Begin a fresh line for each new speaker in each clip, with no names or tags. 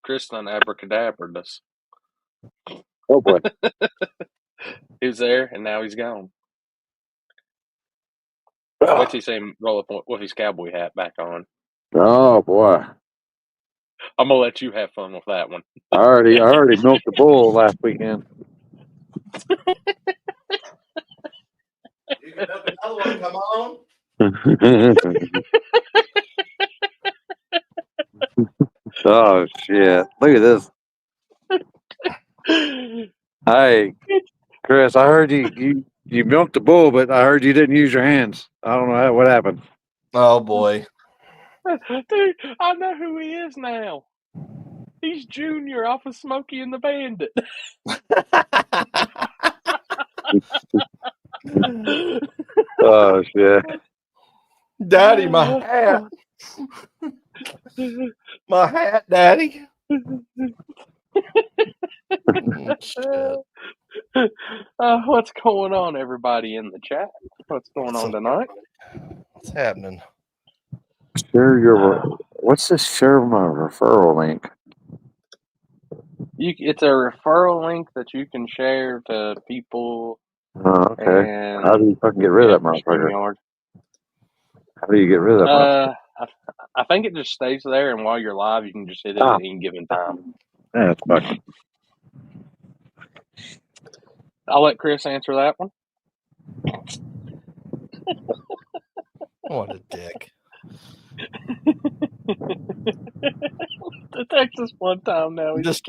Chris done abracadabraed us.
Oh boy.
He was there, and now he's gone.
Oh.
Wait till you see him roll up with his cowboy hat back on.
Oh boy.
I'm gonna let you have fun with that one.
I already milked the bull last weekend.
You can milk another one. Come on.
Oh shit! Look at this. Hey, Chris, I heard you milked the bull, but I heard you didn't use your hands. I don't know what happened.
Oh boy.
Dude, I know who he is now. He's Junior off of Smokey and the Bandit.
Oh shit!
Daddy, my hat. My hat, Daddy. Shit.
What's going on, everybody in the chat? What's going on tonight?
What's happening?
What's this? Share my referral link.
It's a referral link that you can share to people.
Oh, okay.
And
How do you fucking get rid of that motherfucker? How do you get rid of that?
I think it just stays there, and while you're live, you can just hit it at any given time.
Yeah, it's fucking.
I'll let Chris answer that one.
What a dick.
The Texas one time now.
I'm just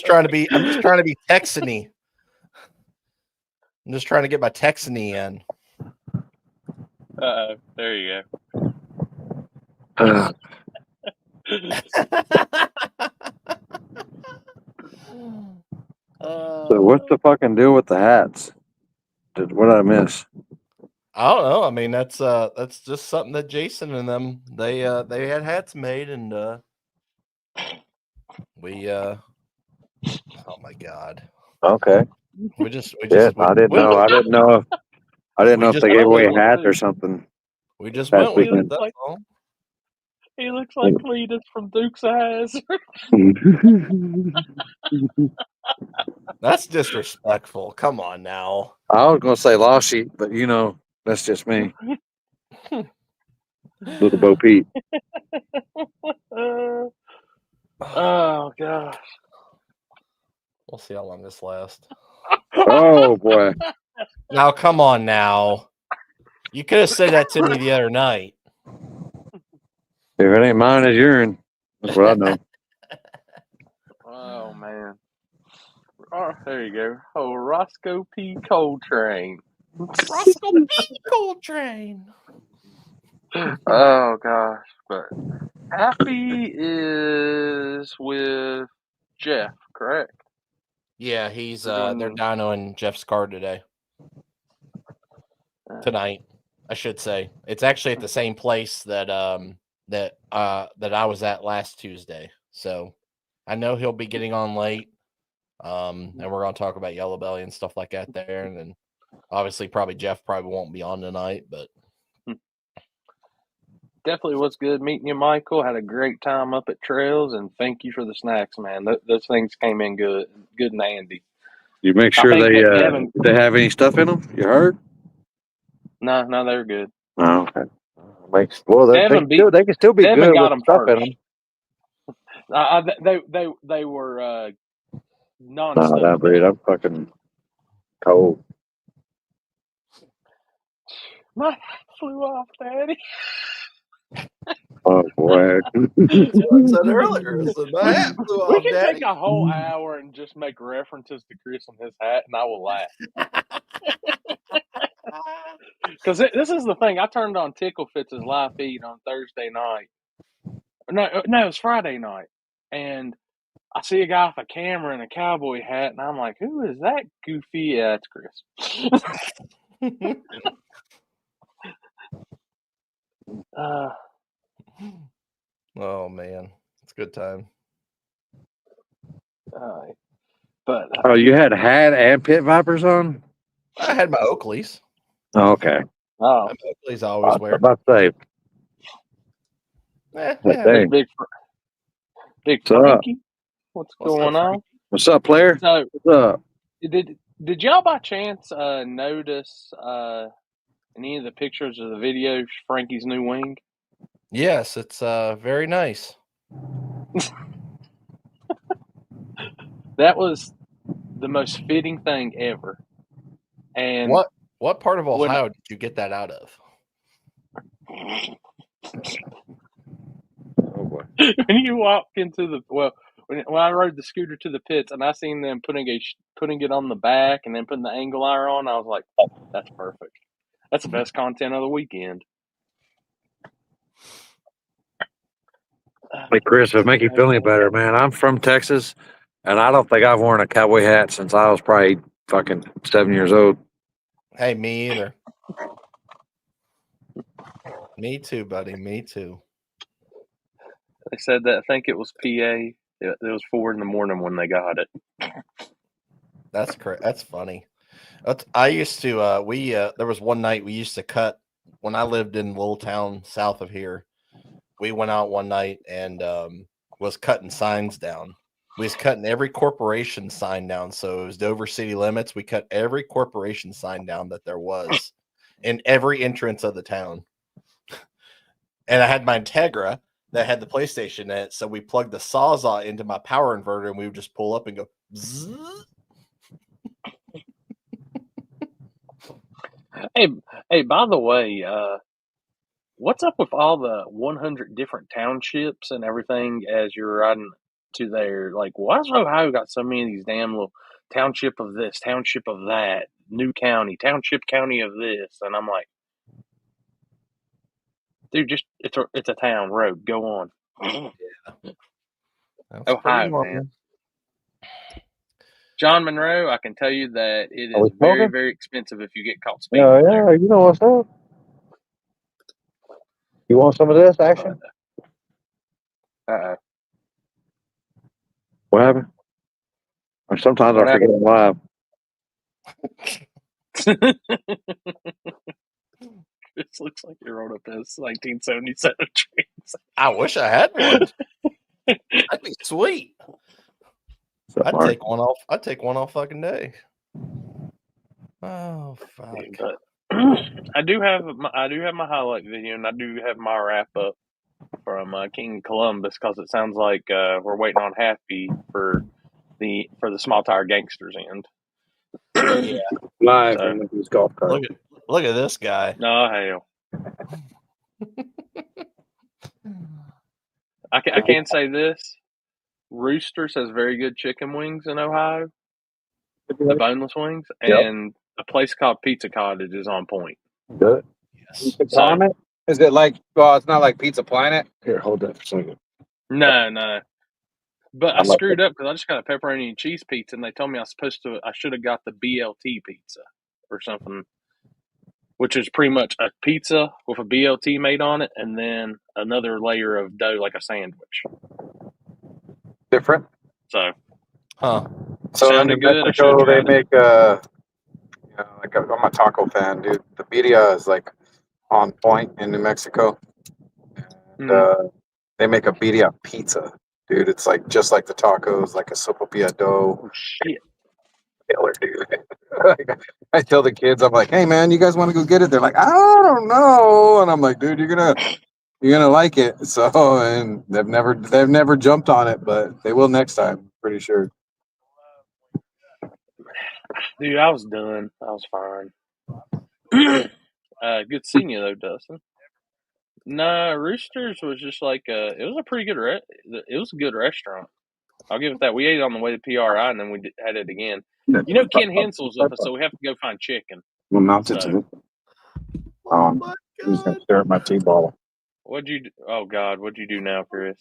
trying to be Texan-y. I'm just trying to get my Texan-y in.
There you
go. So what's the fucking deal with the hats? What did I miss?
I don't know. I mean, that's just something that Jason and them they had hats made, and we oh my god.
Okay.
We just
I didn't know if they gave away hats or something.
We just went with it.
That's all. He looks like Cletus from Dukes of Hazzard.
That's disrespectful. Come on now.
I was gonna say Lost Sheep, but that's just me. Little Bo Peep.
Oh gosh.
We'll see how long this lasts.
Oh boy.
Now come on now. You could have said that to me the other night.
If it ain't mine, it's urine. That's what I know.
Oh man. Oh, there you go. Oh, Roscoe P. Coltrane.
Roscoe P. Coltrane.
Oh gosh, but Happy is with Jeff, correct?
Yeah, he's they're dynoing Jeff's car today. Tonight, I should say. It's actually at the same place that I was at last Tuesday. So I know he'll be getting on late. And we're gonna talk about Yellow Belly and stuff like that there. And then obviously Jeff won't be on tonight, but
definitely was good meeting you, Michael. Had a great time up at Trails, and thank you for the snacks, man. Those things came in good and handy.
You make sure they have any stuff in them? You heard?
No, they're good.
Oh, okay. They can still be
Devin
good
got
with
them
stuff
first.
in them.
They were non.
No, that breed. I'm fucking cold.
My hat flew off, Daddy.
Oh boy!
That's what I said earlier. My hat flew off,
we can
Daddy.
take a whole hour and just make references to Chris and his hat, and I will laugh. Because this is the thing. I turned on Tickle Fitz's live feed on Thursday night. No, it was Friday night, and I see a guy with a camera and a cowboy hat, and I'm like, "Who is that goofy?" Yeah, it's Chris.
Oh man, it's a good time.
But
you had hat and pit vipers on?
I had my Oakleys.
Oh, okay.
Oh,
my Oakleys I always wear.
About to say.
Big Frankie. What's going on?
What's up, player?
So,
What's up?
did y'all by chance notice any of the pictures of the video Frankie's new wing?
Yes, it's very nice.
That was the most fitting thing ever. And
what part of Ohio did you get that out of?
Oh boy.
When you walk into when I rode the scooter to the pits and I seen them putting it on the back and then putting the angle iron on, I was like, that's perfect. That's the best content of the weekend.
Hey, Chris, if it make you feel any better, man, I'm from Texas, and I don't think I've worn a cowboy hat since I was probably fucking 7 years old.
Hey, me either. Me too, buddy. Me too.
They said that, I think it was PA. It was 4 a.m. when they got it.
That's correct. That's funny. I used to, there was one night we used to cut when I lived in a little town south of here. We went out one night and was cutting signs down. We was cutting every corporation sign down. So it was Dover city limits. We cut every corporation sign down that there was in every entrance of the town. And I had my Integra that had the PlayStation in it. So we plugged the Sawzall into my power inverter and we would just pull up and go zzz.
Hey, by the way, what's up with all the 100 different townships and everything as you're riding to there? Like, why's Ohio got so many of these damn little township of this, township of that, new county, township county of this? And I'm like, dude, it's a town road. Go on.
Yeah.
Ohio, man. John Monroe, I can tell you that it
Are we
is very,
smoking?
very expensive if you get caught speeding.
Yeah, you know what's up. You want some of this action?
Uh-oh.
What happened? Or sometimes
What
I forget I'm live.
This looks like you rode up this 1977 trains.
I wish I had one. That'd be sweet. I'd take one off. I'd take one all fucking day. Oh fuck!
But I do have my highlight video, and I do have my wrap up from King Columbus because it sounds like we're waiting on Happy for the small tire gangsters end.
Yeah,
live in his golf cart.
Look at this guy.
No hell. I can say this: Roosters has very good chicken wings in Ohio, the boneless wings, and a place called Pizza Cottage is on point.
Good.
Yes.
So, is it like? Well, it's not like Pizza Planet. Here, hold that for a second.
No. But I screwed up because I just got a pepperoni and cheese pizza, and they told me I should have got the BLT pizza or something, which is pretty much a pizza with a BLT made on it, and then another layer of dough like a sandwich.
Different.
So,
So in New Mexico, they make like I'm a taco fan, dude. The birria is like on point in New Mexico. And, they make a birria pizza, dude. It's like just like the tacos, like a sopapilla dough.
Oh shit,
killer, dude. I tell the kids, I'm like, hey man, you guys want to go get it? They're like, I don't know, and I'm like, dude, you're gonna like it. So, and they've never jumped on it, but they will next time, pretty sure.
dude, I was done. I was fine. Good seeing you though, Dustin. Nah, Roosters was just like it was a pretty good it was a good restaurant. I'll give it that. We ate it on the way to PRI, and then we had it again. You know, Ken Hensel's with us, so we have to go find chicken.
We'll mount it to this. I'm just gonna stare at my tea bottle.
What'd you do? Oh God, what'd you do now, Chris?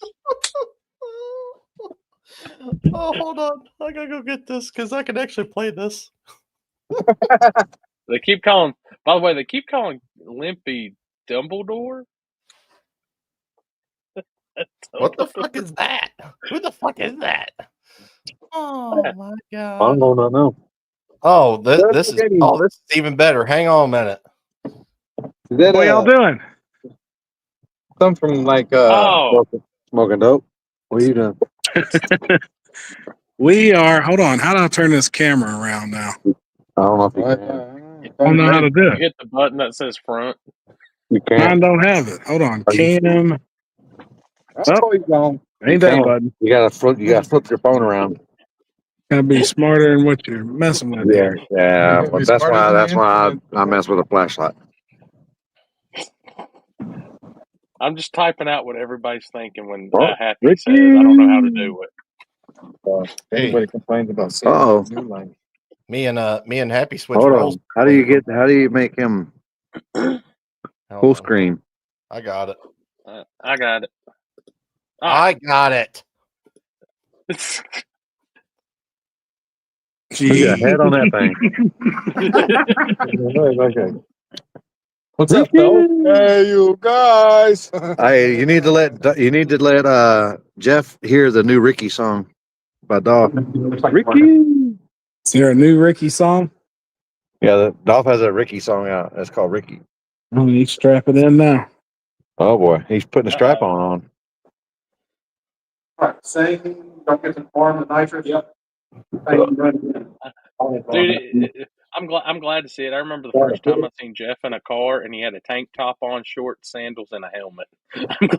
Oh, hold on. I gotta go get this because I can actually play this.
They keep calling. By the way, they keep calling Limpy Dumbledore.
What the fuck is that? Who the fuck is that? Oh my god!
I don't know.
Oh, this is even better. Hang on a minute.
What are y'all doing? Some from like smoking dope. What are you doing?
We are. Hold on. How do I turn this camera around now?
I don't know if you can.
I don't know how to do
You
it.
hit the button that says front.
You
Mine
can't.
don't have it. Hold on.
Are you-
Cam.
Oh, he's gone.
Ain't that button?
You gotta flip your phone around.
Gotta be smarter than what you're messing with here.
Yeah. But that's why I mess with a flashlight.
I'm just typing out what everybody's thinking when
Oh,
Happy
Ricky.
says. I don't know how to do it.
Anybody complains about seeing the new line.
Me and Happy switch
Hold
roles.
on. How do you make him full screen?
I got it.
I got it.
I got it.
Look at a head on that thing. What's up, Phil? Hey, you guys! Hey, you need to let Jeff hear the new Ricky song by Dolph. Ricky.
Is there a new Ricky song?
Yeah, Dolph has a Ricky song out. It's called Ricky.
I need to strap it in now.
Oh boy, he's putting a strap on.
Saying don't get to form the nitrous. Yep.
Dude, I'm glad to see it. I remember the first time I seen Jeff in a car and he had a tank top on, shorts, sandals, and a helmet.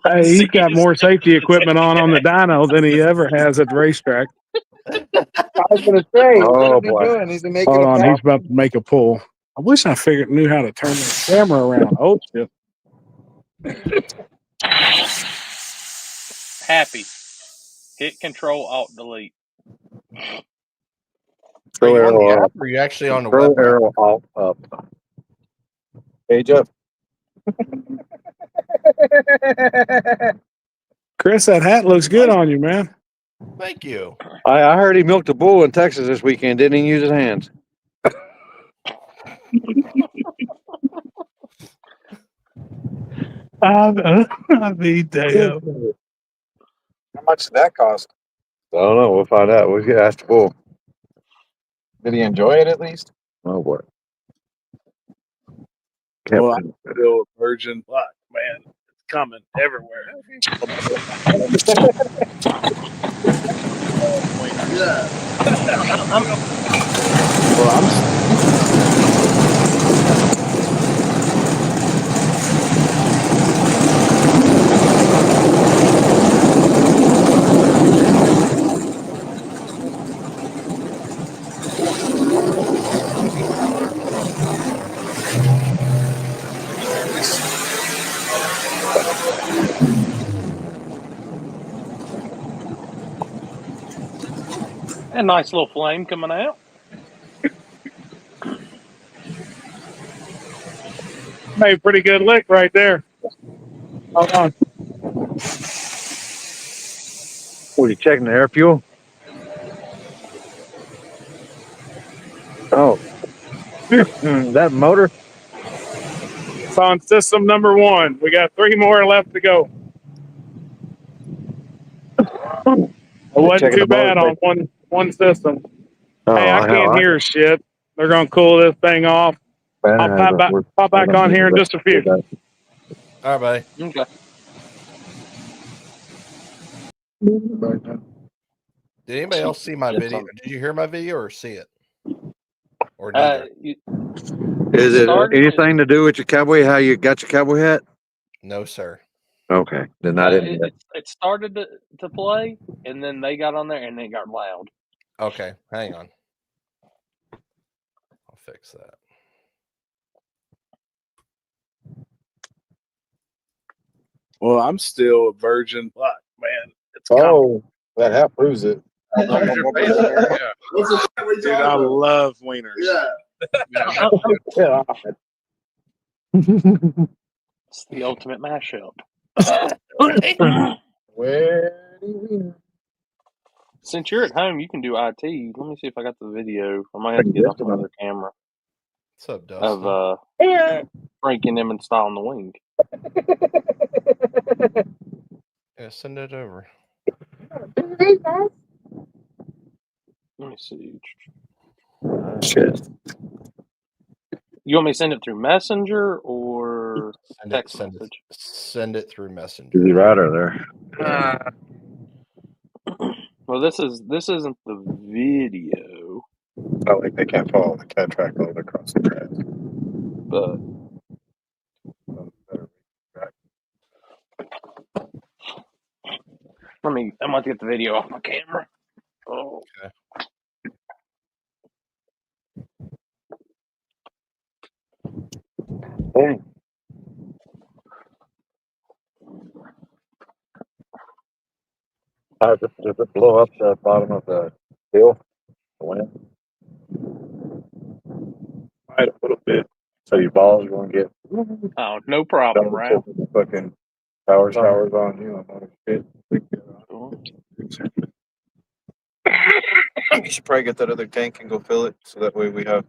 Hey, he's got more safety equipment on the dyno than he ever has at the racetrack.
I was going to say,
Oh boy,
he's making
Hold on, he's about to make a pull. I wish I knew how to turn the camera around. Oh shit!
Happy. Hit Control Alt Delete.
Are you on the app or are you actually on the web?
Arrow alt up. Page up.
Chris, that hat looks good on you, man.
Thank you.
I heard he milked a bull in Texas this weekend. Didn't even use his hands.
I mean, damn.
How much did that cost?
I don't know. We'll find out. We'll get asked the bull.
Did he enjoy it at least?
Oh boy.
Well, I'm still a virgin. Fuck, man. It's coming everywhere.
A nice little flame coming out.
Made a pretty good lick right there. Hold on.
Were you checking the air fuel? Oh. That motor?
It's on system number 1. We got 3 more left to go. It wasn't too bad on one system.
Oh,
hey, I can't hear shit. They're gonna cool this thing off. I'll pop back on here in just a few.
All right, buddy.
Okay.
Did anybody else see my video? Did you hear my video or see it? Or neither?
Is it anything to do with your cowboy? How you got your cowboy hat?
No, sir.
Okay, then I didn't.
It started to play, and then they got on there, and it got loud.
Okay, hang on. I'll fix that.
Well, I'm still a virgin. Fuck, man. It's
that hat proves it.
Dude, I love wieners. Yeah.
It's the ultimate mashup. Since you're at home, you can do IT. Let me see if I got the video. I might have to get another camera.
What's up, Dustin?
Of Frankie and them installing the wing.
Yeah, send it over.
Let me see.
Shit.
You want me to send it through Messenger or text message?
Send it through Messenger.
Is he right or there?
Well, this isn't the video,
Oh, like they can't follow the cat track all across the grass.
but I'm gonna get the video off my camera. Oh.
Okay.
Dang. Does it blow up the bottom of the hill? The wind? Right, a little bit. So your balls are going to get
Oh, no problem, Ralph.
the fucking power showers on you and all that shit. You should probably get that other tank and go fill it so that way we have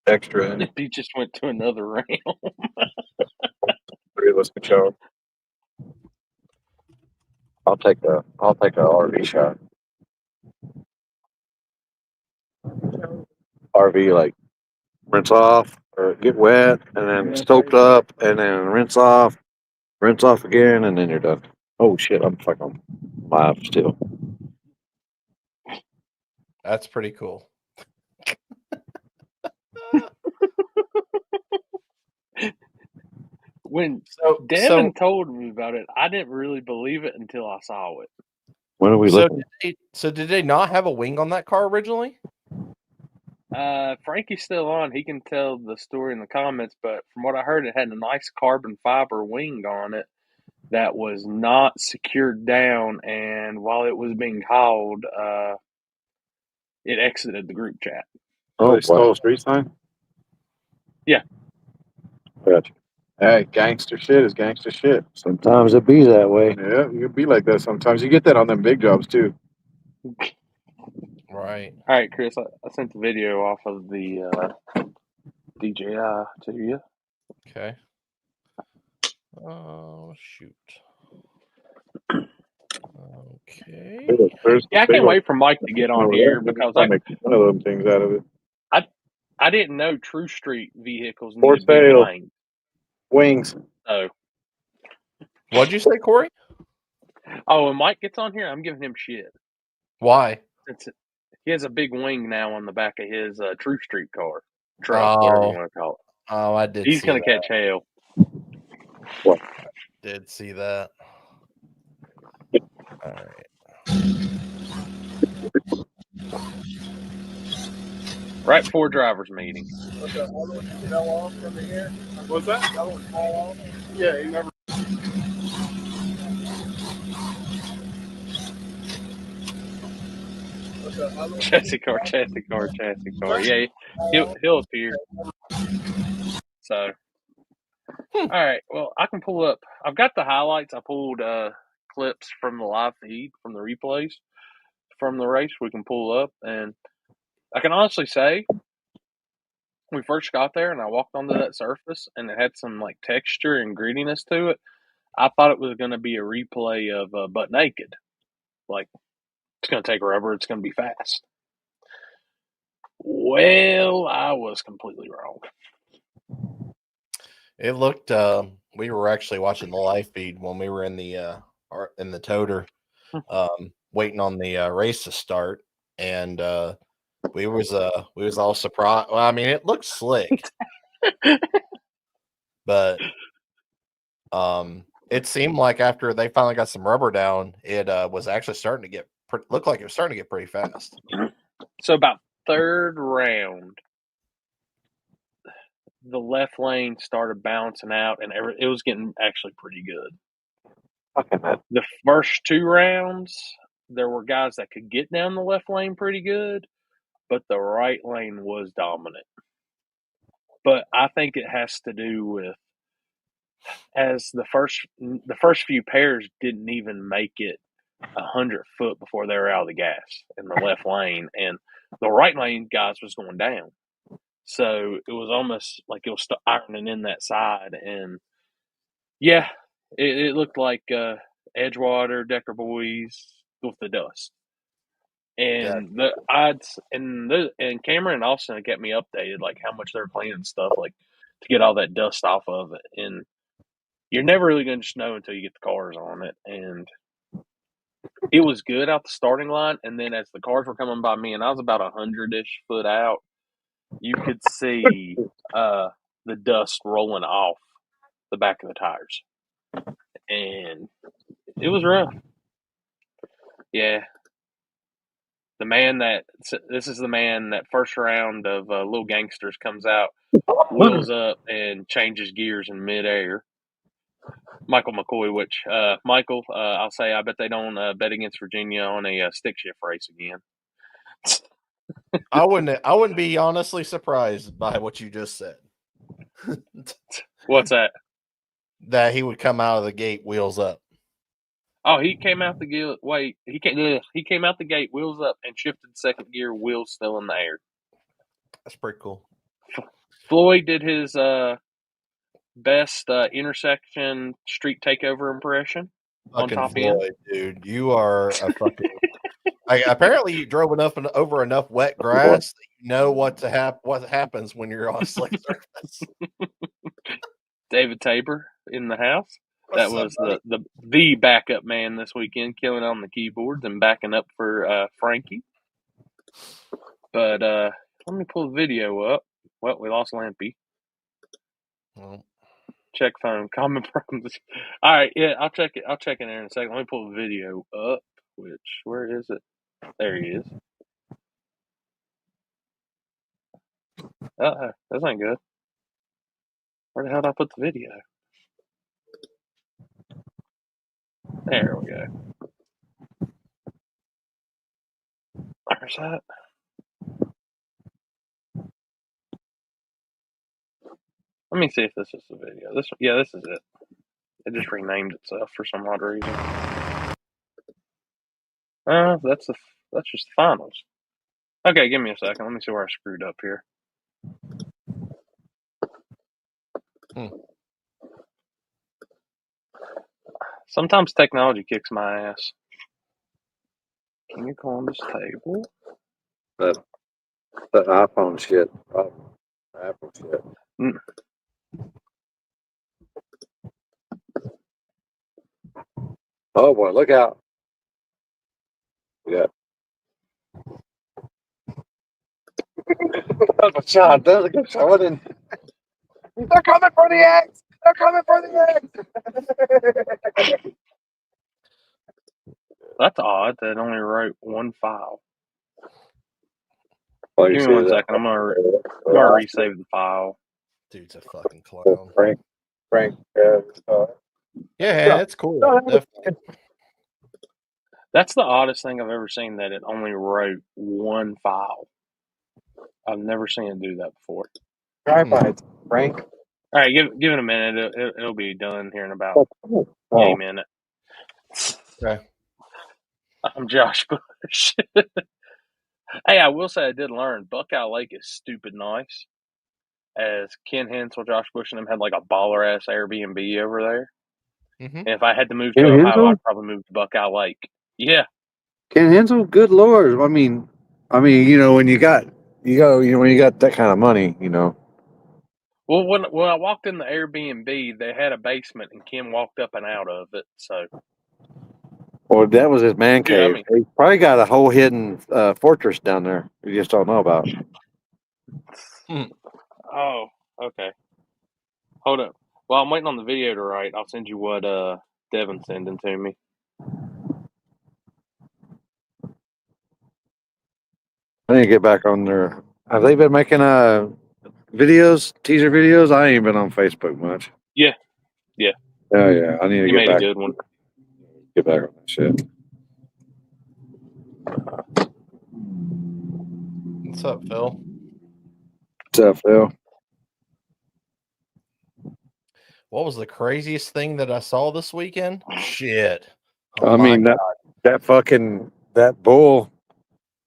extra in it.
He just went to another round.
3 of us can shower. I'll take a RV shot. RV, like, rinse off or get wet and then soaked up and then rinse off again, and then you're done. Oh shit, I'm fucking live still.
That's pretty cool.
When Devin told me about it, I didn't really believe it until I saw it.
When are we looking?
Did they not have a wing on that car originally?
Frankie's still on. He can tell the story in the comments, but from what I heard, it had a nice carbon fiber wing on it that was not secured down, and while it was being hauled, it exited the group chat.
Oh, stole a street sign?
Yeah.
Gotcha. Hey, gangster shit is gangster shit. Sometimes it be that way. Yeah, you be like that sometimes. You get that on them big jobs too.
Right.
All right, Chris, I sent the video off of the DJI to you.
Okay. Oh, shoot. Okay.
Yeah, I can't wait for Mike to get on here because
I make one of them things out of it.
I didn't know True Street vehicles
For
needed big
sale.
lanes.
Wings.
Oh.
What'd you say, Corey?
Oh, when Mike gets on here, I'm giving him shit.
Why?
He has a big wing now on the back of his True Street car. Truck, whatever you want to call it.
Oh, I did.
He's going to catch hell.
What?
Did see that. All right.
Right before driver's meeting.
What's that? Yeah, you never.
Chassis car. Yeah, he'll appear. So, all right. Well, I can pull up. I've got the highlights. I pulled clips from the live feed from the replays from the race. We can pull up, and I can honestly say, when we first got there, and I walked onto that surface, and it had some like texture and grittiness to it. I thought it was going to be a replay of Butt Naked. Like, it's going to take rubber. It's going to be fast. Well, I was completely wrong.
It looked. We were actually watching the live feed when we were in the toter, waiting on the race to start, and we was all surprised. Well, I mean, it looked slick, but it seemed like after they finally got some rubber down, it was actually starting to get looked like it was starting to get pretty fast.
So about third round, the left lane started bouncing out, and it was getting actually pretty good. The first 2 rounds, there were guys that could get down the left lane pretty good, but the right lane was dominant. But I think it has to do with as the first few pairs didn't even make it 100 foot before they were out of the gas in the left lane, and the right lane guys was going down. So it was almost like it was ironing in that side, and yeah, it looked like Edgewater, Decker Boys with the dust. And the odds and Cameron and Austin kept me updated, like how much they're playing and stuff, like to get all that dust off of it. And you're never really going to just know until you get the cars on it. And it was good out the starting line, and then as the cars were coming by me, and I was about 100-ish foot out, you could see the dust rolling off the back of the tires, and it was rough. Yeah. This is the man that first round of Little Gangsters comes out, wheels up, and changes gears in midair. Michael McCoy, which Michael, I'll say, I bet they don't bet against Virginia on a stick shift race again.
I wouldn't be honestly surprised by what you just said.
What's that?
That he would come out of the gate wheels up.
Oh, he came out the gate. Wait, he came out the gate, wheels up, and shifted second gear, wheels still in the air.
That's pretty cool.
Floyd did his best intersection street takeover impression on top
Floyd,
end.
dude, you are a fucking. Apparently, you drove over enough wet grass that you know what happens when you're on a slick surface.
David Tabor in the house. That was the backup man this weekend, killing on the keyboards and backing up for Frankie. But let me pull the video up. Well, we lost Lampy.
Well,
check phone. Common problems. All right, yeah, I'll check it. I'll check in there in a second. Let me pull the video up. Where is it? There he is. That ain't good. Where the hell did I put the video? There we go. Where's that? Let me see if this is the video. This is it. It just renamed itself for some odd reason. That's just the finals. Okay, give me a second. Let me see where I screwed up here. Sometimes technology kicks my ass. Can you go on this table?
The iPhone shit. Apple shit. Oh boy, look out. Yeah. That's a shot. That's a good shot. They're coming for the X. They're coming for the X.
That's odd. That only wrote one file.
Well,
give me 1 second. I'm gonna resave the file.
Dude's a fucking clown.
Frank.
Yeah, it's cool. Definitely.
That's the oddest thing I've ever seen. That it only wrote one file. I've never seen it do that before.
Drive-by, Frank.
All right, give it a minute. It'll be done here in about a minute.
Okay.
I'm Josh Bush. Hey, I will say I did learn Buckeye Lake is stupid nice. As Ken Hensel, Josh Bush, and them had like a baller ass Airbnb over there.
Mm-hmm.
And if I had to move to Ohio, I'd probably move to Buckeye Lake. Yeah.
Ken Hensel, good lord. I mean, you know, when you got that kind of money, you know.
Well, when I walked in the Airbnb, they had a basement, and Ken walked up and out of it. So.
Well, that was his man cave.
Yeah, I mean,
he probably got a whole hidden fortress down there. You just don't know about.
Oh, okay. Hold up. While I'm waiting on the video to write, I'll send you what Devin's sending to me.
I need to get back on there. Have they been making videos, teaser videos? I ain't been on Facebook much.
Yeah.
Oh yeah, I need to get back.
He made a good one.
Get back on that shit.
What's up, Phil?
What's up, Phil?
What was the craziest thing that I saw this weekend? Shit.
I mean, that bull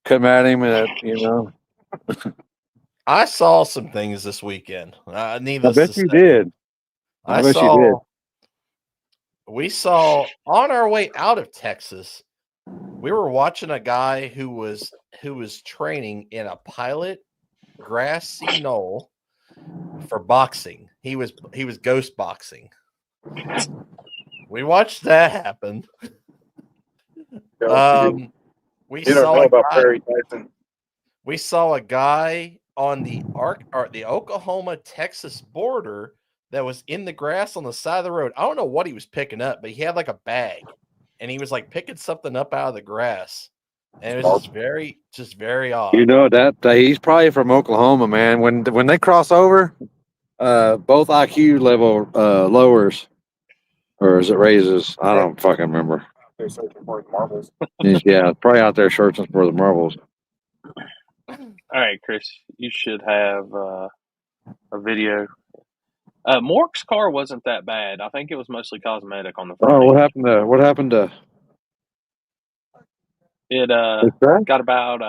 come at him and you know.
I saw some things this weekend. Needless
I bet
to
you
say.
did. I bet you did.
We saw on our way out of Texas, we were watching a guy who was training in a pilot grassy knoll for boxing. He was ghost boxing. We watched that happen. We
You don't
saw
know
a
about
guy,
Perry Tyson.
we saw a guy on the Oklahoma-Texas border that was in the grass on the side of the road. I don't know what he was picking up, but he had like a bag, and he was like picking something up out of the grass, and it was just very odd.
You know that he's probably from Oklahoma, man. When they cross over, both IQ level lowers, or is it raises? I don't fucking remember.
They're searching for the marbles.
Yeah, probably out there searching for the marbles.
All right, Chris, you should have a video. Mork's car wasn't that bad. I think it was mostly cosmetic on the front.
Oh, what happened to?
It got about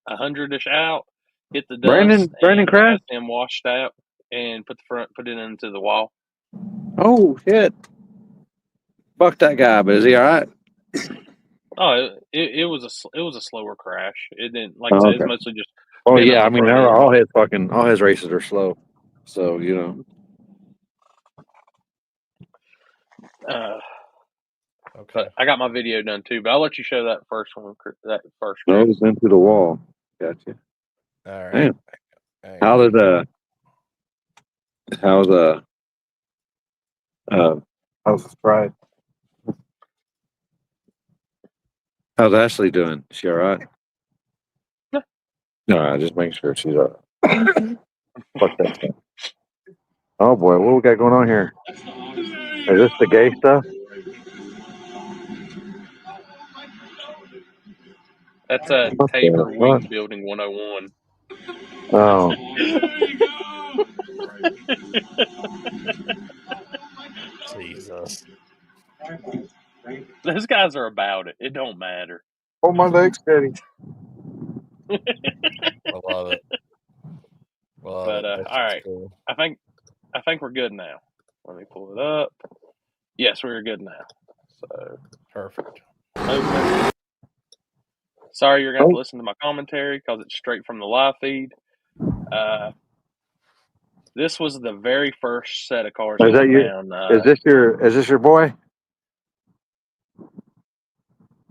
100-ish out, hit the dust.
Brandon crashed?
Him washed out and put it into the wall.
Oh shit! Fuck that guy, but is he all right?
Oh, it was a slower crash. It didn't I said, it's mostly just.
Oh yeah, I mean all his races are slow, so you know.
Okay.
But I got my video done too, but I'll let you show that first one. That first.
Nose into the wall. Gotcha.
All right.
Damn. How's
the stride?
How's Ashley doing? Is she all right?
Yeah.
All right, just make sure she's all right. Fuck that stuff. Oh boy, what we got going on here? Is this the gay stuff?
That's a Tabor Wing Building 101.
Oh.
Jesus.
Those guys are about it. It don't matter.
Hold my legs steady.
I love it.
But all right, cool. I think we're good now. Let me pull it up. Yes, we're good now. So
perfect.
Okay. Sorry, you're going to listen to my commentary because it's straight from the live feed. This was the very first set of cars.
Is that you? Is this your boy?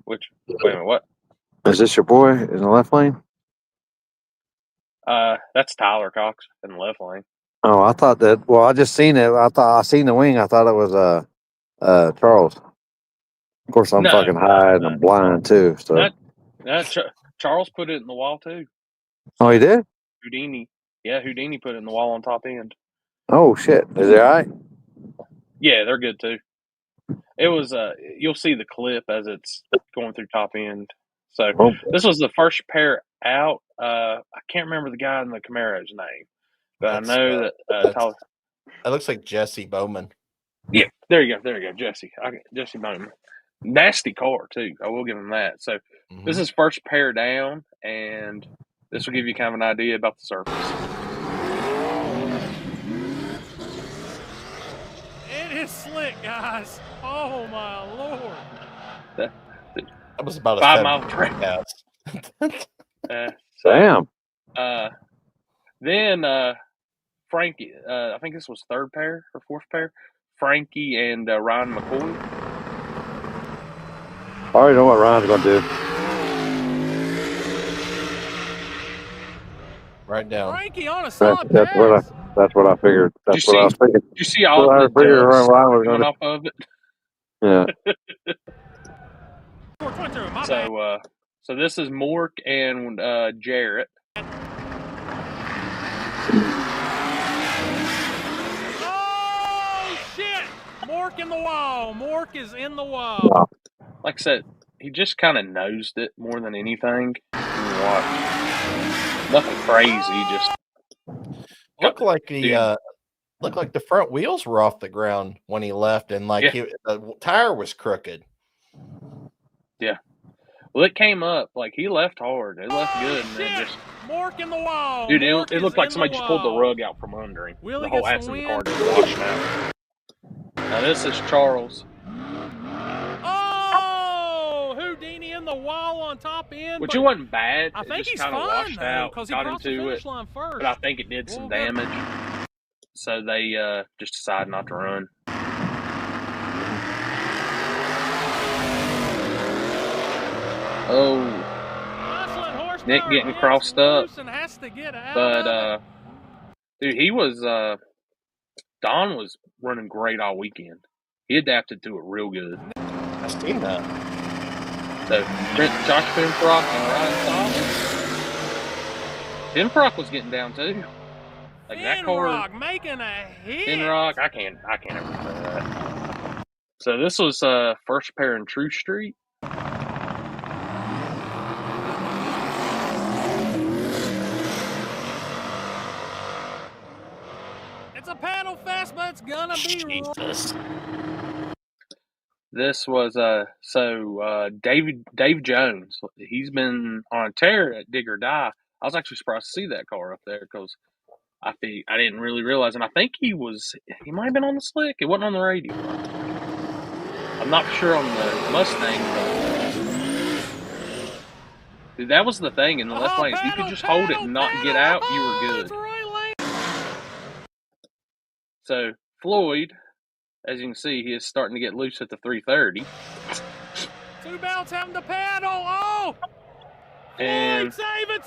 Wait a minute, what?
Is this your boy in the left lane?
That's Tyler Cox in the left lane.
Oh, I thought that. Well, I just seen it. I seen the wing. I thought it was Charles. Of course, I'm fucking high and I'm blind too. So
Charles put it in the wall too.
Oh, he did?
Houdini. Yeah, Houdini put it in the wall on top end.
Oh shit! Is it all right?
Yeah, they're good too. It was you'll see the clip as it's going through top end. So this was the first pair out. I can't remember the guy in the Camaro's name, but I know that Tyler.
It looks like Jesse Bowman.
Yeah, there you go, Jesse. Jesse Bowman. Nasty car too. I will give him that. So this is first pair down, and this will give you kind of an idea about the surface.
It is slick, guys. Oh my lord!
That
was about a
5-mile track.
Damn.
Then Frankie. I think this was third pair or fourth pair. Frankie and Ryan McCoy.
I already know what Ryan's going to do.
Right down.
Frankie on a solid pass.
That's what I figured. That's what I was thinking.
Did you see all the dust coming off of it?
Yeah.
So this is Mork and Jarrett.
Oh shit! Mork in the wall. Mork is in the wall.
Like I said, he just kind of nosed it more than anything. Nothing crazy. Just
looked like the front wheels were off the ground when he left, and the tire was crooked.
Yeah. Well, it came up like he left hard. It left good, and then just
Mork in the wall.
Dude, it looked like somebody just pulled the rug out from under him. The whole ass of the car just washed out. Now this is Charles.
Oh, Houdini in the wall on top end.
Which it wasn't bad.
I think
he's
fine
washed out,
because he
got
crossed the
into
finish
it,
line first.
but I think it did some damage. So they just decided not to run. Oh, Nick getting crossed up, but dude, he was Don was running great all weekend. He adapted to it real good.
I seen that.
So Josh Finfrock and Ryan Thomas. Finfrock was getting down too. Like that car,
making a hit.
Finrock, I can't ever say that. So this was first pair in True Street.
It's a paddle fest, but it's gonna be
Jesus.
This was Dave Jones. He's been on a tear at Dig or Die. I was actually surprised to see that car up there because I didn't really realize, and I think he might have been on the slick. It wasn't on the radio. I'm not sure on the Mustang, but dude, that was the thing in the left lane. If you could just hold it and not get out, you were good. So Floyd, as you can see, he is starting to get loose at the 330.
Two belts having to paddle. Oh!
And
save it!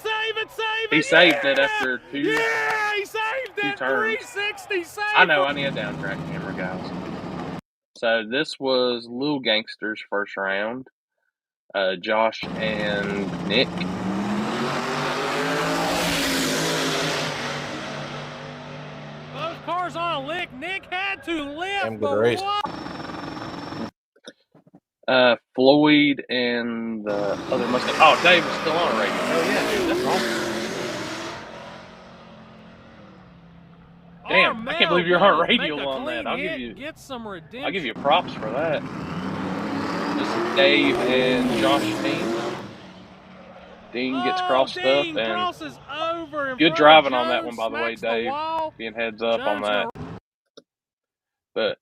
he saved it after two.
Yeah, he saved it. 360 save.
I know. I need a down track camera, guys. So this was Lil Gangster's first round. Josh and Nick.
Both cars on a lick. Nick had to lift.
Damn good race.
Floyd and the other Mustang. Oh, Dave was still on radio. Oh yeah, dude, that's awesome. Damn, I can't believe you're on radio on that. I'll give you props for that. This is Dave and Josh Dean. Dean gets crossed up, and good driving on that one, by the way, Dave. Being heads up on that. But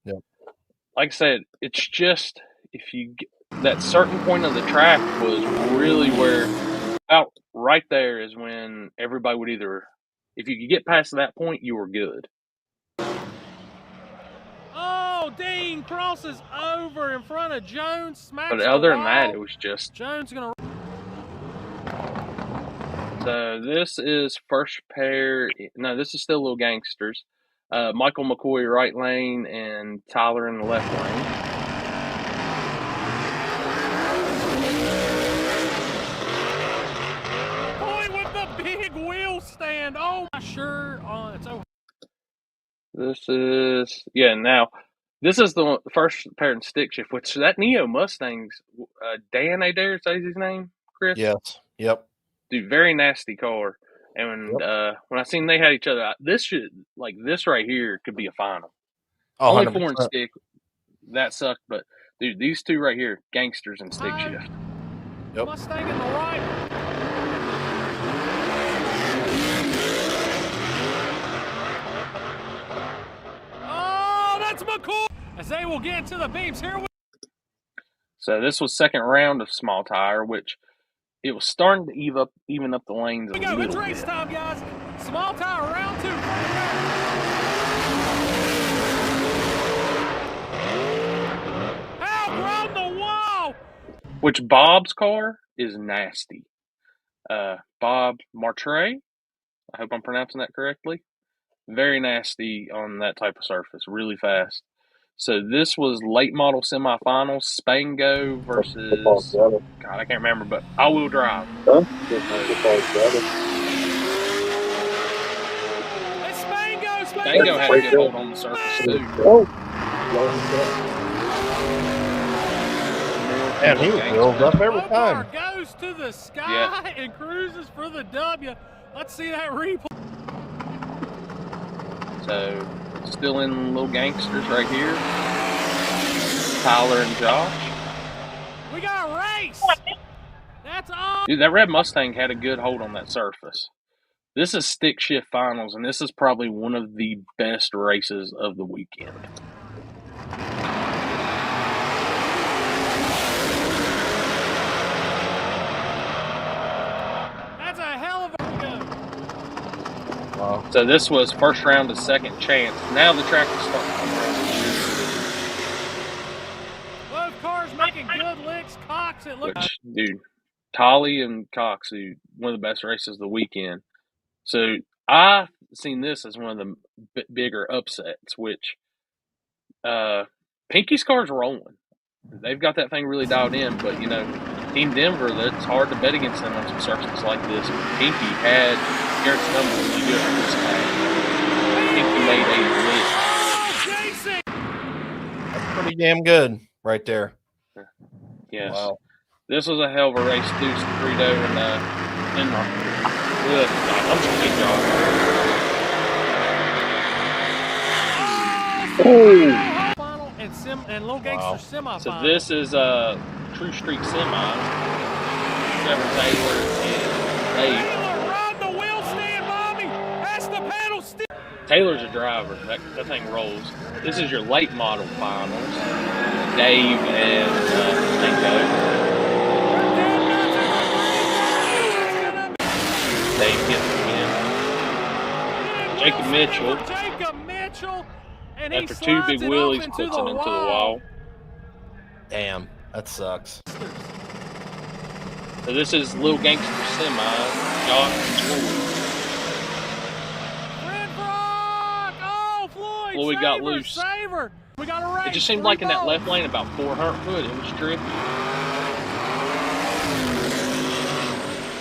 like I said, it's just if you get that certain point of the track was really where out right there is when everybody would either, if you could get past that point, you were good.
Oh, Dean crosses over in front of Jones. Smacks
but other than that, it was just
Jones gonna.
So this is first pair. No, this is still Little Gangsters. Michael McCoy right lane and Tyler in the left lane.
Big wheel stand. Oh, my shirt on. It's over.
This is now. This is the first pair in stick shift. Which that Neo Mustang's Dan Adair, say his name, Chris.
Yes. Yep.
Dude, very nasty car. And when I seen they had each other, this right here could be a final.
Oh,
only
100%.
4 in stick. That sucked, but dude, these two right here, gangsters in stick shift.
Yep.
Mustang in the right. McCoy as they will get into the beams here.
So this was second round of small tire, which it was starting to even up the lanes a little bit.
It's race time, guys. Small tire round 2. Out round the wall.
Which Bob's car is nasty. Bob Martre. I hope I'm pronouncing that correctly. Very nasty on that type of surface, really fast. So this was late model semifinals, Spango versus God, I can't remember, but all-wheel drive.
It's
Spango had a good hold on the surface too.
And he wheels up every time.
Goes to the sky and cruises for the W. Let's see that replay.
So, still in Little Gangsters right here. Tyler and Josh.
We got a race. That's all.
Dude, that red Mustang had a good hold on that surface. This is stick shift finals, and this is probably one of the best races of the weekend.
That's a hell of a go.
Wow. So this was first round of second chance. Now the track is starting to come around.
Both cars making good licks. Cox, it looks.
Which, dude, Tolly and Cox, one of the best races of the weekend. So I seen this as one of the bigger upsets, which Pinky's car's rolling. They've got that thing really dialed in, but Team Denver, that's hard to bet against them on some surfaces like this. Pinky had Garrett's number when you do it on this pack. Pinky made a list.
That's pretty damn good right there.
Yes.
Wow.
This was a hell of a race. Deuce, Frito, and good. I'm just kidding, y'all.
Final and Little Gangster semifinal.
So this is True Streak semis. Trevor Taylor and Dave.
Taylor, ride the wheel stand, Bobby. That's the pedal stick.
Taylor's a driver. That thing rolls. This is your late model finals. Dave and Frankie. Dave gets the win. Jacob Mitchell.
And
after two big wheelies, puts it into the wall.
Damn, that sucks.
So this is Little Gangster Semi. Josh and Floyd. Floyd got loose.
We got a race.
It just seemed like in that left lane about 400 foot. It was tricky.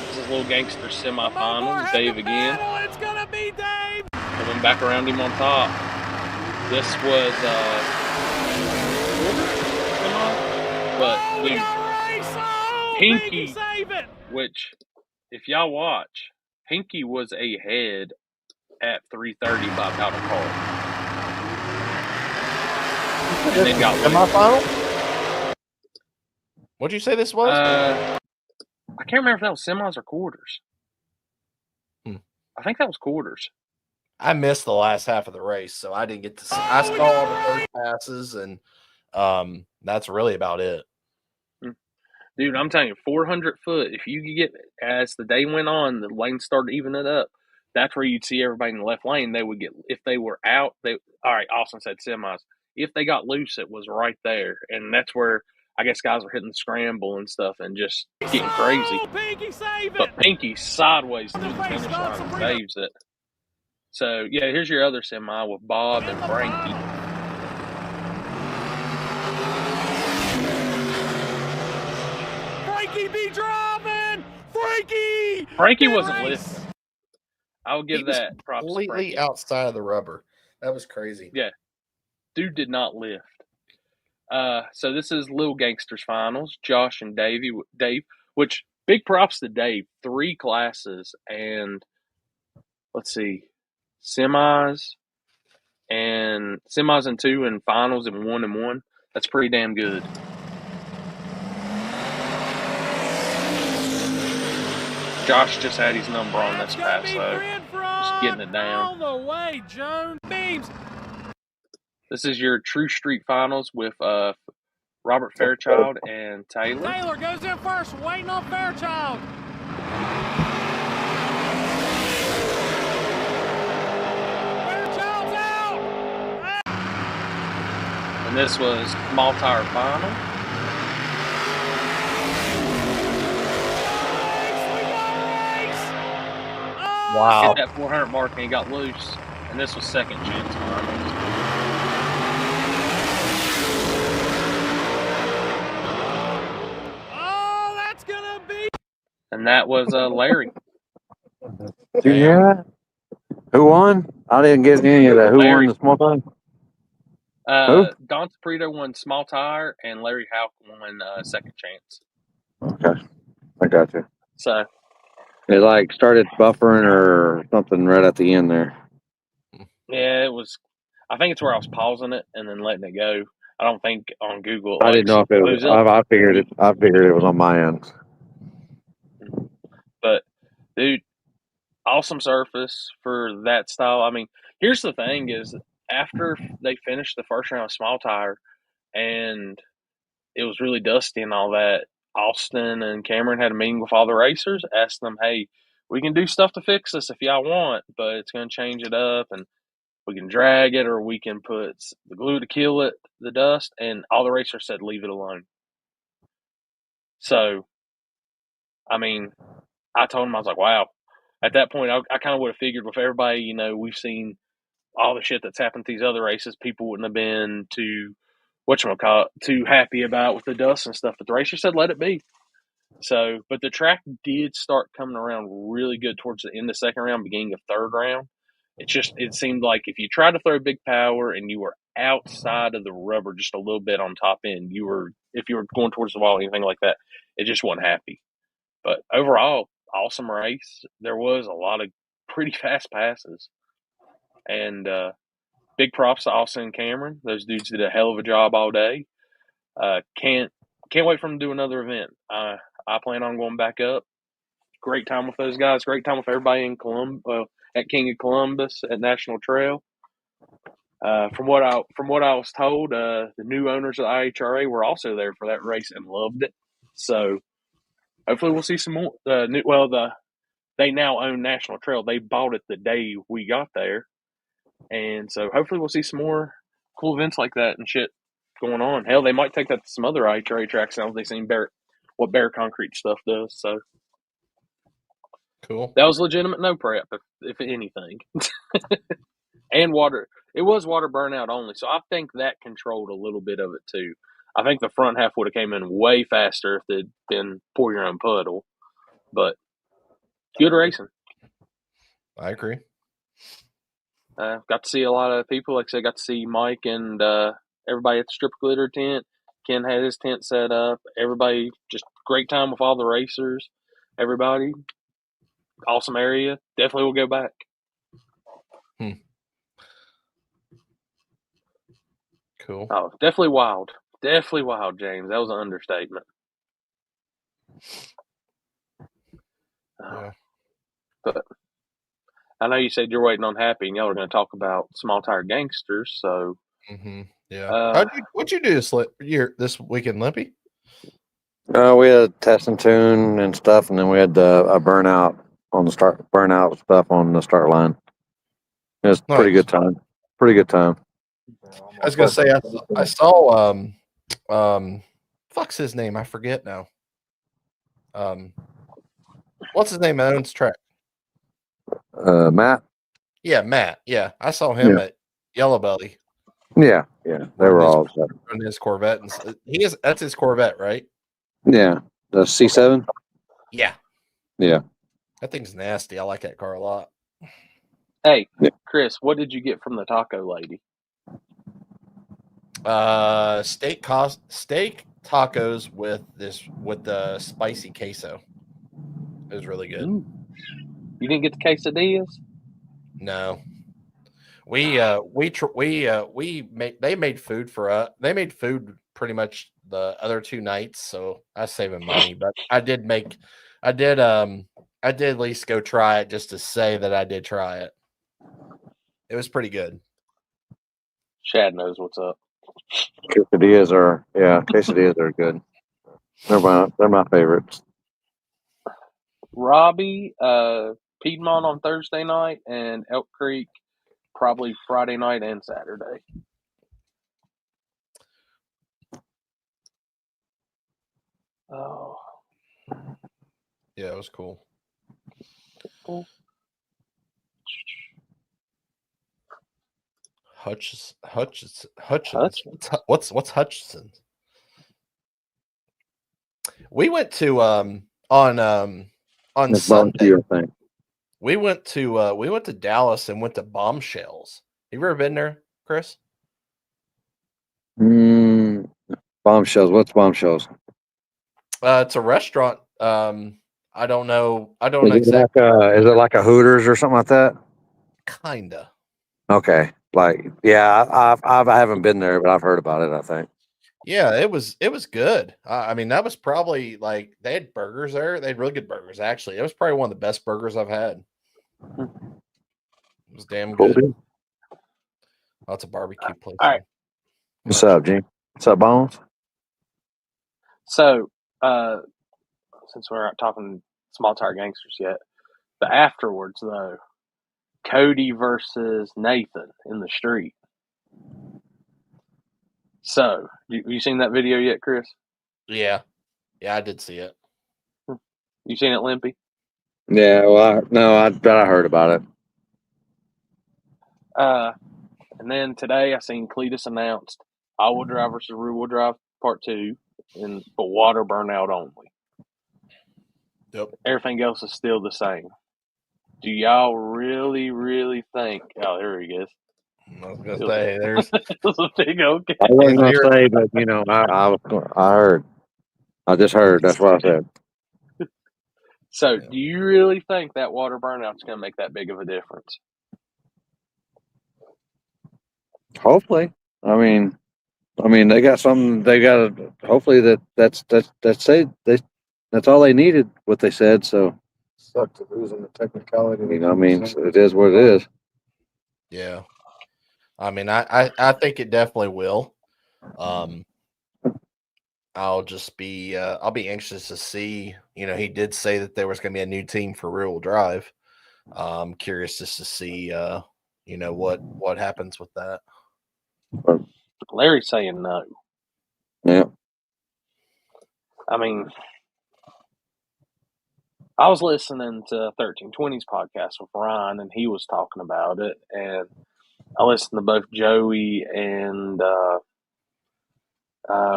This is Little Gangster semifinals. Dave again.
It's gonna be Dave.
Coming back around him on top. This was but dude, Pinky, which if y'all watch, Pinky was ahead at 3:30 by about a car. And they got
semifinal? What'd you say this was?
I can't remember if that was semis or quarters. I think that was quarters.
I missed the last half of the race, so I didn't get to see. I saw all the first passes, and that's really about it.
Dude, I'm telling you, 400 foot, if you could get, as the day went on, the lanes started evening it up. That's where you'd see everybody in the left lane. They would get, if they were out, all right, Austin said semis. If they got loose, it was right there. And that's where I guess guys were hitting the scramble and stuff and just getting crazy.
Pinky, save it.
But Pinky sideways through the finish line and saves it. So, yeah, here's your other semi with Bob and Frankie.
Frankie be driving!
Frankie wasn't lifting. I'll give that props to
completely
Frankie.
Outside of the rubber. That was crazy.
Yeah. Dude did not lift. So this is Little Gangsters finals. Josh and Dave, which big props to Dave. 3 classes and let's see, semis and 2 and finals and 1 and 1. That's pretty damn good. Josh just had his number on this pass, so just getting it down.
All the way, Joan Beams.
This is your True Street finals with Robert Fairchild and Taylor.
Taylor goes in first, waiting on Fairchild. Fairchild's out.
And this was small tire final.
Wow.
Hit that 400 mark and he got loose. And this was second chance finals.
Oh, that's gonna be.
And that was Larry.
Did you hear that? Who won? I didn't get any of that. Who
Larry.
won the small time?
Don Saprito won small tire and Larry Houck won second chance.
Okay. I got you.
So
It like started buffering or something right at the end there.
yeah, it was. I think it's where I was pausing it and then letting it go. I don't think on Google.
I didn't know if it was. I figured it. I figured it was on my end.
But dude, awesome surface for that style. I mean, here's the thing: is after they finished the first round of small tire, and it was really dusty and all that, Austin and Cameron had a meeting with all the racers, asked them, "Hey, we can do stuff to fix this if y'all want, but it's going to change it up, and we can drag it, or we can put the glue to kill it, the dust." And all the racers said, "Leave it alone." So I mean, I told him, I was like, wow. At that point, I kind of would have figured with everybody, you know, we've seen all the shit that's happened to these other races, people wouldn't have been too, too happy about with the dust and stuff. But the racer said, let it be. So, but the track did start coming around really good towards the end of the second round, beginning of third round. It seemed like if you tried to throw big power and you were outside of the rubber just a little bit on top end, if you were going towards the wall, anything like that, it just wasn't happy. But overall, awesome race. There was a lot of pretty fast passes. And big props to Austin and Cameron. Those dudes did a hell of a job all day. Can't wait for them to do another event. I plan on going back up. Great time with those guys. Great time with everybody in at King of Columbus at National Trail. From what I was told, the new owners of the IHRA were also there for that race and loved it. So hopefully we'll see some more. They now own National Trail. They bought it the day we got there, and so hopefully we'll see some more cool events like that and shit going on. Hell, they might take that to some other IHRA tracks now. They've seen what Bear Concrete stuff does. So
cool.
That was legitimate no prep, if anything. And water. It was water burnout only, so I think that controlled a little bit of it too. I think the front half would have came in way faster if they'd been pour your own puddle. But good racing.
I agree.
Got to see a lot of people. Like I said, got to see Mike and everybody at the Strip Glitter tent. Ken had his tent set up. Everybody, just great time with all the racers. Everybody, awesome area. Definitely will go back.
Cool.
Oh, definitely wild. Definitely wild, James. That was an understatement.
Yeah.
But I know you said you're waiting on Happy, and y'all are going to talk about Small Tire Gangsters. So,
yeah. What'd you do this weekend, Limpy?
We had test and tune and stuff, and then we had a burnout stuff on the start line. It was pretty good time. Pretty good time.
I was gonna say I saw fuck's his name? I forget now. What's his name that owns track?
Matt.
Yeah, Matt. Yeah, I saw him at Yellow Belly.
Yeah, they were all
on his Corvette, and that's his Corvette, right?
Yeah, the C7.
Yeah,
yeah.
That thing's nasty. I like that car a lot.
Hey, Chris, what did you get from the taco lady?
Steak tacos with the spicy queso. It was really good.
Ooh. You didn't get the quesadillas?
No. They made food for us. They made food pretty much the other 2 nights, so I was saving money. But I did at least go try it just to say that I did try it. It was pretty good.
Shad knows what's up.
Quesadillas are good. They're my favorites.
Robbie, Piedmont on Thursday night, and Elk Creek probably Friday night and Saturday. Oh.
Yeah, it was cool. Hutchison. What's Hutchison? We went to on Sunday. We went to Dallas and went to Bombshells. You ever been there, Chris?
Bombshells. What's Bombshells?
It's a restaurant. I don't know. I don't know
exactly. Is it like a Hooters or something like that?
Kinda.
Okay. I haven't been there, but I've heard about it, I think.
Yeah, it was good. I mean, that was probably they had burgers there. They had really good burgers, actually. It was probably one of the best burgers I've had. It was damn good. Lots of barbecue places.
All right.
What's up, Gene? What's up, Bones?
So, since we're not talking Small Tire Gangsters yet, the afterwards, though, Cody versus Nathan in the street. So, you seen that video yet, Chris?
Yeah, I did see it.
You seen it, Limpy?
Yeah, well, I heard about it.
And then today I seen Cletus announced all-wheel drive versus rear-wheel drive Part 2 for water burnout only.
Yep.
Everything else is still the same. Do y'all really, really think? Oh, there he is.
I was gonna say there's
It was a big okay.
I wasn't gonna say, but I heard. I just heard. That's what I said.
So, do you really think that water burnout's going to make that big of a difference?
Hopefully. I mean, they got something. They got. Hopefully that's all they needed. What they said. So
Suck to losing the technicality.
It is what it is.
Yeah. I mean, I think it definitely will. I'll be anxious to see. He did say that there was going to be a new team for rear-wheel drive. I'm curious just to see, what happens with that.
Larry's saying no.
Yeah.
I mean, I was listening to 1320's podcast with Ryan, and he was talking about it. And I listened to both Joey and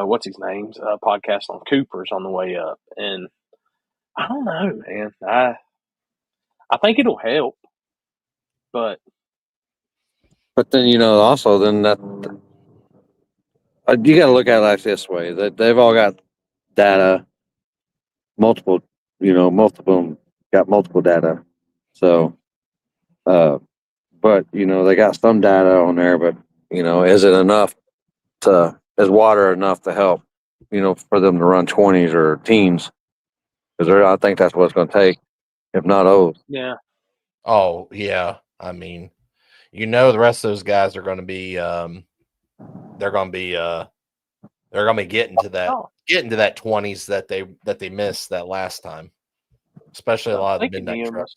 what's his name's podcast on Cooper's on the way up. And I don't know, man. I think it'll help, but
then also then that you got to look at it like this way: that they've all got data, multiple data. So, but they got some data on there, but is it enough is water enough to help, for them to run 20s or teams? Because I think that's what it's going to take, if not O's.
Yeah.
Oh yeah, I mean, the rest of those guys are going to be, they're going to be getting to that 20s that they missed that last time, especially a lot of the midnight trucks.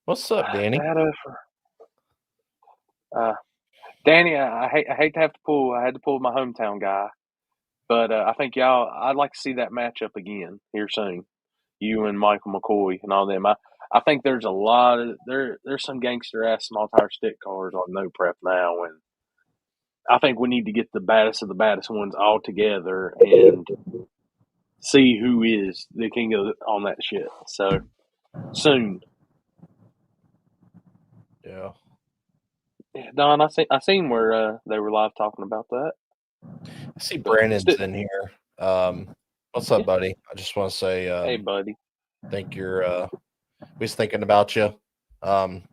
What's up, Danny?
Danny, I hate to have to pull. I had to pull my hometown guy, but I think I'd like to see that matchup again here soon. You and Michael McCoy and all them. I think there's a lot of there's some gangster ass small tire stick cars on no prep now, and I think we need to get the baddest of the baddest ones all together and see who is the king on that shit. So soon.
Yeah.
Don, I seen where they were live talking about that.
I see Brandon's in here. What's up, buddy? I just want to say,
hey, buddy.
Think we was thinking about you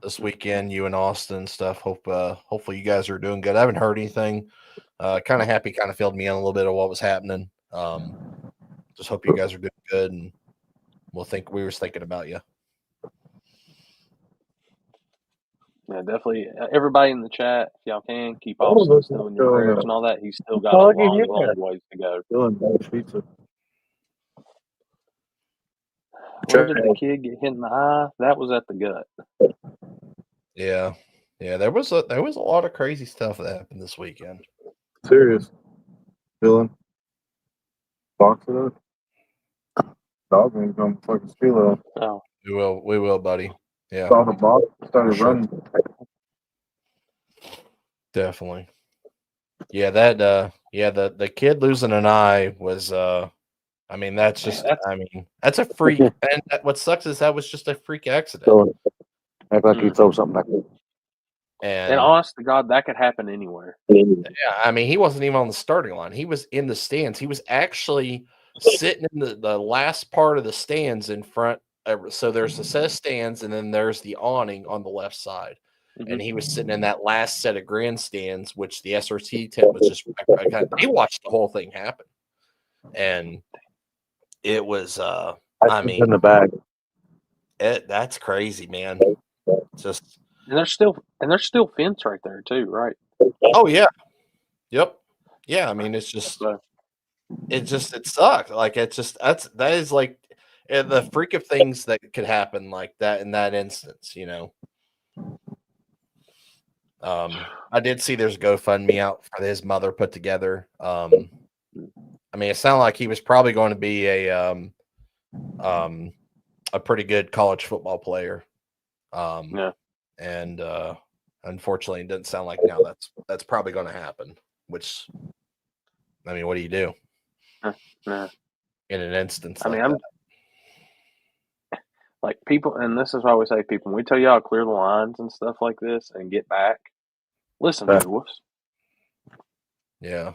this weekend, you and Austin and stuff. Hopefully you guys are doing good. I haven't heard anything. Kind of happy, kind of filled me in a little bit of what was happening. Just hope you guys are doing good, and we was thinking about you.
Yeah, definitely. Everybody in the chat, if y'all can, keep Austin still in your prayers and all that. He's still got a long ways to go. Where did the kid get hit in the eye? That was at the gut.
Yeah. There was a lot of crazy stuff that happened this weekend.
Serious, Dylan. Box it up. Dog ain't gonna fucking steal it.
Oh,
we will, buddy. Yeah.
Saw the box, started running.
Definitely. Yeah, that the kid losing an eye was that's just that's a freak. And what sucks is that was just a freak accident.
Act like you throw something back there.
And honest to God, that could happen anywhere.
Yeah, he wasn't even on the starting line. He was in the stands. He was actually sitting in the last part of the stands in front. So there's a set of stands, and then there's the awning on the left side. Mm-hmm. And he was sitting in that last set of grandstands, which the SRT tent was just. He watched the whole thing happen, and it was.
In the bag.
That's crazy, man. Just.
And there's still fence right there too, right?
Oh yeah, yep, yeah. It's just, it sucks. Like that is like the freak of things that could happen like that in that instance. I did see there's a GoFundMe out for his mother put together. It sounded like he was probably going to be a pretty good college football player.
Yeah.
And unfortunately, it doesn't sound like now that's probably going to happen. Which, I mean, what do you do
Yeah.
in an instance
I mean,
like that?
Like people, and this is why we say people, when we tell y'all clear the lines and stuff like this and get back, listen to us.
Yeah.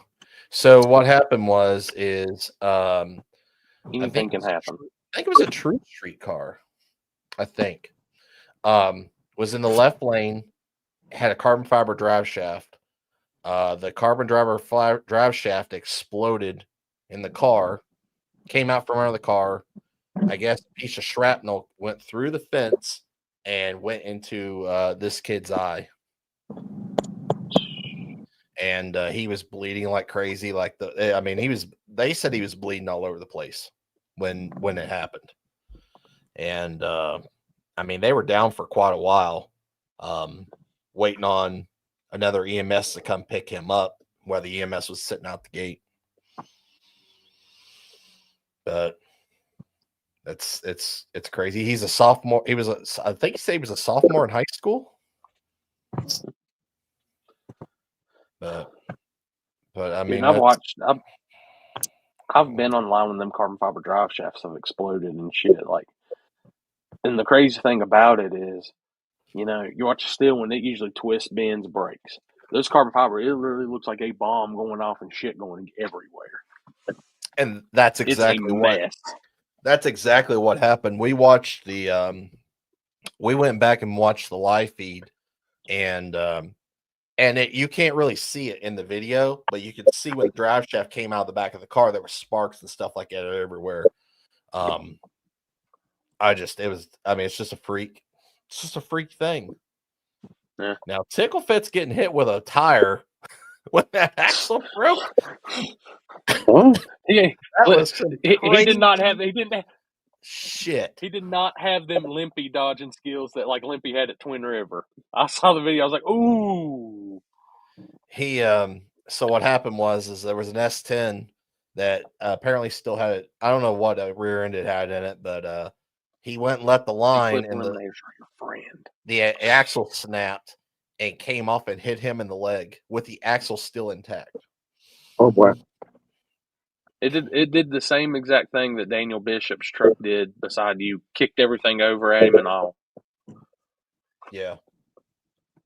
So what happened is
anything can happen.
I think it was a Truth streetcar. I think was in the left lane, had a carbon fiber drive shaft. The carbon drive shaft exploded in the car, came out from under the car. I guess a piece of shrapnel went through the fence and went into this kid's eye. And he was bleeding like crazy. They said he was bleeding all over the place when it happened. And they were down for quite a while, waiting on another EMS to come pick him up while the EMS was sitting out the gate. But it's crazy. He's a sophomore. I think he said he was a sophomore in high school. But I mean,
I've been online when them carbon fiber drive shafts have exploded and shit. Like, and the crazy thing about it is, you watch a steel one, it usually twists, bends, breaks. Those carbon fiber, it literally looks like a bomb going off and shit going everywhere.
And that's exactly what happened. We watched we went back and watched the live feed, and you can't really see it in the video, but you could see when the drive shaft came out of the back of the car, there were sparks and stuff like that everywhere. It's just a freak. It's just a freak thing.
Yeah.
Now, Ticklefit's getting hit with a tire when that axle broke.
He did not have.
Shit.
He did not have them Limpy dodging skills that like Limpy had at Twin River. I saw the video. I was like, ooh.
So what happened was there was an S10 that apparently still had it. I don't know what a rear end it had in it, but he went and left the line, and the axle snapped and came off and hit him in the leg with the axle still intact.
Oh boy!
It did the same exact thing that Daniel Bishop's truck did beside you. Kicked everything over at him and all.
Yeah.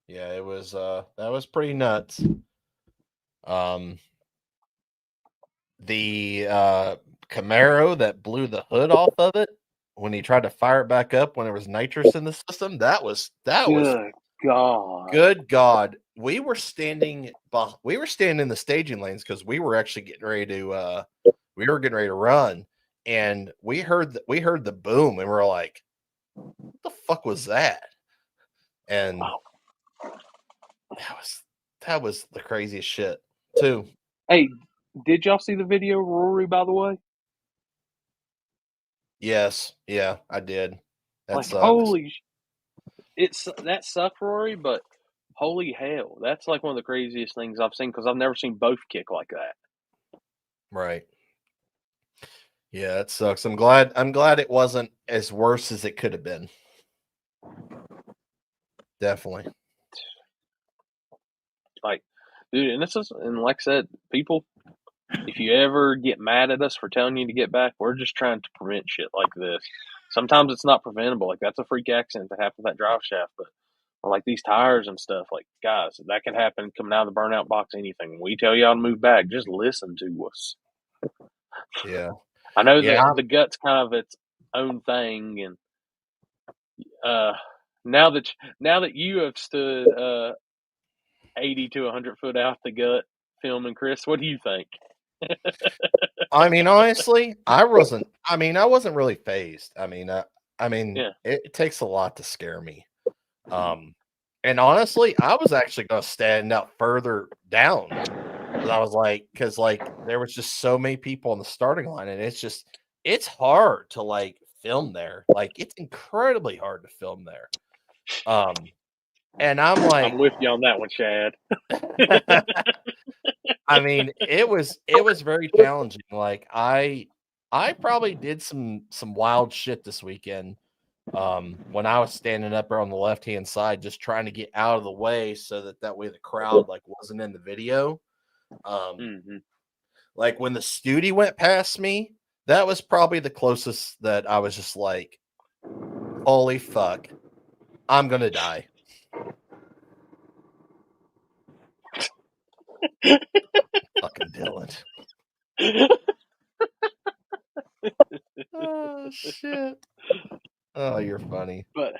Yeah, it was that was pretty nuts. The Camaro that blew the hood off of it when he tried to fire it back up when there was nitrous in the system, that was good God. We were standing in the staging lanes because we were actually getting ready to run, and we heard the boom, and we're like, what the fuck was that? And that was the craziest shit too.
Hey, did y'all see the video of Rory, by the way?
Yes, yeah, I did. That sucks.
That sucked, Rory, but holy hell, that's like one of the craziest things I've seen because I've never seen both kick like that.
Right. Yeah, it sucks. I'm glad it wasn't as worse as it could have been. Definitely.
Like, dude, and like I said, people, if you ever get mad at us for telling you to get back, we're just trying to prevent shit like this. Sometimes it's not preventable. Like, that's a freak accident to happen with that drive shaft, but like these tires and stuff, like, guys, that can happen coming out of the burnout box, anything. When we tell y'all to move back, just listen to us.
Yeah.
I know that the gut's kind of its own thing, and now that you have stood 80 to 100 foot out the gut filming, Chris, what do you think?
I mean, honestly, I wasn't really phased. It takes a lot to scare me. And honestly, I was actually going to stand up further down. I was like, because there was just so many people on the starting line, and it's hard to like film there. Like, it's incredibly hard to film there. And I'm like,
I'm with you on that one, Chad.
I mean, it was very challenging. Like, I I probably did some wild shit this weekend. When I was standing up on the left hand side, just trying to get out of the way so that way the crowd like wasn't in the video. Like when the Studi went past me, that was probably the closest that I was just like, holy fuck, I'm gonna die. Fucking Dylan. Oh shit. Oh, you're funny.
But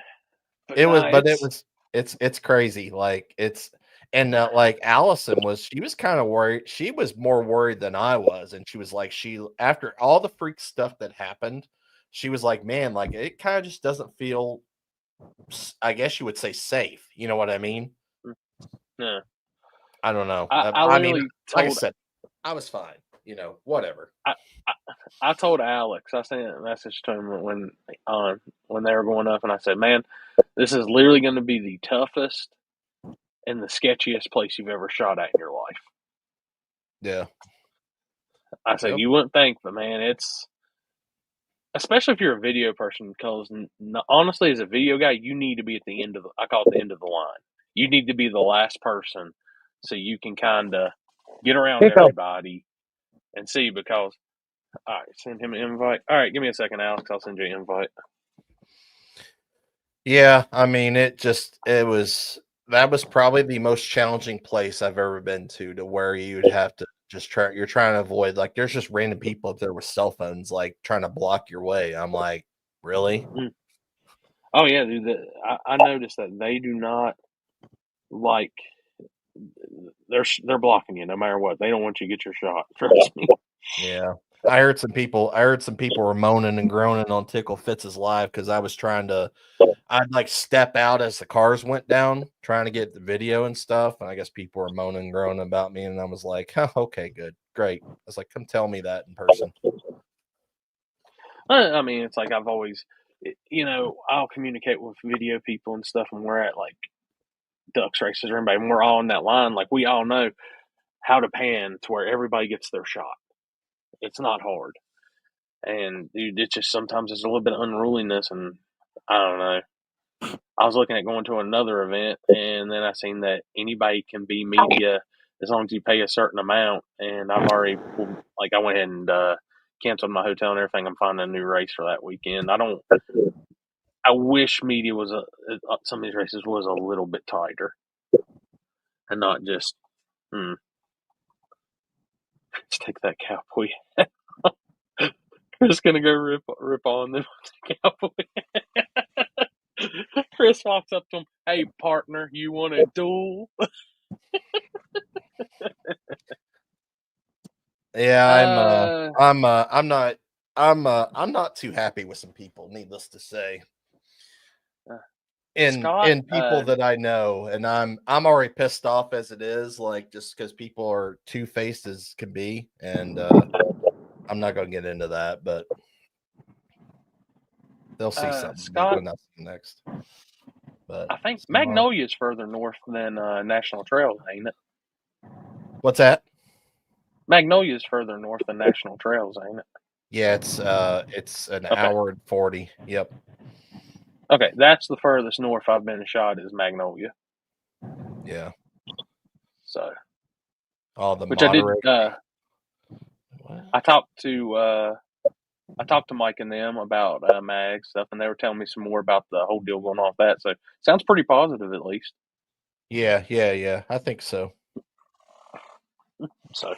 it's crazy. Like it's and like Allison she was kind of worried. She was more worried than I was, and she was like, after all the freak stuff that happened, she was like, man, like it kind of just doesn't feel, I guess you would say, safe. You know what I mean?
Yeah.
I don't know.
I
mean,
told,
like I said, I was fine. You know, whatever.
I told Alex, I sent a message to him when they were going up, and I said, man, this is literally going to be the toughest and the sketchiest place you've ever shot at in your life.
Yeah.
I said, you wouldn't think, but man, it's, especially if you're a video person, because honestly, as a video guy, you need to be at the end of I call it the end of the line. You need to be the last person so you can kind of get around everybody and see, because, all right, send him an invite. All right, give me a second, Alex. I'll send you an invite.
Yeah, I mean, that was probably the most challenging place I've ever been to where you'd have to you're trying to avoid, like, there's just random people up there with cell phones, like, trying to block your way. I'm like, really?
Oh, yeah, dude. I noticed that they do not like, they're blocking you no matter what. They don't want you to get your shot. Trust me.
Yeah. I heard some people were moaning and groaning on Tickle Fitz's live because I'd like step out as the cars went down trying to get the video and stuff. And I guess people were moaning and groaning about me. And I was like, oh, okay, good. Great. I was like, come tell me that in person.
I mean, it's like I've always, I'll communicate with video people and stuff, and we're at like ducks races or anybody, and we're all in that line. Like, we all know how to pan to where everybody gets their shot. It's not hard. And dude, it's just sometimes it's a little bit of unruliness, and I don't know. I was looking at going to another event, and then I seen that anybody can be media as long as you pay a certain amount. And I've already I went ahead and canceled my hotel and everything. I'm finding a new race for that weekend. I wish media was some of these races was a little bit tighter, and not just let's take that cowboy. Chris gonna go rip on them cowboy. Chris walks up to him, "Hey partner, you want a duel?"
Yeah, I'm not too happy with some people, needless to say. In people that I know, and I'm already pissed off as it is, like, just because people are two-faced as can be, and I'm not going to get into that, but they'll see something.
Scott,
next. But
I think Magnolia is further north than National Trails, ain't it?
What's that?
Magnolia is further north than National Trails, ain't it?
Yeah, it's an hour and 40. Yep.
Okay, that's the furthest north I've been shot is Magnolia.
Yeah.
So.
Which moderate.
I did. I talked to Mike and them about mag stuff, and they were telling me some more about the whole deal going off that. So sounds pretty positive, at least.
Yeah. I think so.
So.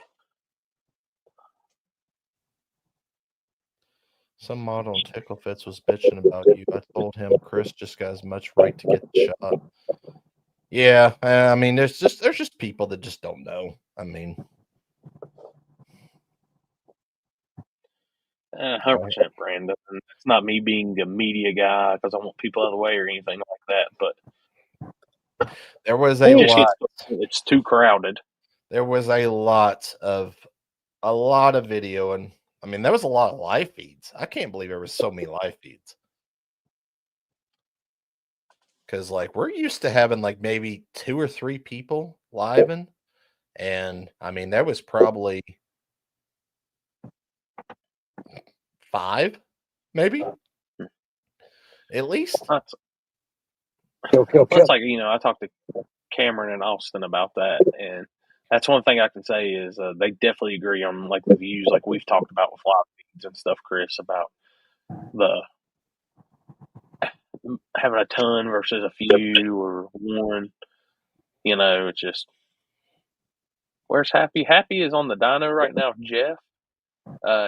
Some mod on Tickle Fits was bitching about you. I told him Chris just got as much right to get the shot. Yeah, I mean, there's just people that just don't know. I mean,
100%, Brandon. It's not me being the media guy because I want people out of the way or anything like that. But
there was a lot.
It's too crowded.
There was a lot of video, and I mean, there was a lot of live feeds. I can't believe there was so many live feeds. Because, like, we're used to having, like, maybe 2 or 3 people living. And, I mean, there was probably 5, maybe at least.
That's
Kill.
like, I talked to Cameron and Austin about that, and that's one thing I can say is they definitely agree on like the views, like we've talked about with live feeds and stuff, Chris, about the having a ton versus a few or one. It's just, where's Happy? Happy is on the dyno right now. Jeff,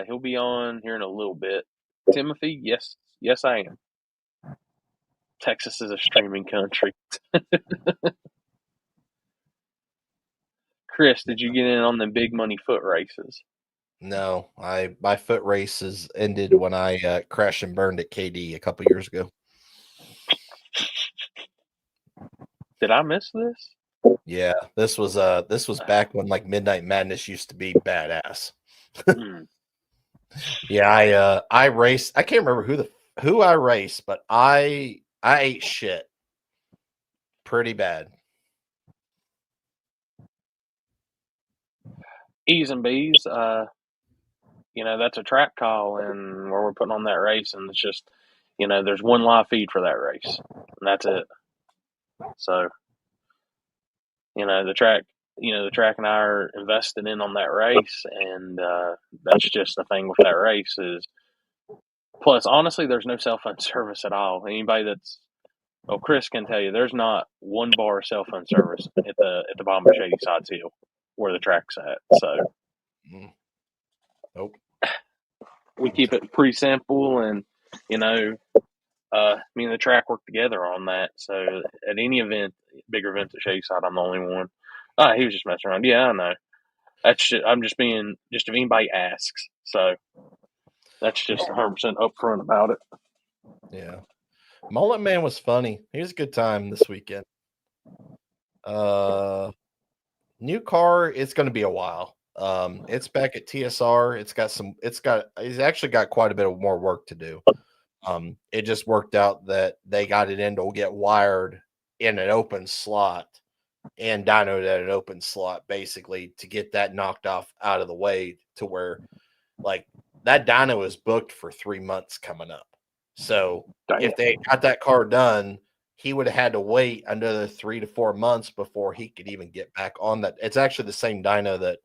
he'll be on here in a little bit. Timothy, yes, I am. Texas is a streaming country. Chris, did you get in on the big money foot races?
No, my foot races ended when I crashed and burned at KD a couple years ago.
Did I miss this?
Yeah, this was back when like Midnight Madness used to be badass. Yeah, I raced. I can't remember who I raced, but I ate shit pretty bad.
E's and B's, that's a track call, and where we're putting on that race, and it's just, there's one live feed for that race, and that's it. So, the track and I are invested in on that race, and that's just the thing with that race is. Plus, honestly, there's no cell phone service at all. Anybody Chris can tell you, there's not one bar of cell phone service at the bottom of Shady Sides Hill where the track's at. So,
nope.
We keep it pretty simple, and me and the track work together on that. So at any event, bigger events at Shady Side, I'm the only one. He was just messing around. Yeah, I know. I'm just being, just if anybody asks. So that's just 100% upfront about it.
Yeah. Mullet Man was funny. He was a good time this weekend. New car, it's going to be a while. It's back at TSR. He's actually got quite a bit of more work to do. It just worked out that they got it in to get wired in an open slot and dynoed at an open slot, basically, to get that knocked off out of the way to where, like, that dyno is booked for 3 months coming up. So if they got that car done, he would have had to wait another 3 to 4 months before he could even get back on that. It's actually the same dyno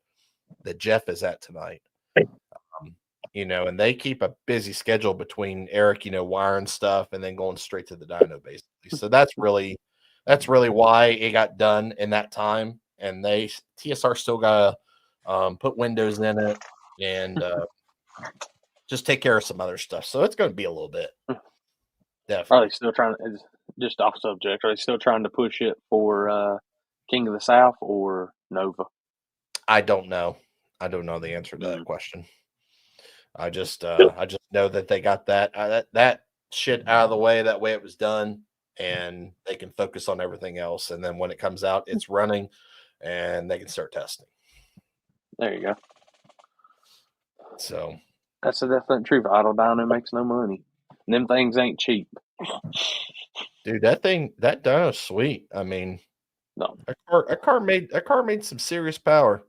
that Jeff is at tonight. And they keep a busy schedule between Eric, wiring stuff and then going straight to the dyno, basically. So that's really why it got done in that time. And TSR still got to put windows in it and just take care of some other stuff. So it's going to be a little bit. Definitely.
Are they still trying to, just off subject, are they still trying to push it for King of the South or Nova?
I don't know. I don't know the answer to that question. I just know that they got that shit out of the way. That way it was done, and they can focus on everything else. And then when it comes out, it's running, and they can start testing.
There you go.
So
that's the definite truth. Idle dyno makes no money. And them things ain't cheap.
Dude, that dyno's sweet. I mean,
no,
a car made some serious power.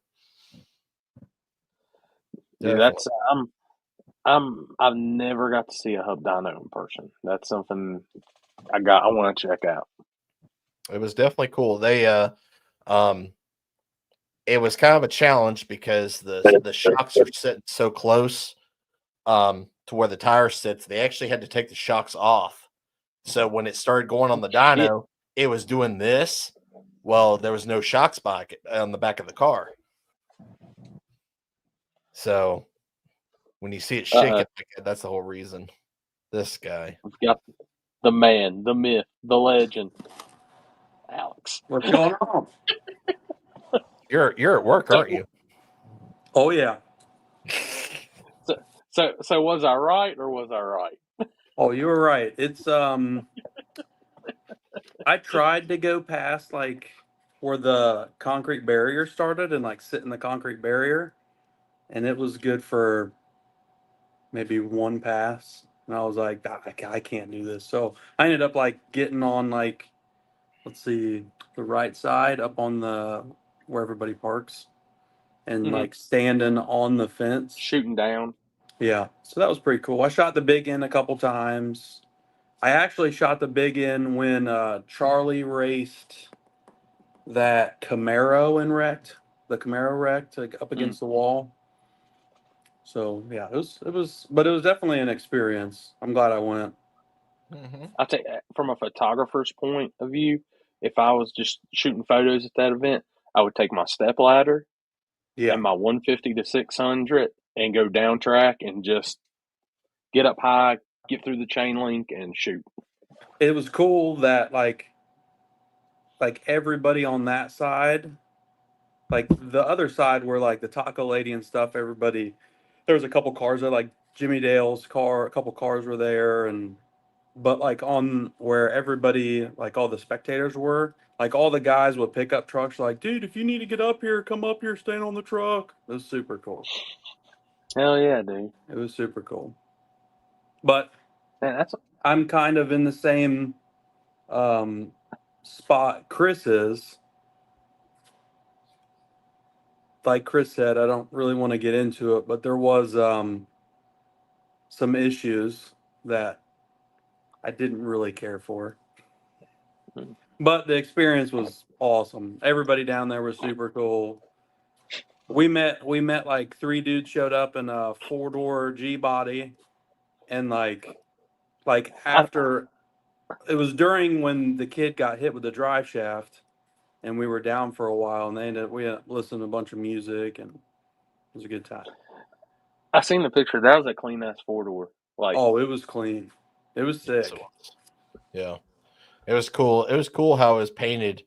Dude, that's I've never got to see a hub dyno in person. That's something I want to check out.
It was definitely cool. They it was kind of a challenge because the shocks are sitting so close to where the tire sits. They actually had to take the shocks off. So when it started going on the dyno, it was doing this. Well, there was no shocks on the back of the car. So when you see it shaking, that's the whole reason. This guy.
We've got the man, the myth, the legend, Alex.
What's going on?
You're at work, aren't you?
Oh yeah.
So was I right or was I right?
Oh, you were right. It's I tried to go past like where the concrete barrier started and like sit in the concrete barrier, and it was good for maybe one pass. And I was like, I can't do this. So I ended up like getting on like, let's see, the right side up on the where everybody parks, and like standing on the fence,
shooting down.
Yeah, so that was pretty cool. I shot the big end a couple times. I actually shot the big end when Charlie raced that Camaro and wrecked. The Camaro wrecked up against the wall. So yeah, but it was definitely an experience. I'm glad I went.
I take from a photographer's point of view. If I was just shooting photos at that event, I would take my step ladder and my 150 to 600 and go down track and just get up high, get through the chain link, and shoot.
It was cool that like everybody on that side, like the other side where like the taco lady and stuff, everybody, there was a couple cars there, like Jimmy Dale's car, a couple cars were there, but like on where everybody, like all the spectators were, like all the guys with pickup trucks, like, dude, if you need to get up here, come up here, stand on the truck. It was super cool.
Hell yeah, dude.
It was super cool. But
man,
I'm kind of in the same spot Chris is. Like Chris said, I don't really want to get into it, but there was some issues that I didn't really care for. But the experience was awesome. Everybody down there was super cool. We met like 3 dudes showed up in a 4-door G body, and like after it was during when the kid got hit with the drive shaft, and we were down for a while, and we listened to a bunch of music, and it was a good time.
I seen the picture. That was a clean ass 4-door. Like,
oh, it was clean. It was sick.
Yes, it was. Yeah, it was cool. It was cool how it was painted,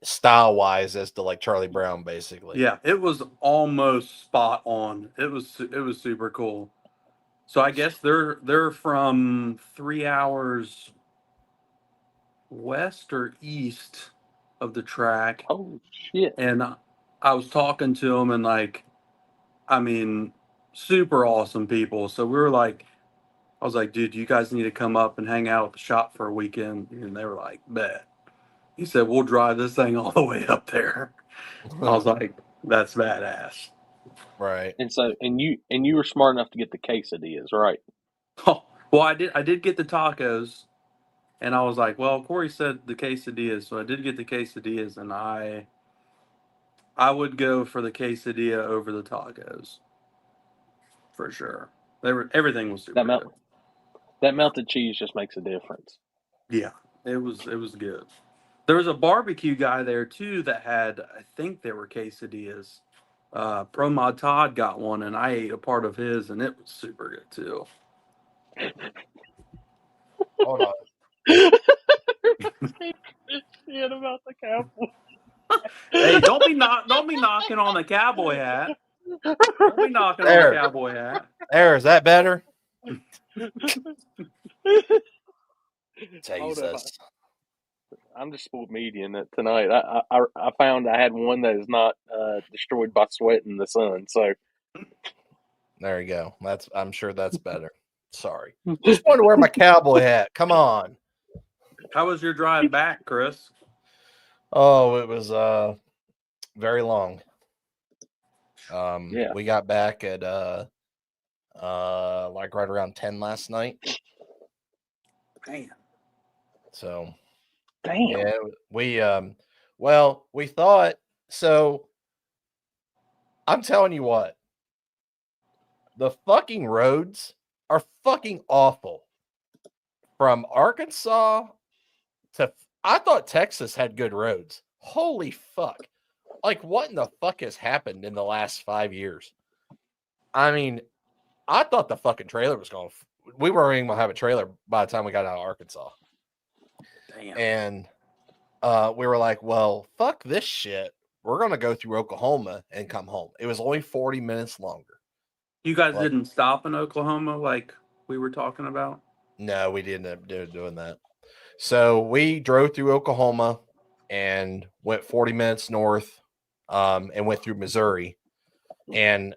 style wise, as to like Charlie Brown, basically.
Yeah, it was almost spot on. It was super cool. So I guess they're from 3 hours west or east of the track.
Oh shit!
And I was talking to them, and like, I mean, super awesome people. So we were like, I was like, dude, you guys need to come up and hang out at the shop for a weekend. And they were like, bet. He said, we'll drive this thing all the way up there. I was like, that's badass.
Right.
And so, and you were smart enough to get the quesadillas, right?
Oh, well, I did get the tacos, and I was like, well, Corey said the quesadillas, so I did get the quesadillas, and I would go for the quesadilla over the tacos, for sure. Everything was super good.
That melted cheese just makes a difference.
Yeah, it was good. There was a barbecue guy there too that had, I think they were quesadillas. Pro Mod Todd got one, and I ate a part of his, and it was super good too.
Hold on.
Shit about the cowboy.
Hey, don't be knocking on the cowboy hat. Don't be knocking on the cowboy hat.
There, is that better? Jesus.
I'm just spoiled median tonight. I found I had one that is not destroyed by sweat in the sun. So
there you go. I'm sure that's better. Sorry. Just wanted to wear my cowboy hat. Come on.
How was your drive back, Chris?
Oh, it was very long.
yeah.
We got back at like right around 10 last night.
Damn.
So
damn.
Yeah, we thought so. I'm telling you what, the fucking roads are fucking awful. From Arkansas to, I thought Texas had good roads. Holy fuck. Like, what in the fuck has happened in the last 5 years? I mean, I thought the fucking trailer was going to, we weren't even going to have a trailer by the time we got out of Arkansas.
Damn.
And we were like, well, fuck this shit. We're going to go through Oklahoma and come home. It was only 40 minutes longer.
You guys didn't stop in Oklahoma like we were talking about?
No, we didn't end up doing that. So we drove through Oklahoma and went 40 minutes north and went through Missouri. And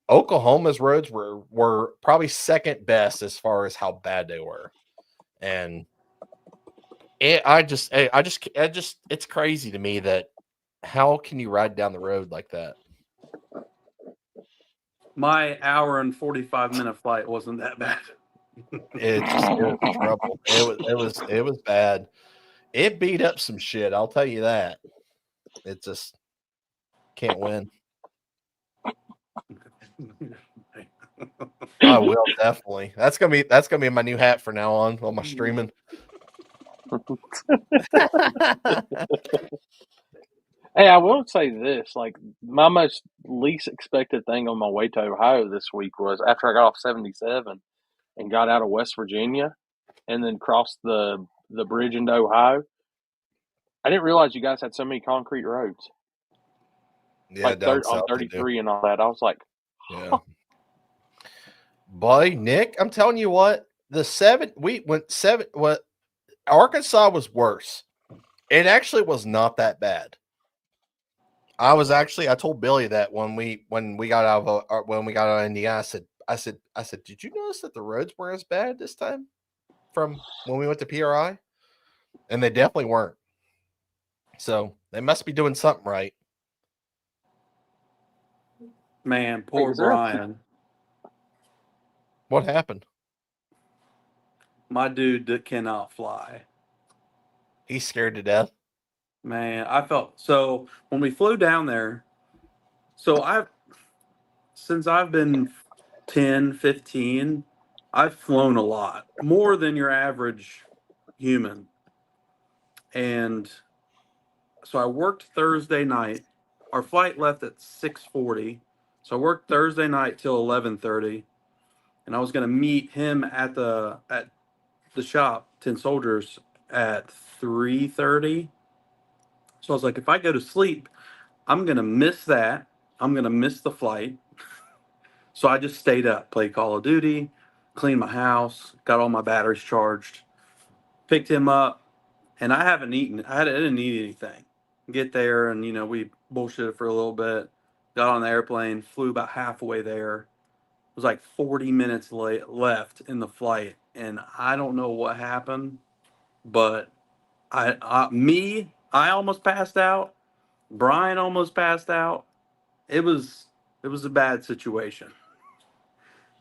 Oklahoma's roads were probably second best as far as how bad they were. And it's crazy to me that how can you ride down the road like that?
My hour and 45-minute flight wasn't that bad.
It was trouble. It was bad. It beat up some shit. I'll tell you that. It just can't win. I will definitely. That's gonna be my new hat from now on my streaming.
Hey, I will say this: like my most least expected thing on my way to Ohio this week was after I got off 77 and got out of West Virginia, and then crossed the bridge into Ohio. I didn't realize you guys had so many concrete roads.
Yeah,
like on 33 and all that. I was like,
yeah. Boy, Nick, I'm telling you what, what Arkansas was worse. It actually was not that bad. I told Billy that when we got out of Indiana, I said, did you notice that the roads weren't as bad this time from when we went to PRI? And they definitely weren't. So they must be doing something right.
Man, poor Brian.
What happened?
My dude that cannot fly.
He's scared to death.
Man, I felt so when we flew down there. Since I've been 10, 15, I've flown a lot, more than your average human. And so I worked Thursday night. Our flight left at 6:40. So I worked Thursday night till 11:30. And I was going to meet him at the shop, 10 Soldiers, at 3:30. So I was like, if I go to sleep, I'm going to miss that. I'm going to miss the flight. So I just stayed up, played Call of Duty, cleaned my house, got all my batteries charged, picked him up, and I haven't eaten. I didn't eat anything. Get there, and we bullshitted for a little bit. Got on the airplane, flew about halfway there. It was like 40 minutes left in the flight, and I don't know what happened, but I almost passed out. Brian almost passed out. It was a bad situation.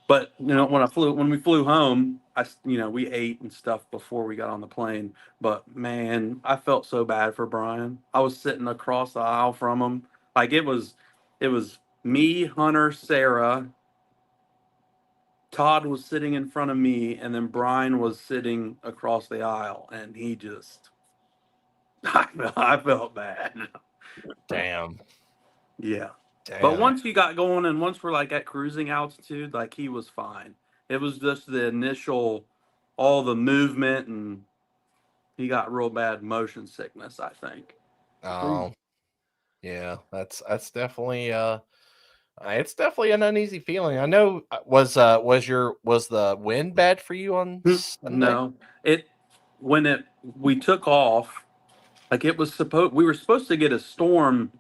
But when we flew home, we ate and stuff before we got on the plane. But man, I felt so bad for Brian. I was sitting across the aisle from him. Like it was me, Hunter, Sarah. Todd was sitting in front of me, and then Brian was sitting across the aisle, and he just, I felt bad.
Damn.
Yeah.
Damn.
But once you got going and once we're like at cruising altitude, like he was fine. It was just the initial, all the movement, and he got real bad motion sickness, I think.
Oh, yeah, that's definitely it's definitely an uneasy feeling. I know. Was the wind bad for you on Sunday?
No, we took off, like we were supposed to get a storm.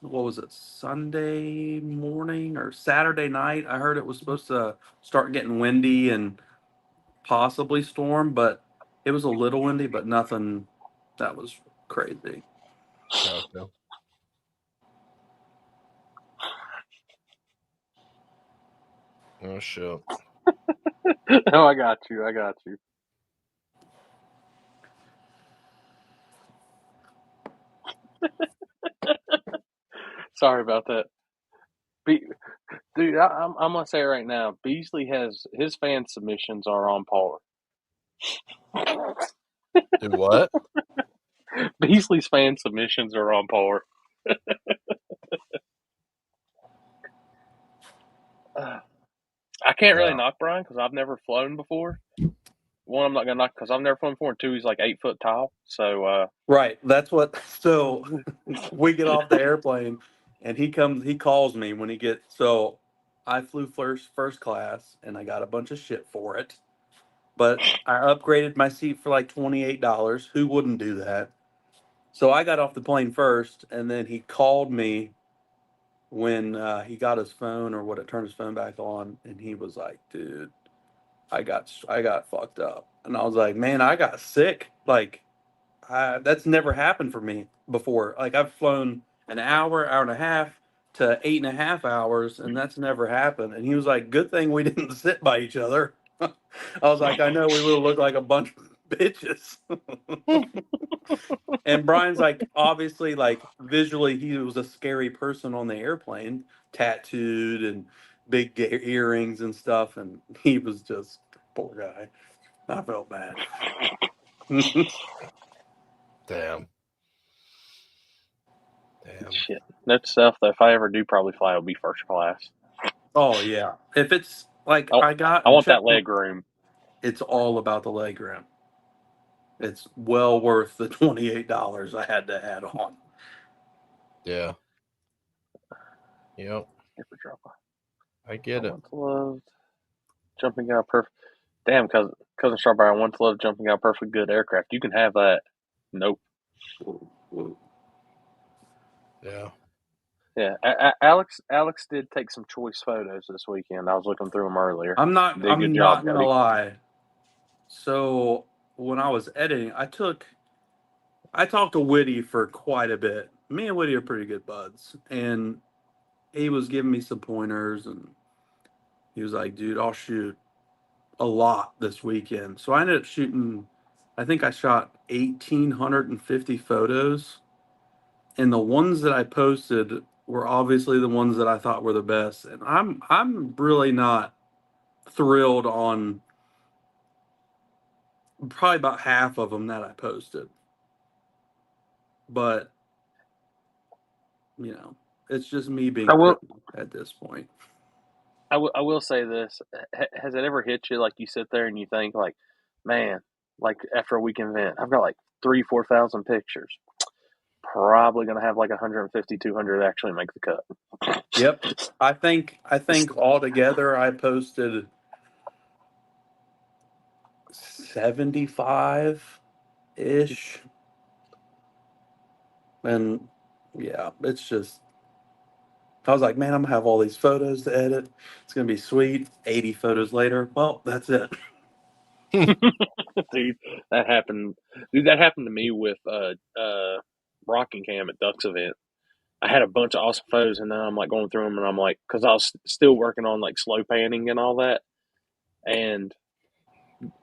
What was it, Sunday morning or Saturday night? I heard it was supposed to start getting windy and possibly storm, but it was a little windy, but nothing that was crazy.
Okay. Oh shit.
No, I got you. Sorry about that. Dude, I'm gonna say right now, Beasley has his fan submissions are on par.
Do what?
Beasley's fan submissions are on par. I can't really knock Brian because I've never flown before. One, I'm not gonna knock because I've never flown before, and two, he's like 8 foot tall. So
right, that's what. So we get off the airplane, and he calls me when he gets. So I flew first class, and I got a bunch of shit for it. But I upgraded my seat for like $28. Who wouldn't do that? So I got off the plane first, and then he called me when he got his phone or turned his phone back on, and he was like, "Dude, I got fucked up," and I was like, "Man, I got sick. Like, that's never happened for me before. Like, I've flown an hour and a half, to 8.5 hours, and that's never happened. And he was like, good thing we didn't sit by each other. I was like, I know we would have looked like a bunch of bitches. And Brian's like, obviously, like visually, he was a scary person on the airplane, tattooed and big earrings and stuff. And he was just, poor guy. I felt bad.
Damn.
Shit. Note to self, though, if I ever do probably fly, it'll be first class.
Oh, yeah. If it's like,
I want that leg room.
It's all about the leg room. It's well worth the $28 I had to add on.
Yeah. Yep. I get it.
Loved jumping out perfect. Damn, cousin Strawberry, I once loved jumping out perfect good aircraft. You can have that. Nope.
Yeah.
Yeah. Alex did take some choice photos this weekend. I was looking through them earlier.
I'm not gonna lie. So when I was editing, I talked to Whitty for quite a bit. Me and Whitty are pretty good buds, and he was giving me some pointers, and he was like, dude, I'll shoot a lot this weekend. So I ended up shooting, I think I shot 1,850 photos, and the ones that I posted were obviously the ones that I thought were the best. And I'm really not thrilled on probably about half of them that I posted. But, you know, it's just me being picky at this point.
I will say this. Has it ever hit you, like you sit there and you think, like, man, like after a weekend event, I've got like 3,000-4,000 pictures. Probably going to have like 150, 200 actually make the cut.
Yep. I think altogether I posted 75-ish. And yeah, it's just, I was like, man, I'm going to have all these photos to edit. It's going to be sweet. 80 photos later. Well, that's it.
Dude, that happened to me with Rocking Cam at Duck's event. I had a bunch of awesome photos, and then I'm like going through them, and I'm like, because I was still working on like slow panning and all that. And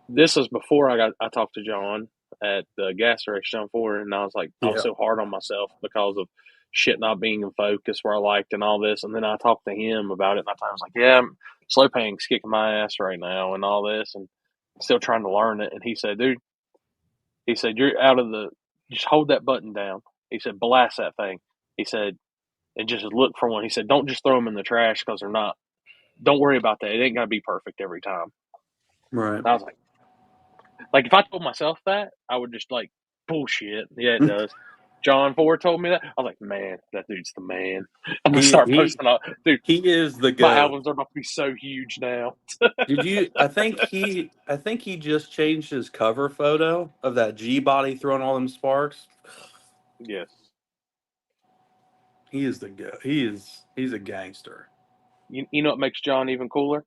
this was before I talked to John at the gas station John Ford, and I was like, I was so hard on myself because of shit not being in focus where I liked and all this. And then I talked to him about it, and I was like, yeah, slow panning's kicking my ass right now and all this, and still trying to learn it. And he said, dude, you're out of just hold that button down. He said, blast that thing. He said, and just look for one. He said, don't just throw them in the trash because they're not. Don't worry about that. It ain't going to be perfect every time.
Right.
And I was like, if I told myself that, I would just like, bullshit. Yeah, it does. John Ford told me that. I was like, man, that dude's the man. I'm going to start posting all. Dude,
he is the guy.
My albums are about to be so huge now.
Did you? I think he just changed his cover photo of that G body throwing all them sparks.
Yes.
He is the guy. He's a gangster.
You know what makes John even cooler?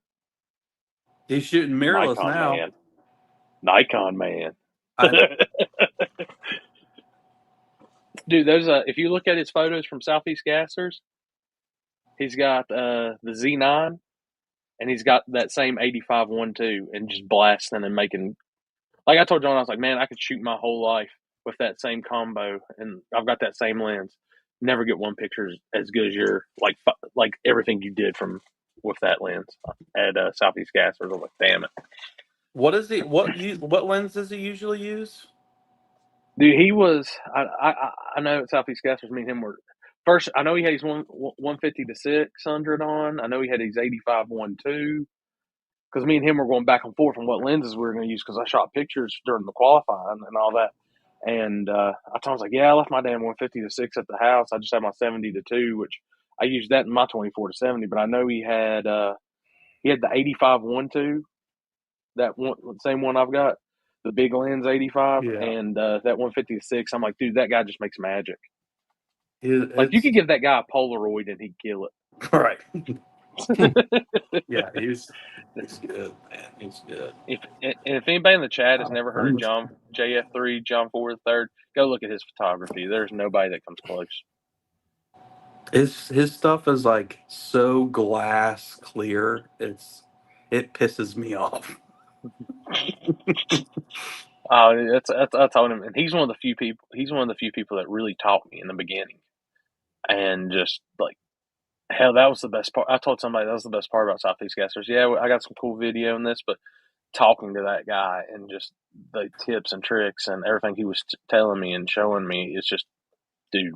He's shooting mirrorless
Nikon
now.
Man. Nikon man. Dude, there's if you look at his photos from Southeast Gassers, he's got the Z9, and he's got that same 85 1.2, and just blasting and making. Like I told John, I was like, man, I could shoot my whole life with that same combo, and I've got that same lens. Never get one picture as good as your like everything you did with that lens at Southeast Gassers. I was like, damn it.
What lens does he usually use?
Dude, he was. I know at Southeast Gassers, me and him were first. I know he had his 150 to 600 on. I know he had his 85 1.2. Because me and him were going back and forth on what lenses we were going to use. Because I shot pictures during the qualifying and all that. And I told him, I was like, yeah, I left my damn 150 to 6 at the house. I just had my 70 to 2, which I used that in my 24 to 70. But I know he had the 85 1.2, that one, same one I've got. The big lens 85 and that 150 to 6. I'm like, dude, that guy just makes magic. Like, you could give that guy a Polaroid and he'd kill it.
Right. Yeah, he's good, man. He's good.
If anybody in the chat has never heard of John JF3, John Ford III, go look at his photography. There's nobody that comes close.
His stuff is like so glass clear. It pisses me off.
I told him, and he's one of the few people. He's one of the few people that really taught me in the beginning, and just like hell, that was the best part. I told somebody that was the best part about Southeast Gassers. Yeah, I got some cool video in this, but talking to that guy and just the tips and tricks and everything he was telling me and showing me, it's just, dude.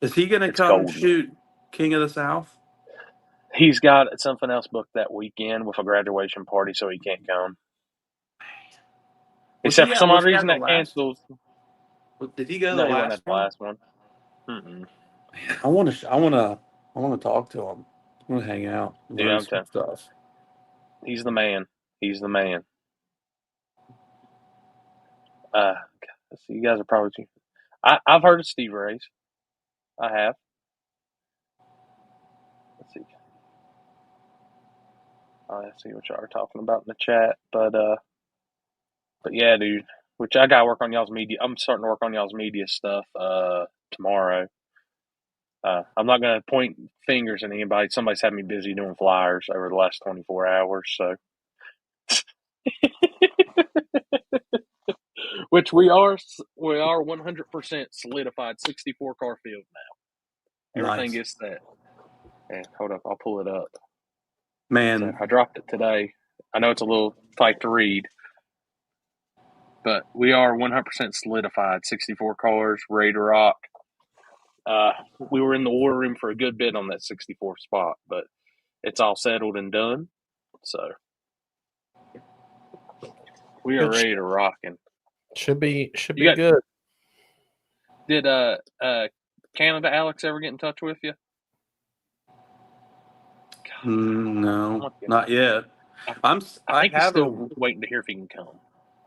Is he gonna
It's
come
golden.
shoot King of the South?
He's got something else booked that weekend with a graduation party, so he can't come. Except for some odd reason that cancels.
Did he go to
No,
the
he wasn't at
last
the
one?
last one. Mm-mm.
I want to talk to him. I want to hang out.
Dude, I'm telling
stuff.
He's the man. He's the man. So you guys are probably. I've heard of Steve Ray's. I have. Let's see. Let's see what y'all are talking about in the chat, but yeah, dude. Which I gotta work on y'all's media. I'm starting to work on y'all's media stuff tomorrow. I'm not gonna point fingers at anybody. Somebody's had me busy doing flyers over the last 24 hours, so. Which we are 100% solidified 64 car field now. Everything
Nice.
is set. And hold up, I'll pull it up.
Man,
So I dropped it today. I know it's a little tight to read, but we are 100% solidified 64 cars ready to rock. We were in the war room for a good bit on that 64 spot, but it's all settled and done. So we are ready to rock. And
should be good.
Did Canada Alex ever get in touch with you?
No, not yet.
I think he's still waiting to hear if he can come.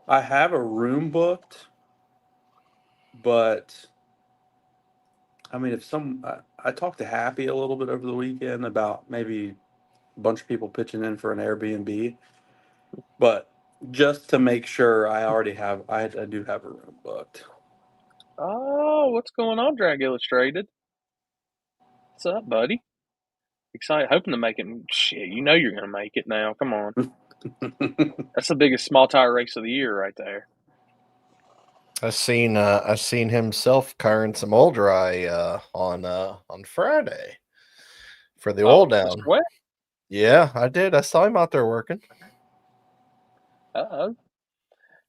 I have a room booked, but I mean, I talked to Happy a little bit over the weekend about maybe a bunch of people pitching in for an Airbnb, but just to make sure, I do have a room booked.
Oh, what's going on, Drag Illustrated? What's up, buddy? Excited, hoping to make it. Shit, you know you're going to make it now. Come on. That's the biggest small tire race of the year right there.
I've seen him self-carring some oil dry on Friday for the oil down. Yeah, I did. I saw him out there working.
Uh-oh.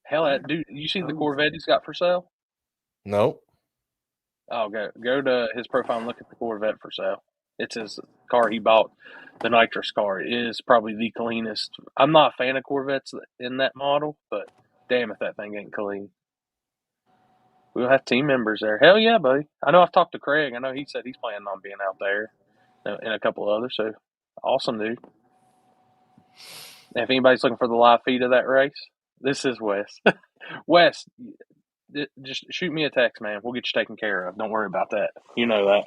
Hell, dude, you see the Corvette he's got for sale?
Nope.
Oh, go to his profile and look at the Corvette for sale. It's his car he bought, the nitrous car. It is probably the cleanest. I'm not a fan of Corvettes in that model, but damn if that thing ain't clean. We'll have team members there. Hell yeah, buddy. I know I've talked to Craig. I know he said he's planning on being out there and a couple others. So awesome, dude. And if anybody's looking for the live feed of that race, this is Wes. Wes, just shoot me a text, man. We'll get you taken care of. Don't worry about that. You know that.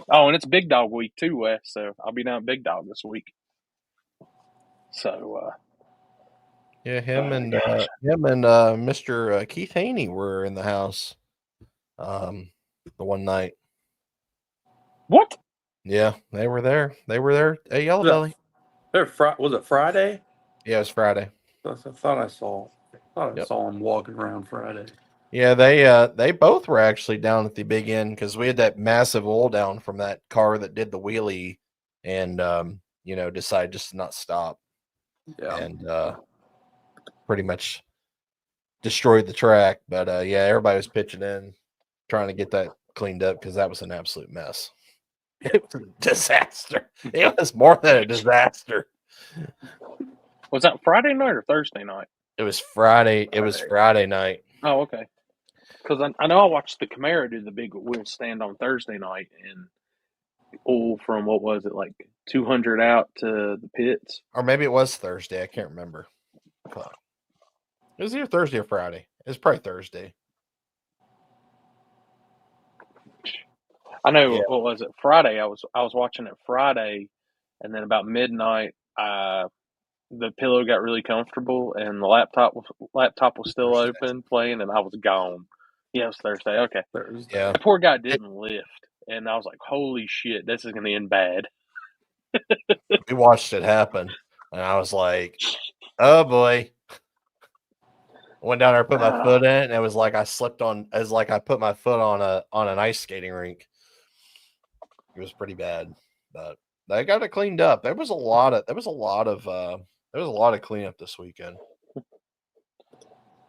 Oh, and it's Big Dog Week too, Wes. So I'll be down at Big Dog this week. So,
yeah, him and Mr. Keith Haney were in the house, the one night.
What?
Yeah, they were there. They were there at Yellow Belly.
Was it Friday?
Yeah, it was Friday.
I thought I saw him walking around Friday.
Yeah, they both were actually down at the big end because we had that massive oil down from that car that did the wheelie and decided just to not stop.
Yeah.
And pretty much destroyed the track. But yeah, everybody was pitching in, trying to get that cleaned up because that was an absolute mess. It was a disaster. It was more than a disaster.
Was that Friday night or Thursday night?
It was Friday. It was Friday night.
Oh, okay. Because I know I watched the Camaro do the big wheel stand on Thursday night and pull from, what was it, like 200 out to the pits?
Or maybe it was Thursday. I can't remember. It was either Thursday or Friday. It was probably Thursday.
I know. Yeah. What was it? Friday. I was watching it Friday, and then about midnight, the pillow got really comfortable, and the laptop was still open playing, and I was gone. Yeah, it was Thursday. Okay.
Yeah.
The poor guy didn't lift. and I was like, "Holy shit, this is going to end bad."
We watched it happen, and I was like, "Oh boy!" I went down there, put my foot in it, and it was like I slipped on. As like I put my foot on an ice skating rink. It was pretty bad, but they got it cleaned up. There was a lot of cleanup this weekend.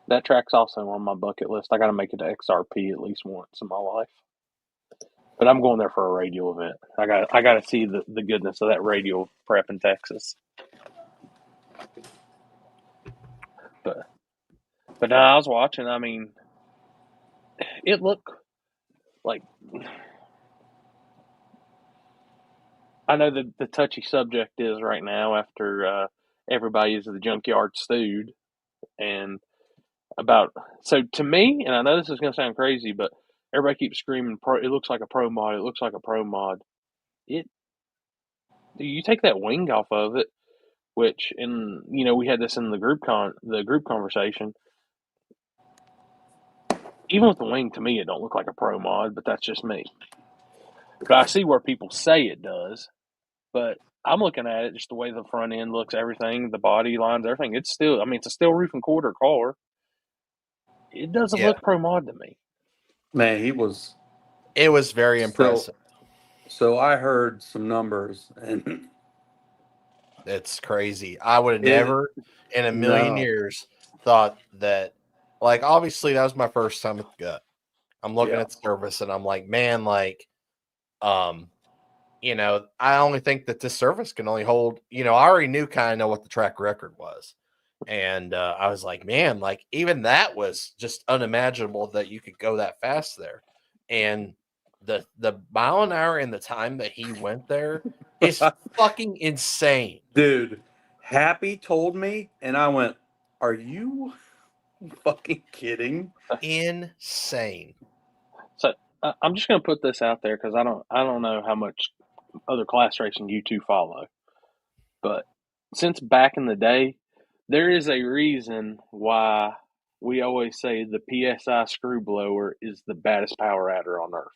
That track's also on my bucket list. I got to make it to XRP at least once in my life. But I'm going there for a radio event. I got to see the goodness of that radio prep in Texas. But no, I was watching. I mean, it looked like, I know that the touchy subject is right now after everybody is at the junkyard stewed, and so to me, and I know this is going to sound crazy, but everybody keeps screaming, it looks like a pro mod. It looks like a pro mod. You take that wing off of it, which, and we had this in the group conversation. Even with the wing, to me, it don't look like a pro mod, but that's just me. But I see where people say it does. But I'm looking at it just the way the front end looks, everything, the body lines, everything. It's still, it's a steel roof and quarter car. It doesn't look pro mod to me.
Man,
it was very impressive.
So I heard some numbers, and
it's crazy. I would have never in a million years thought that. Like, obviously, that was my first time at the gut. I'm looking at the service, and I'm like, man, like, I only think that this service can only hold. I already knew kind of know what the track record was, and I was like, man, like, even that was just unimaginable that you could go that fast there, and the mile an hour and the time that he went there is fucking insane,
dude. Happy told me, and I went, "Are you fucking kidding?"
Insane.
So I'm just going to put this out there because I don't know how much other class racing you two follow, but since back in the day, there is a reason why we always say the PSI screw blower is the baddest power adder on earth.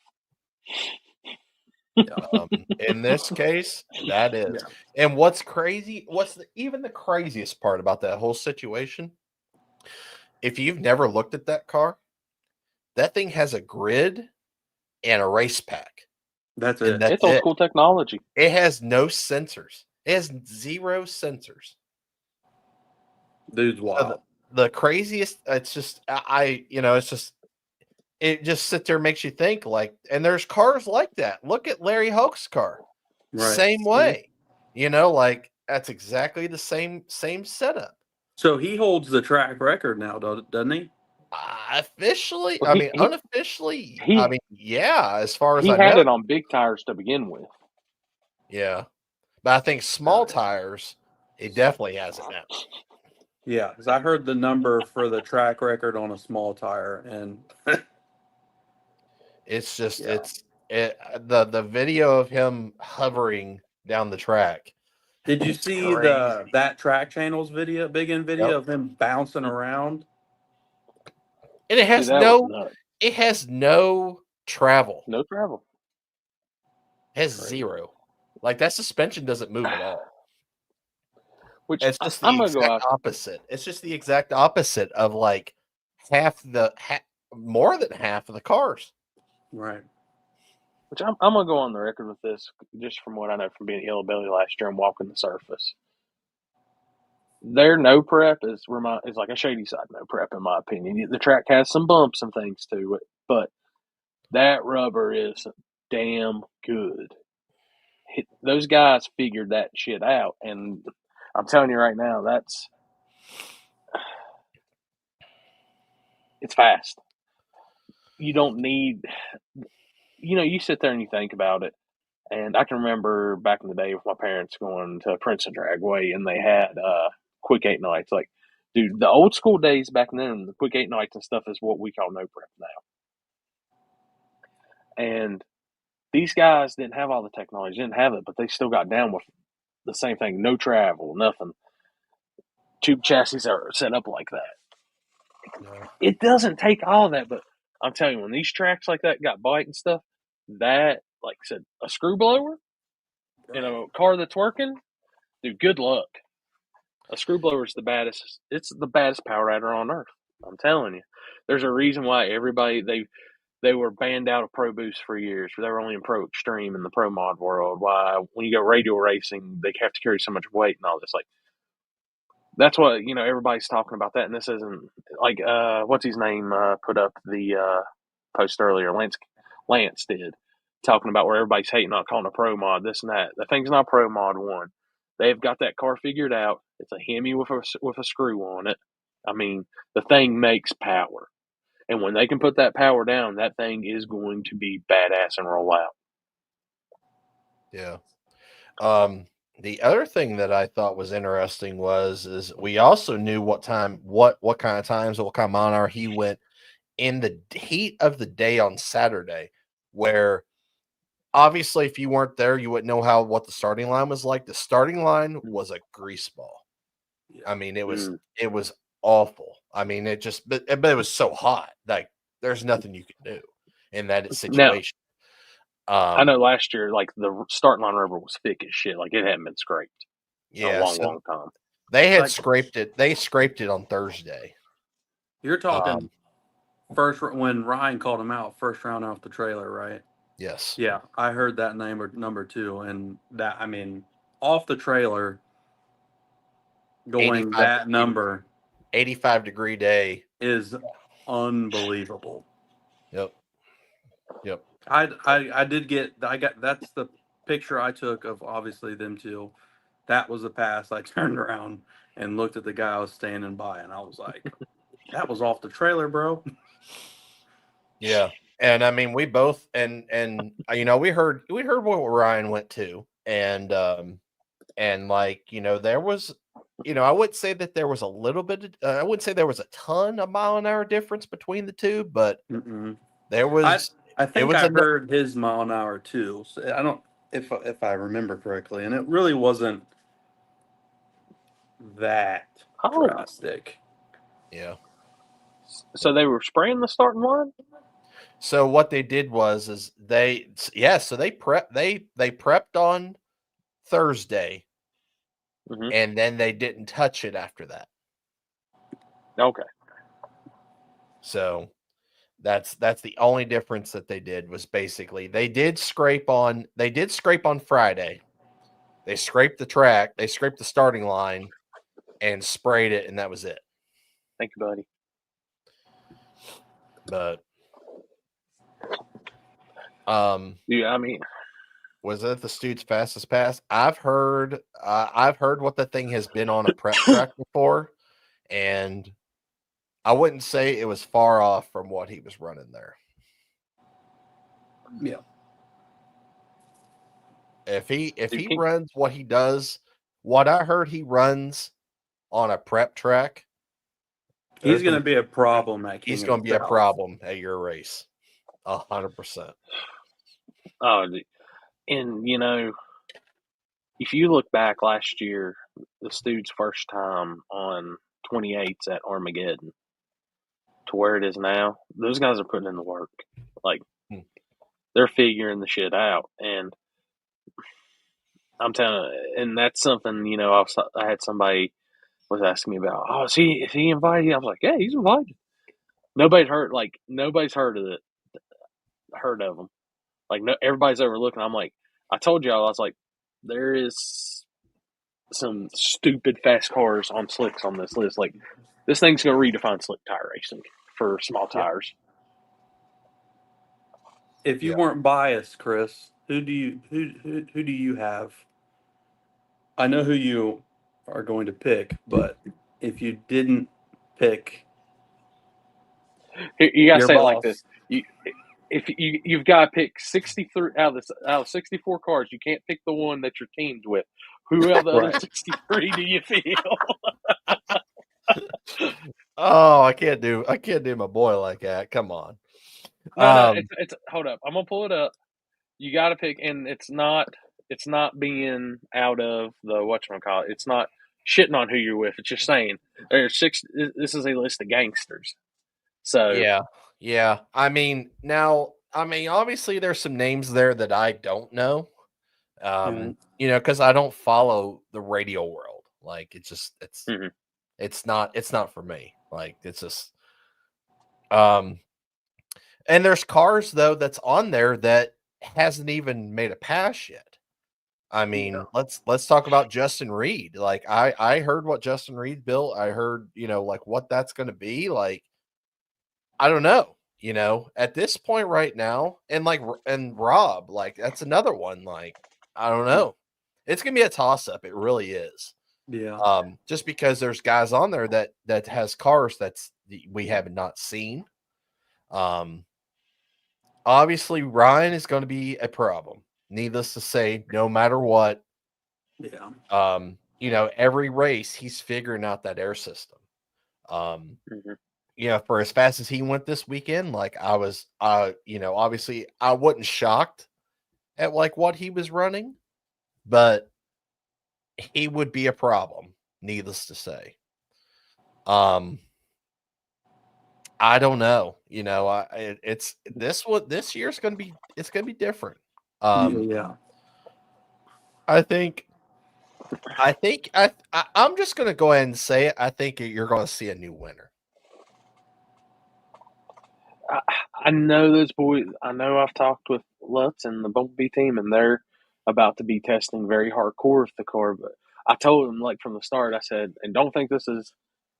In this case, that is. Yeah. And what's crazy, even the craziest part about that whole situation, if you've never looked at that car, that thing has a grid and a race pack.
That's it.
It's old school technology.
It has no sensors. It has 0 sensors.
Dude's wild.
So the craziest, it's just, it just sits there and makes you think, like, and there's cars like that. Look at Larry Hoke's car. Right. Same way. Like, that's exactly the same setup.
So he holds the track record now, doesn't he?
Officially, unofficially, yeah, as far as
he
I know.
He had it on big tires to begin with.
Yeah. But I think small tires, he definitely has it now.
Yeah, because I heard the number for the track record on a small tire, and
it's just the video of him hovering down the track.
Did you see that Track Channel's video, Big End video of him bouncing around?
And it has no travel.
No travel.
It has 0. Like, that suspension doesn't move at all. Which it's just the exact opposite. It's just the exact opposite of like more than half of the cars.
Right.
Which I'm gonna go on the record with this, just from what I know from being at Yellow Belly last year and walking the surface. Their no prep is like a shady side no prep, in my opinion. The track has some bumps and things to it, but that rubber is damn good. Those guys figured that shit out, and I'm telling you right now, it's fast. You don't need, you sit there and you think about it. And I can remember back in the day with my parents going to Princeton Dragway, and they had quick 8 nights. Like, dude, the old school days back then, the quick 8 nights and stuff is what we call no prep now. And these guys didn't have all the technology, didn't have it, but they still got down with the same thing. No travel, nothing. Tube chassis are set up like that. No. It doesn't take all that, but I'm telling you, when these tracks like that got bite and stuff, that like I said, a screw blower in a car that's working, dude, good luck. A screw blower is the baddest. It's the baddest power adder on earth. I'm telling you. There's a reason why everybody they were banned out of Pro Boost for years. They were only in Pro Extreme in the Pro Mod world. Why when you go radial racing, they have to carry so much weight and all this. Like that's what everybody's talking about that. And this isn't like what's his name put up the post earlier. Lance did talking about where everybody's hating on calling a Pro Mod this and that. The thing's not Pro Mod 1. They've got that car figured out. It's a Hemi with a screw on it. I mean, the thing makes power. And when they can put that power down, that thing is going to be badass and roll out.
Yeah. The other thing that I thought was interesting is we also knew what kind of times, what kind of mile an hour he went in the heat of the day on Saturday, where obviously, if you weren't there, you wouldn't know what the starting line was like. The starting line was a grease ball. I mean, it was awful. I mean, but it was so hot. Like, there's nothing you can do in that situation.
Now, I know last year, like the starting line rubber was thick as shit. Like it hadn't been scraped in a long time.
They had scraped it. They scraped it on Thursday.
You're talking first when Ryan called him out, first round off the trailer, right?
Yes.
Yeah, I heard that number 2, and that off the trailer, going that number,
85-degree day
is unbelievable.
Yep.
I got that's the picture I took of obviously them two. That was the pass. I turned around and looked at the guy I was standing by, and I was like, "That was off the trailer, bro."
Yeah. And I mean, we both and we heard what Ryan went to, and like there was I wouldn't say that there was a little bit. I wouldn't say there was a ton of mile an hour difference between the two, but there was.
I think I heard his mile an hour too. So I don't if I remember correctly, and it really wasn't that drastic.
Yeah.
So they were spraying the starting line.
So what they did was they prepped on Thursday, and then they didn't touch it after that.
Okay.
So that's the only difference that they did was basically they did scrape on Friday. They scraped the track, they scraped the starting line, and sprayed it, and that was it.
Thank you, buddy.
But
yeah, I mean,
was it the Stude's fastest pass? I've heard what the thing has been on a prep track before, and I wouldn't say it was far off from what he was running there.
Yeah.
If he runs what he does, what I heard he runs on a prep track,
he's going to be a problem.
He's going to be a problem at your race, 100%.
Oh, and if you look back last year, the Stude's first time on 28s at Armageddon to where it is now, those guys are putting in the work. Like they're figuring the shit out, and I'm telling you, and that's something I had somebody was asking me about. Oh, is he invited? I was like, yeah, he's invited. Nobody's heard of him. Like no, everybody's overlooking. I'm like, I told y'all, I was like, there is some stupid fast cars on slicks on this list. Like this thing's going to redefine slick tire racing for small tires.
If you weren't biased, Chris, who do you have? I know who you are going to pick, but if you didn't pick,
you got to say it like this: you've got to pick 63 out of 64 cars. You can't pick the one that you're teamed with. Who are the other 63? Do you feel?
Oh, I can't do my boy like that. Come on.
No, it's hold up. I'm gonna pull it up. You got to pick, and it's not being out of the whatchamacallit. It's not shitting on who you're with. It's just saying there's 6. This is a list of gangsters. So
yeah. I mean, now I mean, obviously there's some names there that I don't know. You know, because I don't follow the radio world. Like it's not for me. Like it's just and there's cars though that's on there that hasn't even made a pass yet. I mean, let's talk about Justin Reed. Like I heard what Justin Reed built. I heard, you know, like what that's going to be. Like I don't know, you know, at this point right now, and Rob, like that's another one. Like I don't know. It's going to be a toss up. It really is.
Yeah.
Just because there's guys on there that has cars we have not seen. Obviously Ryan is going to be a problem. Needless to say, no matter what.
Yeah.
You know, every race he's figuring out that air system. You know, for as fast as he went this weekend, like I was, you know, obviously I wasn't shocked at like what he was running, but he would be a problem, needless to say. I don't know, you know, it's this year's going to be, it's going to be different.
Yeah.
I think I'm just going to go ahead and say it. I think you're going to see a new winner.
I know those boys. I know I've talked with Lutz and the Bumblebee team, and they're about to be testing very hardcore with the car. But I told them, like, from the start, I said, and don't think this is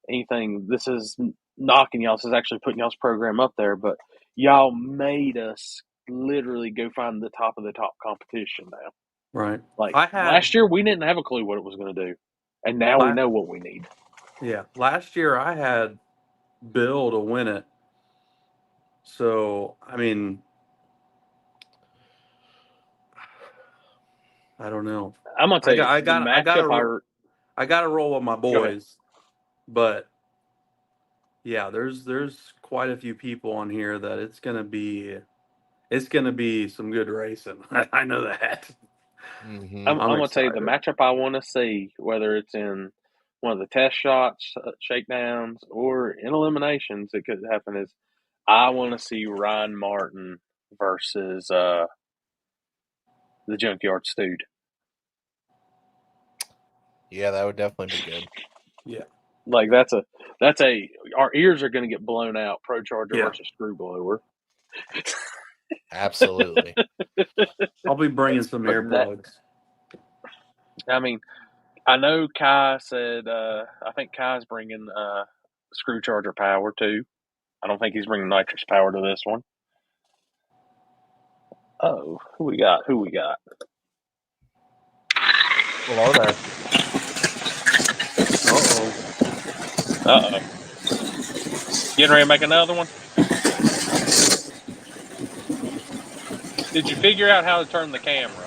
anything. This is knocking y'all. This is actually putting y'all's program up there. But y'all made us literally go find the top of the top competition now.
Right.
Like last year, we didn't have a clue what it was going to do, and now we know what we need.
Yeah. Last year, I had Bill to win it. So, I mean, I don't know.
I'm gonna tell you,
I got to roll with my boys, but yeah, there's quite a few people on here that it's gonna be some good racing. I know that.
Mm-hmm.
I'm gonna tell you the matchup I want to see, whether it's in one of the test shots, shakedowns, or in eliminations, it could happen. Is I want to see Ryan Martin versus the Junkyard Stewed.
Yeah, that would definitely be good.
Yeah,
like that's our ears are going to get blown out. Pro Charger versus Screw Blower.
Absolutely.
I'll be bringing some earplugs.
I mean, I know Kai said. I think Kai's bringing Screw Charger power too. I don't think he's bringing nitrous power to this one. Oh, who we got?
Hello there.
Uh-oh. Getting ready to make another one? Did you figure out how to turn the camera?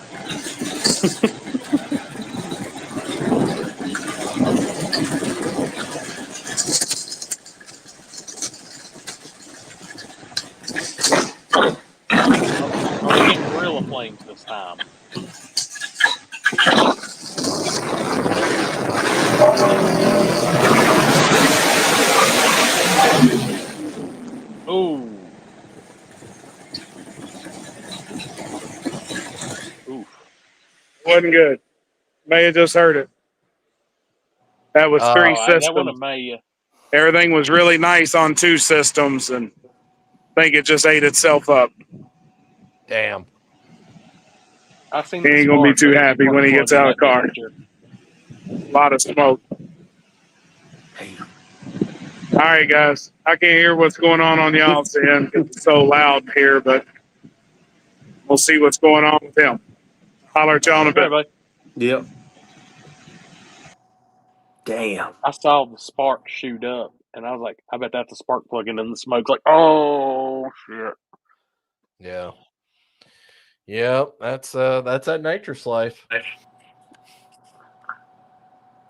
Are we getting gorilla flames this time? Ooh. Oof.
Wasn't good. May have just heard it. That was 3 systems.
That wouldn't have made you.
Everything was really nice on 2 systems, and I think it just ate itself up.
Damn.
He ain't
going to be too happy when he gets out of the car. A lot of smoke.
Damn.
All right, guys. I can't hear what's going on y'all's end. It's so loud here, but we'll see what's going on with him. Holler at y'all in a bit.
Right,
yep. Damn.
I saw the spark shoot up, and I was like, I bet that's the spark plugging in the smoke. Like, oh, shit.
Yeah. Yep, that's that nitrous life.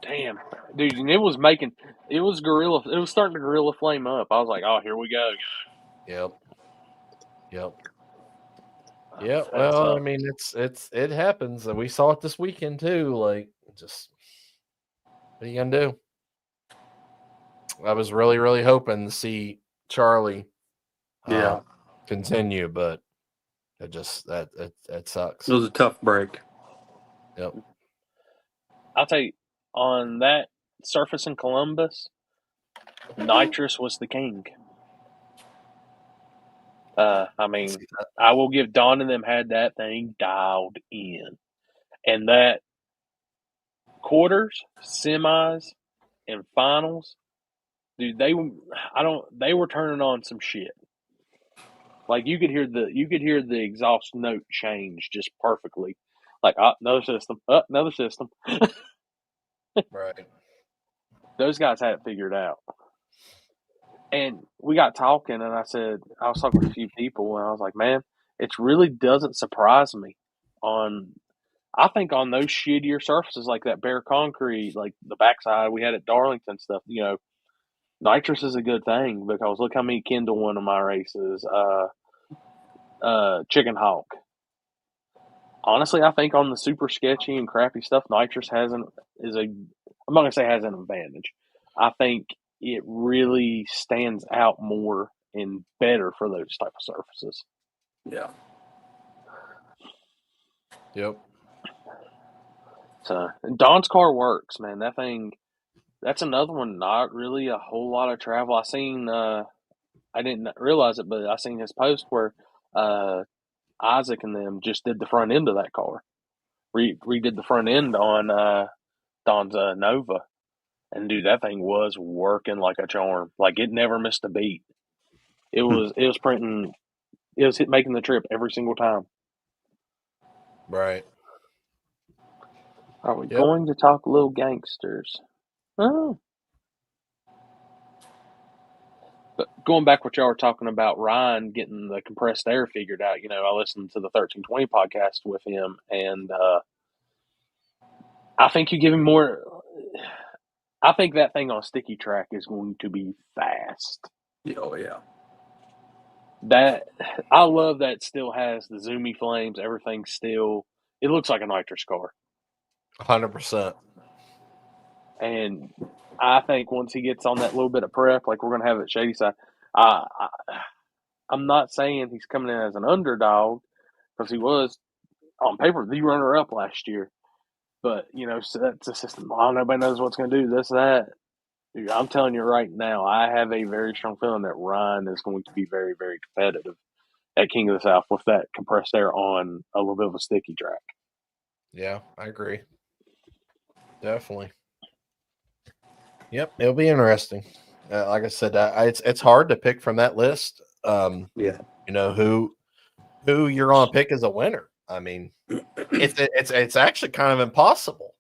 Damn, dude, and it was starting to gorilla flame up. I was like, oh, here we go.
Yep. Well, I mean, it happens, and we saw it this weekend too. Like, just what are you gonna do? I was really, really hoping to see Charlie, continue, but It just it sucks.
It was a tough break.
Yep.
I'll tell you, on that surface in Columbus, nitrous was the king. I mean, I will give Don and them had that thing dialed in, and that quarters, semis, and finals, dude, they were turning on some shit. Like you could hear the exhaust note change just perfectly. Like, another system, another system.
Right.
Those guys had it figured out. And we got talking, and I was talking with a few people, and I was like, man, it really doesn't surprise me I think on those shittier surfaces like that bare concrete, like the backside we had at Darlington stuff, nitrous is a good thing because look how many Kendall won in my races. Chicken Hawk. Honestly, I think on the super sketchy and crappy stuff, nitrous I'm not gonna say has an advantage. I think it really stands out more and better for those type of surfaces.
Yeah.
Yep.
So, and Don's car works, man. That thing, that's another one. Not really a whole lot of travel. I seen. I didn't realize it, but I seen his post where Isaac and them just did the front end of that car. Redid the front end on Don's Nova. And dude, that thing was working like a charm. Like it never missed a beat. It was printing. It was making the trip every single time.
Right.
Are we going to talk little gangsters? Oh. But going back what y'all were talking about, Ryan getting the compressed air figured out. I listened to the 1320 podcast with him, and I think you give him more. I think that thing on sticky track is going to be fast.
Oh yeah.
That I love that it still has the zoomy flames. Everything still. It looks like a nitrous car.
100%.
And I think once he gets on that little bit of prep, like we're going to have at Shady Side, I'm not saying he's coming in as an underdog because he was on paper the runner-up last year. But, so that's a system. Nobody knows what's going to do this, that. Dude, I'm telling you right now, I have a very strong feeling that Ryan is going to be very, very competitive at King of the South with that compressed air on a little bit of a sticky track.
Yeah, I agree. Definitely. Yep, it'll be interesting. Like I said, it's hard to pick from that list.
Yeah.
Who you're going to pick as a winner. I mean, it's actually kind of impossible.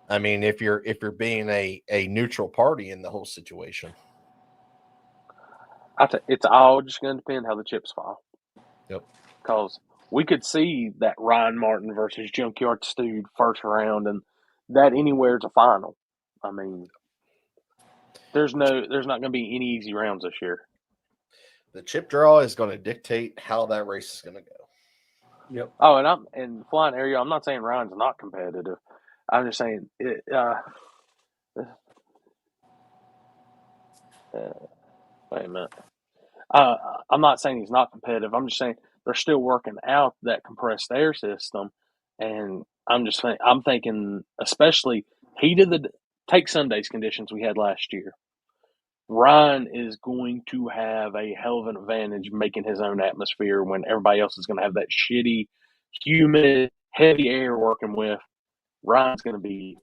I mean, if you're being a neutral party in the whole situation.
It's all just going to depend how the chips fall.
Yep.
Because we could see that Ryan Martin versus Junkyard Stu first round, and that anywhere's a final. I mean, there's not going to be any easy rounds this year.
The chip draw is going to dictate how that race is going to go.
Yep.
Oh, and in flying area, I'm not saying Ryan's not competitive. I'm just saying it. Wait a minute. I'm not saying he's not competitive. I'm just saying they're still working out that compressed air system, and I'm thinking, especially take Sunday's conditions we had last year. Ryan is going to have a hell of an advantage making his own atmosphere when everybody else is going to have that shitty, humid, heavy air working with. Ryan's going to be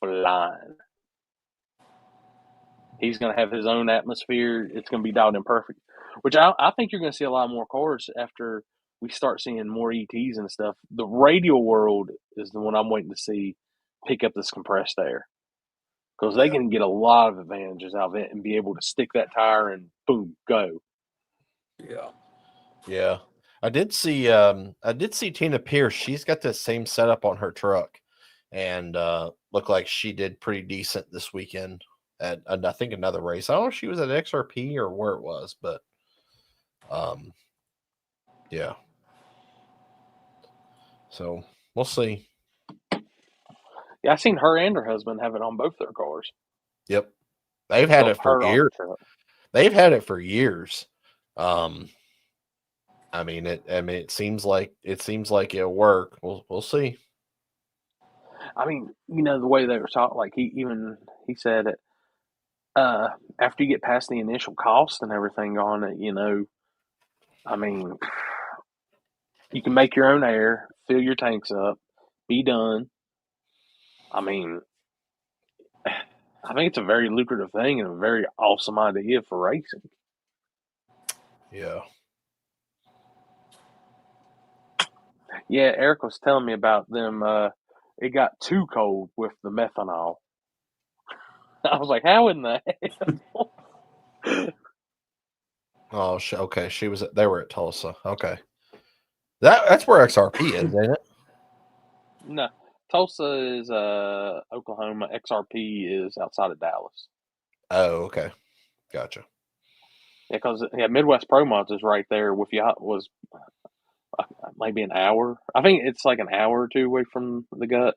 flying. He's going to have his own atmosphere. It's going to be dialed in perfect, which I think you're going to see a lot more cars after we start seeing more ETs and stuff. The radial world is the one I'm waiting to see pick up this compressed air because they can get a lot of advantages out of it and be able to stick that tire and boom, go.
Yeah.
Yeah. I did see Tina Pierce. She's got the same setup on her truck and looked like she did pretty decent this weekend at I think another race. I don't know if she was at XRP or where it was, but yeah. So we'll see.
Yeah, I've seen her and her husband have it on both their cars.
Yep. They've had it for years. They've had it for years. I mean, it seems like it'll work. We'll see.
I mean, the way they were talking, like he said it. After you get past the initial cost and everything on it, I mean, you can make your own air, fill your tanks up, be done. I mean, I think it's a very lucrative thing and a very awesome idea for racing.
Yeah.
Yeah, Eric was telling me about them. It got too cold with the methanol. I was like, how in the hell?
Oh, okay. They were at Tulsa. Okay. That's where XRP is, ain't it?
No, Tulsa is Oklahoma. XRP is outside of Dallas.
Oh, okay. Gotcha.
Yeah, because Midwest Pro Mods is right there with you. Was maybe an hour. I think it's like an hour or two away from the gut.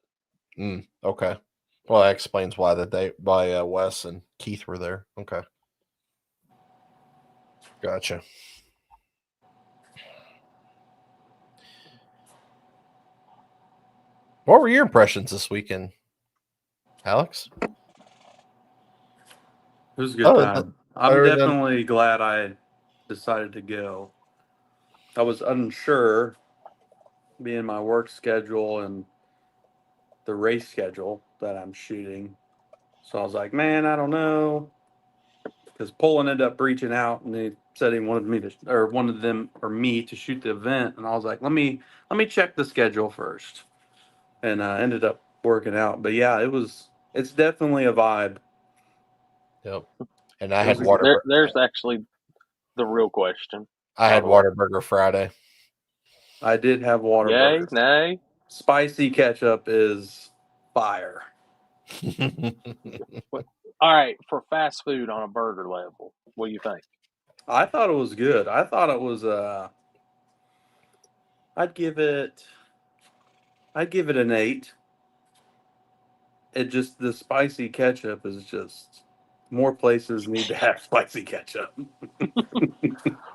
Okay. Well, that explains why Wes and Keith were there. Okay. Gotcha. What were your impressions this weekend, Alex?
It was a good time. I'm definitely glad I decided to go. I was unsure, being my work schedule and the race schedule that I'm shooting. So I was like, man, I don't know. Because Poland ended up reaching out and they said he wanted me to shoot the event. And I was like, let me check the schedule first. And ended up working out. But yeah, it's definitely a vibe.
Yep. And I had Waterburger.
There's actually the real question.
I had Waterburger Friday.
I did have Waterburger.
Yay, nay.
Spicy ketchup is fire.
All right, for fast food on a burger level, what do you think?
I thought it was good. I thought it was I'd give it an 8. The spicy ketchup is just, more places need to have spicy ketchup.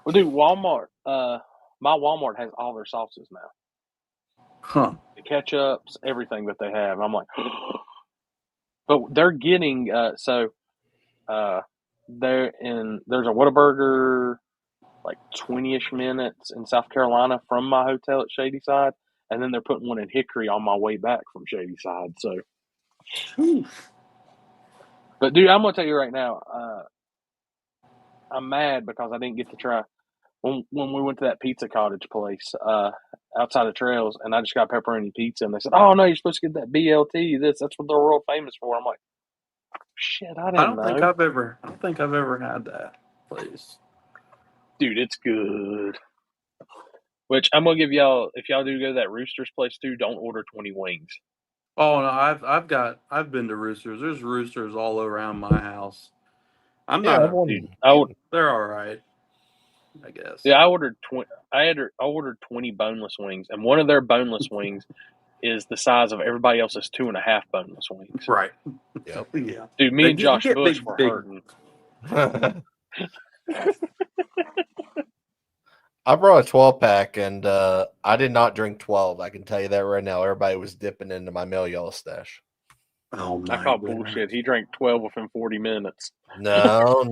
Well, dude, Walmart, my Walmart has all their sauces now.
Huh.
The ketchups, everything that they have. I'm like, but they're getting, there's a Whataburger like 20-ish minutes in South Carolina from my hotel at Shadyside, and then they're putting one in Hickory on my way back from Shadyside. So, but dude, I'm gonna tell you right now, I'm mad because I didn't get to try when we went to that pizza cottage place outside of Trails, and I just got pepperoni pizza, and they said, "Oh no, you're supposed to get that BLT. That's what they're world famous for." I'm like, shit, I don't know.
I don't think I've ever had that place.
Dude, it's good. Which I'm gonna give y'all, if y'all do go to that Roosters place too, don't order 20 wings.
Oh no, I've been to Roosters. There's Roosters all around my house. They're all right, I guess.
Yeah, I ordered 20 boneless wings, and one of their boneless wings is the size of everybody else's 2.5 boneless wings.
Right.
Yep.
Yeah.
Dude, me and Josh Bush were hurting.
I brought a 12-pack, and I did not drink 12. I can tell you that right now. Everybody was dipping into my Mel Yellow stash.
Oh my!
I call bullshit. He drank 12 within 40 minutes.
No.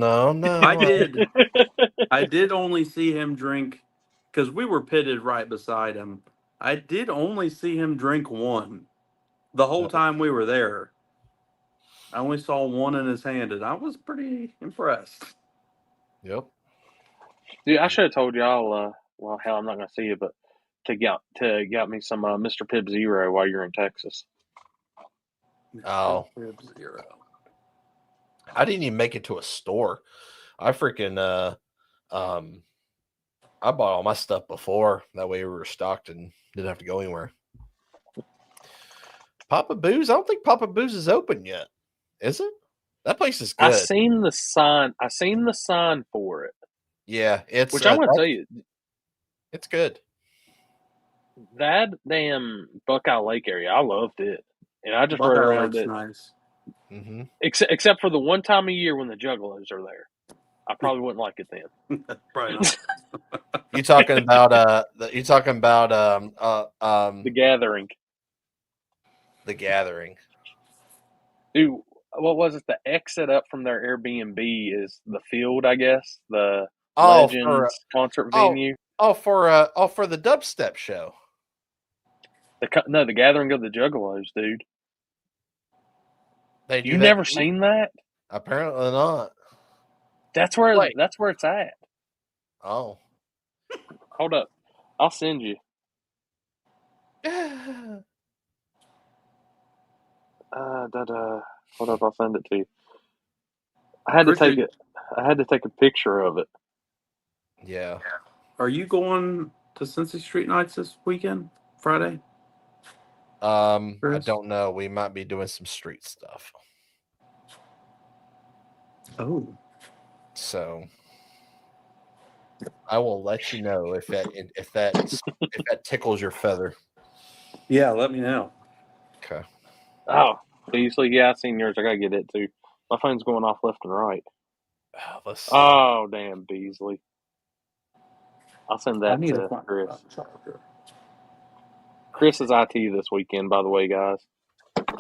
I did only see him drink, because we were pitted right beside him. I did only see him drink one the whole time we were there. I only saw one in his hand, and I was pretty impressed.
Yep.
Dude, I should have told y'all. Well, hell, I'm not gonna see you, but to get me some Mr. Pibb Zero while you're in Texas.
Oh.
Zero.
I didn't even make it to a store. I freaking I bought all my stuff before. That way we were stocked and didn't have to go anywhere. Papa Boo's? I don't think Papa Boo's is open yet. Is it? That place is good.
I seen the sign for it.
Yeah, it's
which I want to tell you,
it's good.
That damn Buckeye Lake area, I loved it, and I just rode around it.
Nice.
Mm-hmm.
Except for the one time a year when the Juggalos are there. I probably wouldn't like it then.
Probably not.
You talking about the
Gathering.
The Gathering.
Dude, what was it? The exit up from their Airbnb is the field, I guess. The Legends concert venue.
For the dubstep show.
The Gathering of the Juggalos, dude. You never seen that?
Apparently not.
That's where it's at.
Oh.
Hold up. I'll send you. Hold up, I'll send it to you. I had to take a picture of it.
Yeah.
Are you going to Cincy Street Nights this weekend? Friday?
I don't know. We might be doing some street stuff.
Oh.
So I will let you know if that tickles your feather.
Yeah, let me know.
Okay.
Oh, Beasley, yeah, I seen yours. I gotta get it too. My phone's going off left and right.
Let's see.
Oh, damn, Beasley. I'll send that to Chris. Chris is IT this weekend, by the way, guys.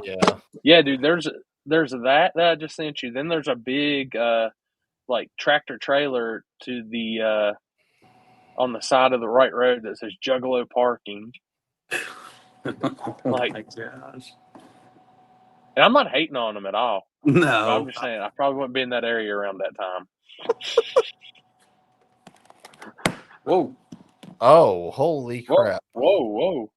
Yeah.
Yeah, dude, there's that I just sent you. Then there's a big like tractor trailer to the on the side of the right road that says Juggalo parking.
My gosh.
And I'm not hating on them at all.
No.
I'm just saying I probably wouldn't be in that area around that time.
Whoa.
Oh, holy crap.
Whoa.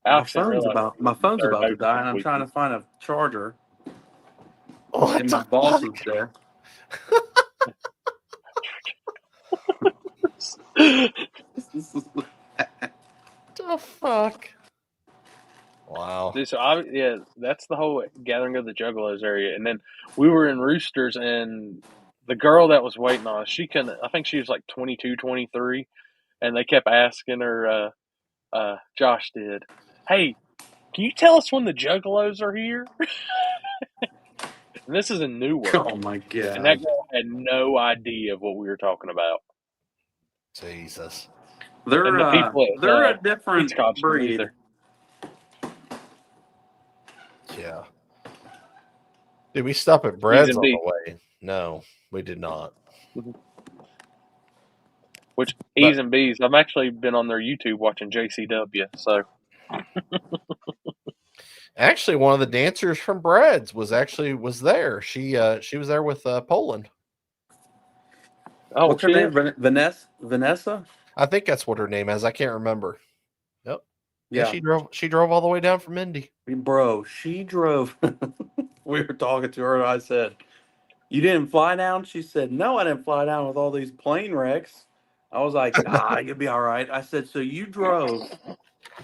My phone's about to die, and I'm trying to find a charger.
What
my boss is there.
The fuck? Wow.
Dude, so that's the whole Gathering of the Juggalos area. And then we were in Roosters, and the girl that was waiting on us, I think she was like 22, 23, and they kept asking her, Josh did, hey, can you tell us when the Juggalos are here? And this is in Newark.
Oh my god.
And that girl had no idea of what we were talking about.
Jesus.
They're a different breed.
Either.
Yeah. Did we stop at Brad's on the way? No, we did not.
Which E's and B's, I've actually been on their YouTube watching JCW. So
actually, one of the dancers from Brad's was there. She was there with Poland.
Oh, what's her name? Vanessa?
I think that's what her name is. I can't remember. Yep.
Yeah,
she drove all the way down from Indy.
Bro, she drove. We were talking to her, and I said, "You didn't fly down?" She said, "No, I didn't fly down with all these plane wrecks." I was like, you'll be all right. I said, "So you drove?"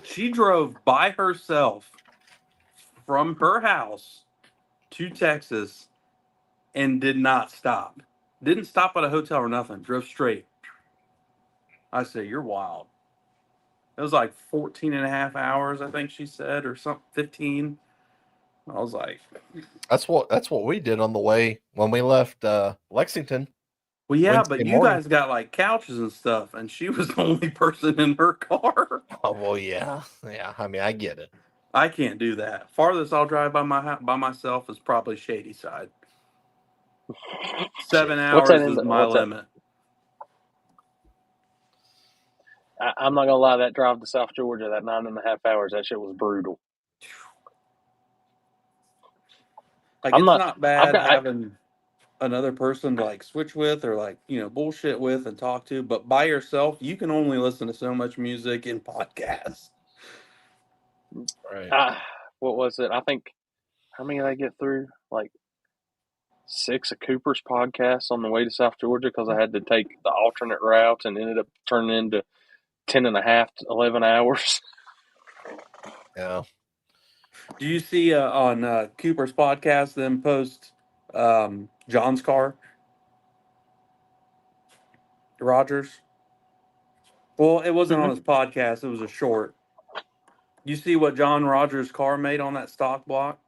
She drove by herself from her house to Texas and did not stop. Didn't stop at a hotel or nothing. Drove straight. I said, "You're wild." It was like 14 and a half hours, I think she said, or something, 15. I was like,
that's what we did on the way when we left Lexington.
Well, yeah, Wednesday but you morning. Guys got like couches and stuff, and she was the only person in her car.
Oh, well, yeah. I mean, I get it.
I can't do that. Farthest I'll drive by myself is probably Shady Side. 7 hours is my limit.
I'm not gonna lie, that drive to South Georgia, that 9.5 hours, that shit was brutal.
Like, it's not bad having another person to like switch with or like, bullshit with and talk to, but by yourself, you can only listen to so much music in podcasts.
Right.
What was it? I think, how many did I get through? Like 6 of Cooper's podcasts on the way to South Georgia because I had to take the alternate routes and ended up turning into 10.5 to 11 hours.
Yeah.
Do you see on Cooper's podcast them post John's car? Rogers? Well, it wasn't on his podcast. It was a short. You see what John Rogers' car made on that stock block?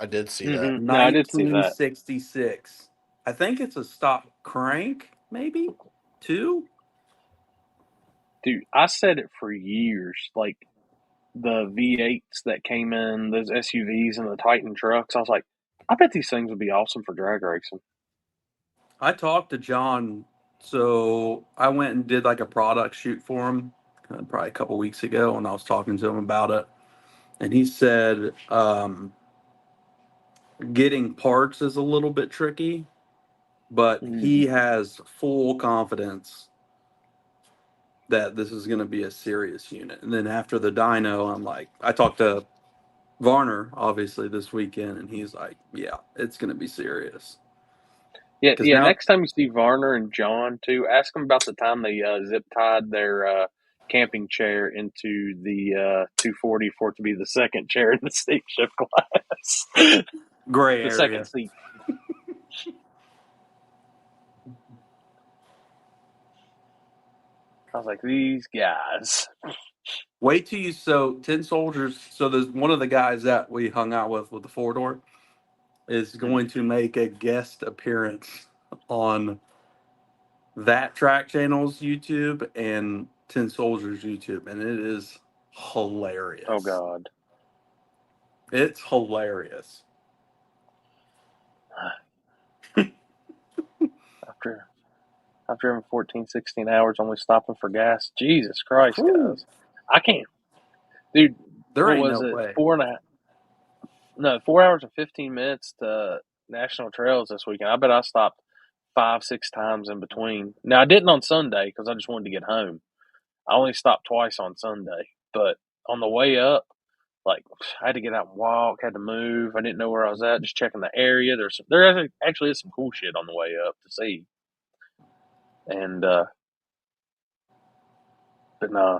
I did see that.
No, I did see that.
1966. I think it's a stock crank, maybe 2.
Dude, I said it for years. Like the V8s that came in, those SUVs and the Titan trucks. I was like, I bet these things would be awesome for drag racing.
I talked to John, so I went and did like a product shoot for him probably a couple weeks ago, and I was talking to him about it, and he said getting parts is a little bit tricky, but he has full confidence that this is going to be a serious unit. And then after the dyno, I'm like, I talked to Varner obviously this weekend, and he's like, yeah, it's going to be serious.
Yeah.
Now,
Next time you see Varner and John too, ask them about the time they zip tied their camping chair into the 240 for it to be the second chair in the steak shift class.
Gray
the
area.
second seat. I was like, these guys.
Wait till you 10 soldiers. So there's one of the guys that we hung out with the 4-door is going to make a guest appearance on that track channel's YouTube and 10 Soldiers YouTube, and it is hilarious.
Oh God.
It's hilarious.
I've driven 14, 16 hours only stopping for gas. Jesus Christ, guys. I can't. Dude,
there
what
ain't
was
no
it?
way.
4 hours and 15 minutes to National Trails this weekend. I bet I stopped 5, 6 times in between. Now, I didn't on Sunday because I just wanted to get home. I only stopped twice on Sunday. But on the way up, like, I had to get out and walk, had to move. I didn't know where I was at, just checking the area. There actually is some cool shit on the way up to see. And, but no,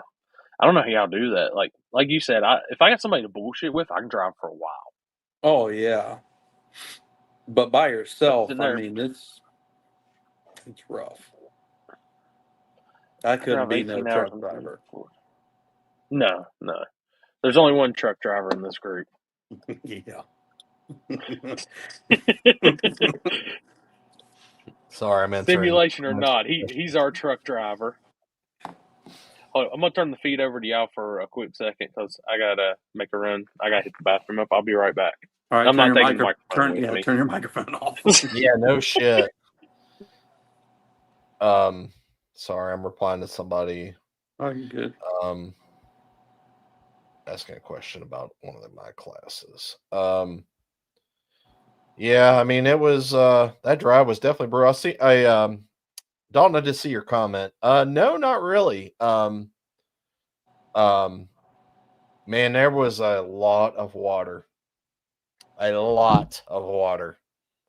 I don't know how y'all do that. Like you said, if I got somebody to bullshit with, I can drive for a while.
Oh, yeah. But by yourself,
I
mean, it's rough. I couldn't be no truck driver.
No. There's only one truck driver in this group.
Yeah.
Sorry, I'm answering.
Simulation or not, he's our truck driver. Oh, I'm gonna turn the feed over to y'all for a quick second because I gotta make a run. I gotta hit the bathroom up. I'll be right back.
All right,
I'm not taking the microphone with me.
Turn your microphone off.
Yeah, no shit. Sorry, I'm replying to somebody.
Oh, you're good.
Asking a question about one of my classes. Yeah, I mean, it was that drive was definitely brutal. Dalton, I did see your comment. No, not really. Man, there was a lot of water.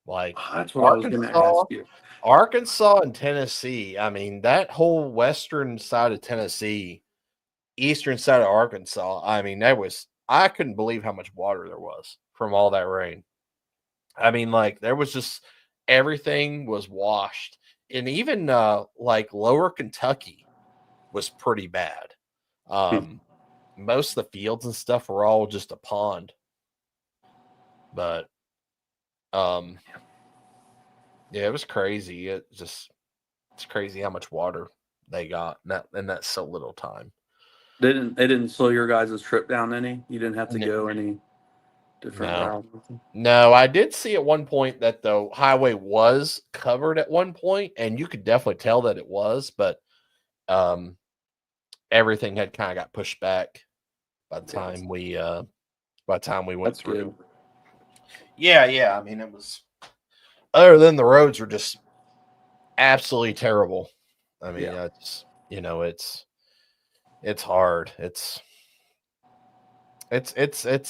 Like,
that's what I was going to ask you.
Arkansas and Tennessee. I mean, that whole western side of Tennessee, eastern side of Arkansas. I mean, I couldn't believe how much water there was from all that rain. I mean, like, there was just everything was washed. And even like lower Kentucky was pretty bad. Most of the fields and stuff were all just a pond. But yeah, it was crazy. It's crazy how much water they got in that so little time.
They didn't slow your guys' trip down any? You didn't have to go any different route?
No, I did see at one point that the highway was covered at one point, and you could definitely tell that it was, but everything had kind of got pushed back by the time we went through.
Good.
Yeah. I mean, it was, other than the roads were just absolutely terrible. I mean, it's hard. It's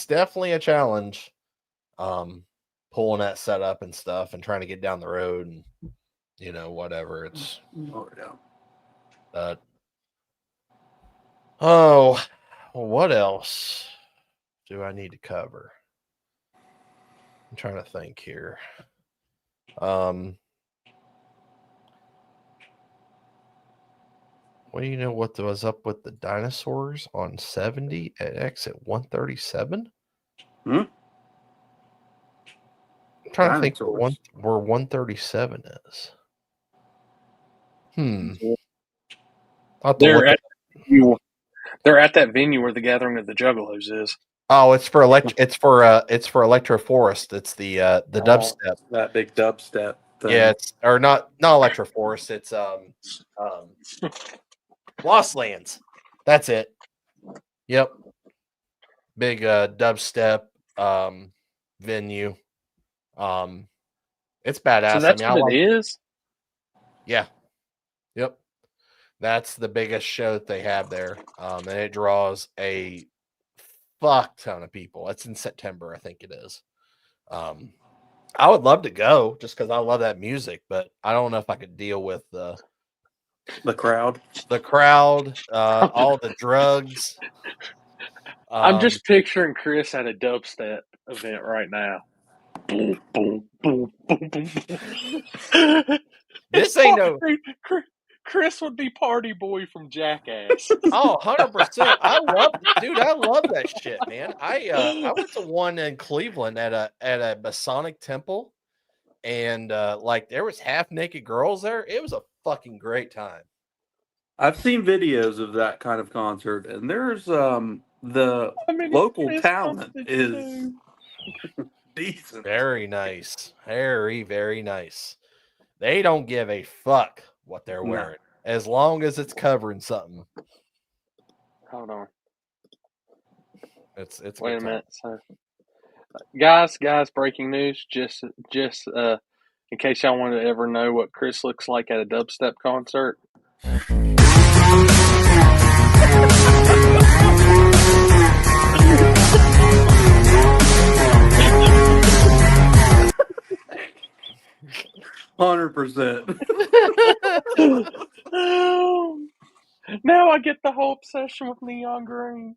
definitely a challenge. Pulling that setup and stuff and trying to get down the road and whatever. It's what else do I need to cover? I'm trying to think here. Well, you know what was up with the dinosaurs on 70 at exit 137? trying to think where 137 is.
They're at that venue where the Gathering of the Juggalos is.
Oh, it's for Electroforest. It's the dubstep.
That big dubstep thing.
Yeah, it's or not Electroforest. It's Lost Lands. That's it. Yep. Big dubstep venue. It's badass.
So that's what it is?
Yeah. Yep. That's the biggest show that they have there. And it draws a fuck ton of people. It's in September, I think it is. I would love to go just because I love that music, but I don't know if I could deal with the
crowd.
The crowd, all the drugs.
I'm just picturing Chris at a dubstep event right now. Boom, boom, boom, boom, boom.
This ain't no.
Chris would be Party Boy from Jackass.
Oh, 100%. I love that shit, man. I went to one in Cleveland at a Masonic temple, and like there was half naked girls there. It was a fucking great time.
I've seen videos of that kind of concert, and there's the local talent is decent.
Very nice. Very, very nice. They don't give a fuck what they're wearing as long as it's covering something.
Hold on.
It's
wait a minute. So, guys, breaking news. Just in case y'all want to ever know what Chris looks like at a dubstep concert.
100%.
Now I get the whole obsession with neon green.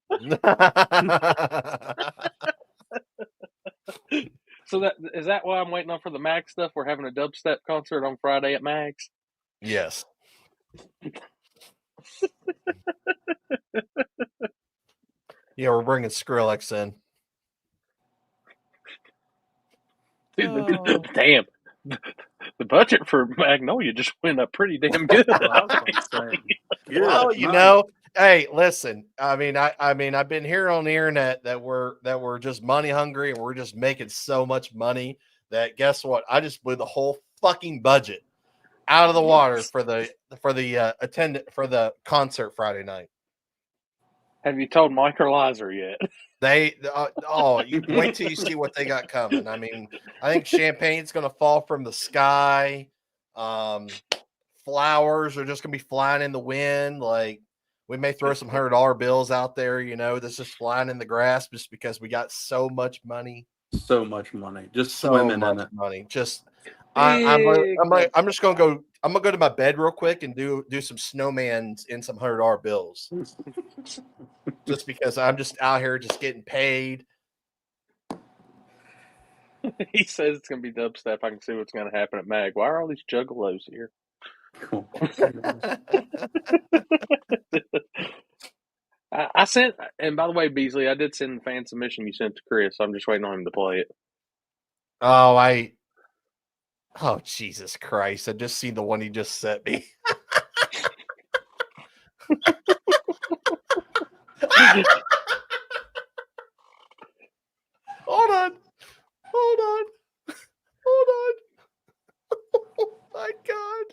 So is that why I'm waiting on for the Mag stuff? We're having a dubstep concert on Friday at Mag's.
Yes. Yeah, we're bringing Skrillex in.
Dude, damn. The budget for Magnolia just went up pretty damn good.
Well, you know, hey, listen. I mean, I've been hearing on the internet that we're just money hungry and we're just making so much money that guess what? I just blew the whole fucking budget out of the water for the concert Friday night.
Have you told Mike or Lizer yet?
You wait till you see what they got coming. I mean, I think champagne's going to fall from the sky. Flowers are just going to be flying in the wind. Like we may throw some $100 bills out there, you know, that's just flying in the grass just because we got so much money.
So much money. Just swimming in it.
Money. Just I'm just going to go. I'm gonna go to my bed real quick and do some snowmans in some $100 bills, just because I'm just out here just getting paid.
He says it's gonna be dubstep. I can see what's gonna happen at Mag. Why are all these juggalos here? I sent, and by the way, Beasley, I did send the fan submission you sent to Chris. I'm just waiting on him to play it.
Oh, Jesus Christ. I just seen the one he just sent me. Hold on. Oh, my God.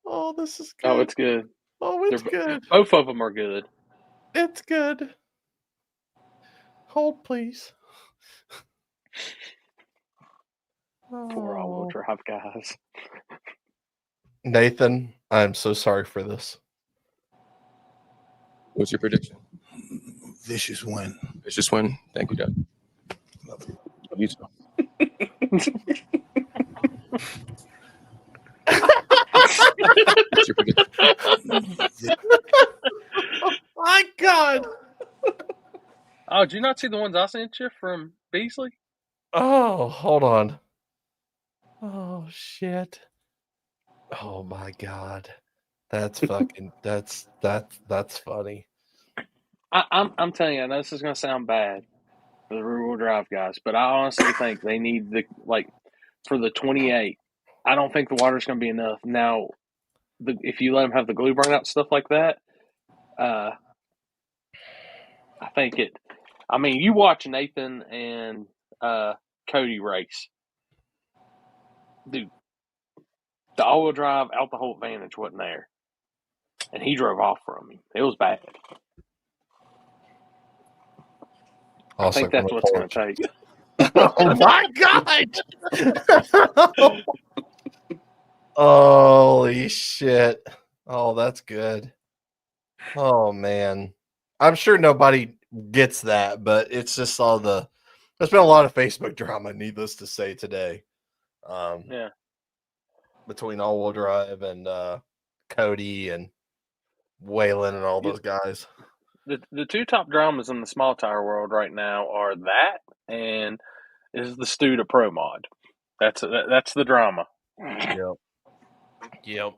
Oh, this is good.
Oh, it's good.
Oh, it's good.
Both of them are good.
It's good. Hold, please.
For all will drive, guys.
Nathan, I'm so sorry for this.
What's your prediction?
Vicious win.
Vicious win. Thank you, Doug. Love you. Love you too. What's your prediction?
Oh my God.
Oh, did you not see the ones I sent you from Beasley?
Oh, hold on. Oh shit. Oh my God. That's fucking that's funny.
I'm telling you, I know this is gonna sound bad, the rear-wheel drive guys. But I honestly think they need for the 28. I don't think the water's going to be enough. Now, if you let them have the glue burnout stuff like that, I think it. I mean, you watch Nathan and Cody race, dude. The all-wheel drive out the whole advantage wasn't there, and he drove off from him. It was bad.
Also,
I think that's what's going to take.
Oh my god! Holy shit! Oh, that's good. Oh man, I'm sure nobody gets that, but it's just all the. There's been a lot of Facebook drama, needless to say, today.
Yeah.
Between all-wheel drive and Cody and Waylon and all those guys.
The two top dramas in the small tire world right now are that and is the Stu to Pro Mod. That's the drama.
Yep.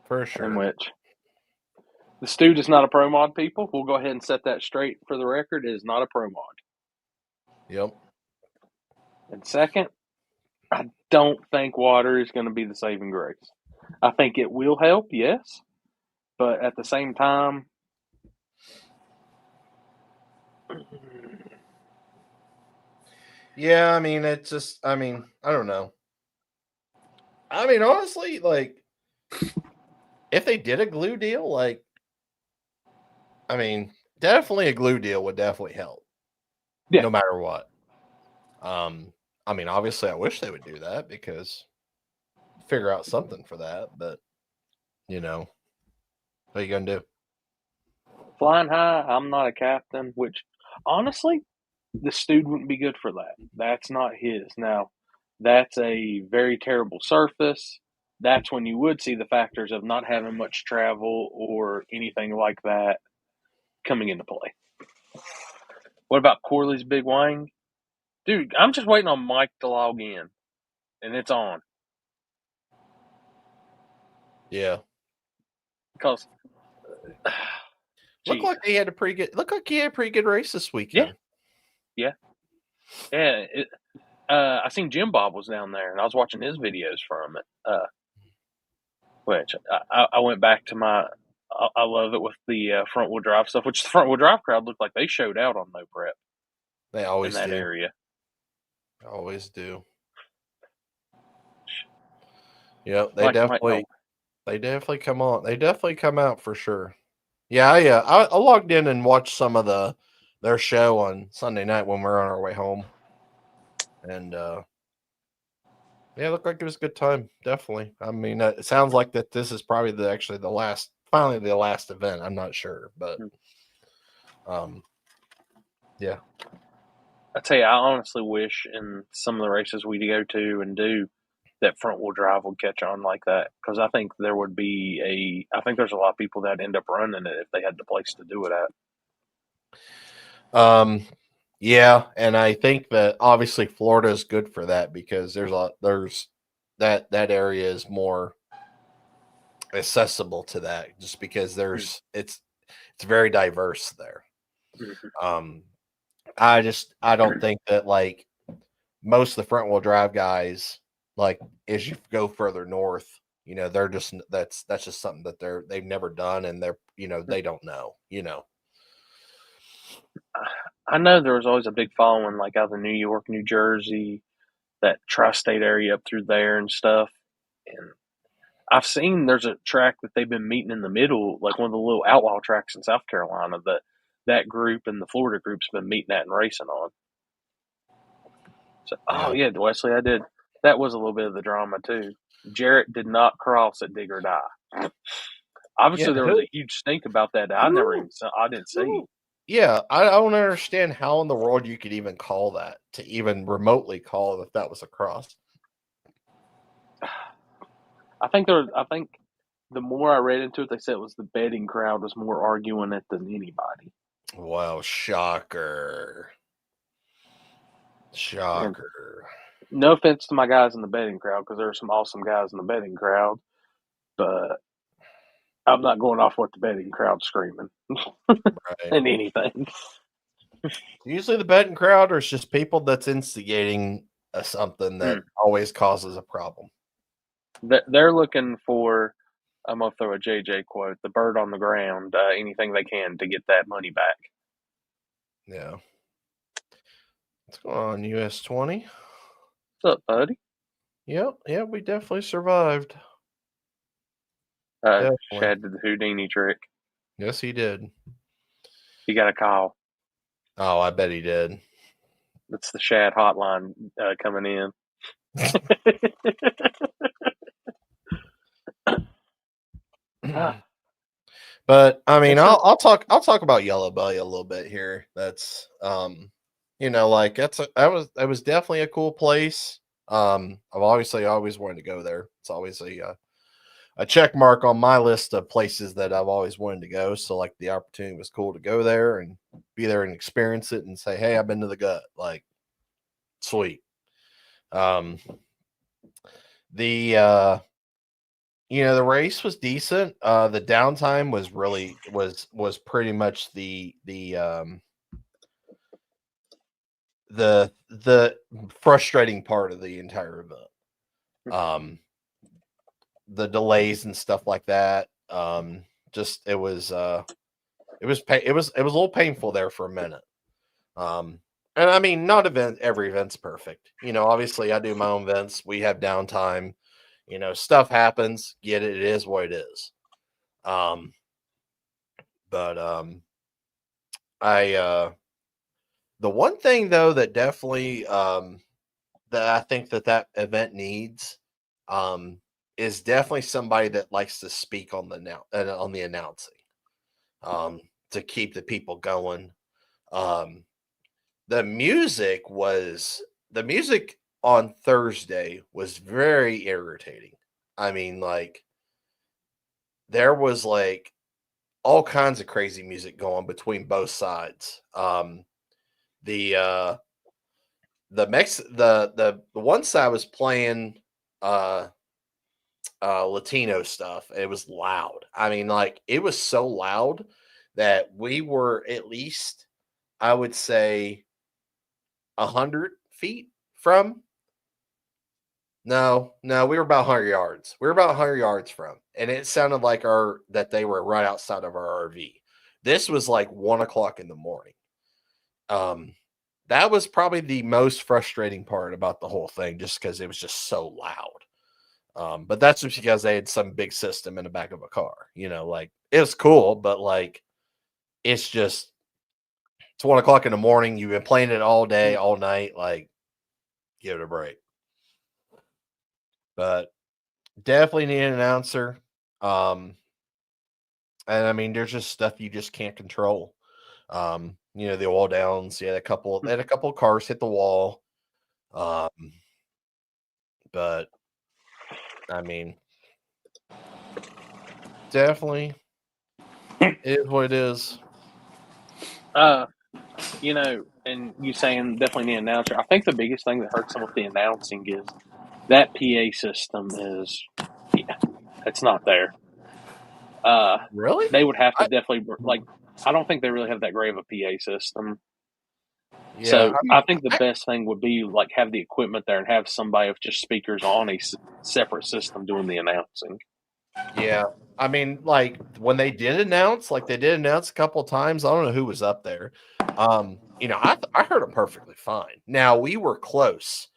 For sure.
In which the Stu is not a Pro Mod, people. We'll go ahead and set that straight for the record. It is not a Pro Mod.
Yep.
And second, I don't think water is going to be the saving grace. I think it will help, yes. But at the same time,
yeah, I mean, it's just, I don't know. I mean, honestly, like, if they did a glue deal, like, I mean, definitely a glue deal would definitely help.
Yeah.
No matter what. I mean, obviously, I wish they would do that because figure out something for that, but, what are you going to do?
Flying high, I'm not a captain, which, honestly, the Stu wouldn't be good for that. That's not his. Now, that's a very terrible surface. That's when you would see the factors of not having much travel or anything like that coming into play. What about Corley's Big Wang? Dude, I'm just waiting on Mike to log in, and it's on.
Yeah.
Because
Looked like he had a pretty good race this weekend.
Yeah. I seen Jim Bob was down there, and I was watching his videos from it. Which I went back to I love it with the front wheel drive stuff, which the front wheel drive crowd looked like they showed out on no prep.
They always
in that
do.
area.
Always do. Yeah, they definitely come on. They definitely come out for sure. Yeah, I logged in and watched some of their show on Sunday night when we were on our way home, and yeah, it looked like it was a good time. Definitely. I mean, it sounds like that this is probably finally the last event. I'm not sure, but yeah.
I tell you, I honestly wish in some of the races we go to and do that front wheel drive would catch on like that, because I think there's a lot of people that end up running it if they had the place to do it at.
Yeah, and I think that obviously Florida is good for that because that area is more accessible to that, just because it's very diverse there.
Mm-hmm.
I don't think that like most of the front wheel drive guys, like as you go further north, they're just that's just something that they've never done, and they don't know.
I know there was always a big following like out of New York, New Jersey, that tri-state area up through there and stuff. And I've seen there's a track that they've been meeting in the middle, like one of the little outlaw tracks in South Carolina that group and the Florida group's been meeting at and racing on. So, yeah, Wesley, I did. That was a little bit of the drama too. Jarrett did not cross at Dig or Die. Obviously, there was a huge stink about that. I didn't see.
Yeah, I don't understand how in the world you could even call that, to even remotely call that was a cross.
I think the more I read into it, they said it was the betting crowd was more arguing it than anybody.
Wow, shocker.
And no offense to my guys in the betting crowd, because there are some awesome guys in the betting crowd, but I'm not going off what the betting crowd's screaming.
Right.
And anything.
Usually the betting crowd, or it's just people that's instigating something that always causes a problem.
They're looking for, I'm going to throw a JJ quote, the bird on the ground, anything they can to get that money back.
Yeah. What's going on, US 20?
What's up, buddy?
Yep, we definitely survived.
Shad did the Houdini trick.
Yes, he did.
He got a call.
Oh, I bet he did.
It's the Shad hotline coming in.
But I mean, I'll talk about Yellow Belly a little bit here. That's like that was definitely a cool place. I've obviously always wanted to go there. It's always a check mark on my list of places that I've always wanted to go. So like the opportunity was cool to go there and be there and experience it and say, hey, I've been to the gut. Like, sweet. The race was decent. The downtime was really was pretty much the frustrating part of the entire event. The delays and stuff like that. Just it was a little painful there for a minute. And I mean, every event's perfect. Obviously I do my own events. We have downtime. Stuff happens. Get it. It is what it is. The one thing though that definitely that I think that event needs is definitely somebody that likes to speak on the announcing to keep the people going. The music on Thursday was very irritating. I mean, like, there was like all kinds of crazy music going between both sides. The one side was playing Latino stuff. It was loud. I mean, like, it was so loud that we were at least, I would say, 100 feet from. No, we were about 100 yards. We were about 100 yards from, and it sounded like that they were right outside of our RV. This was like 1:00 in the morning. That was probably the most frustrating part about the whole thing, just because it was just so loud. But that's just because they had some big system in the back of a car. Like, it was cool, but like, it's 1:00 in the morning. You've been playing it all day, all night. Like, give it a break. But definitely need an announcer. And I mean, there's just stuff you just can't control. The oil downs. They had a couple of cars hit the wall. But I mean, definitely is what it is.
And you saying definitely need an announcer. I think the biggest thing that hurts them with the announcing is that PA system is, it's not there.
Really?
They would have to definitely, like, I don't think they really have that great of a PA system. Yeah, so I think the best thing would be, like, have the equipment there and have somebody with just speakers on a separate system doing the announcing.
Yeah. I mean, like, when they did announce a couple of times, I don't know who was up there. I heard them perfectly fine. Now, we were close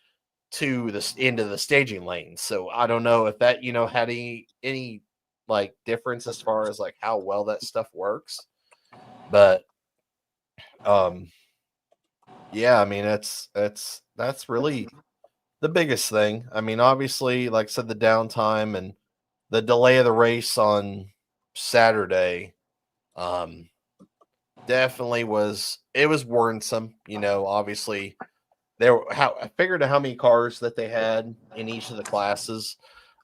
to the end of the staging lane, so I don't know if that, had any like difference as far as like how well that stuff works. But yeah, I mean, that's really the biggest thing. I mean, obviously, like I said, the downtime and the delay of the race on Saturday definitely was worrisome. Obviously, I figured out how many cars that they had in each of the classes.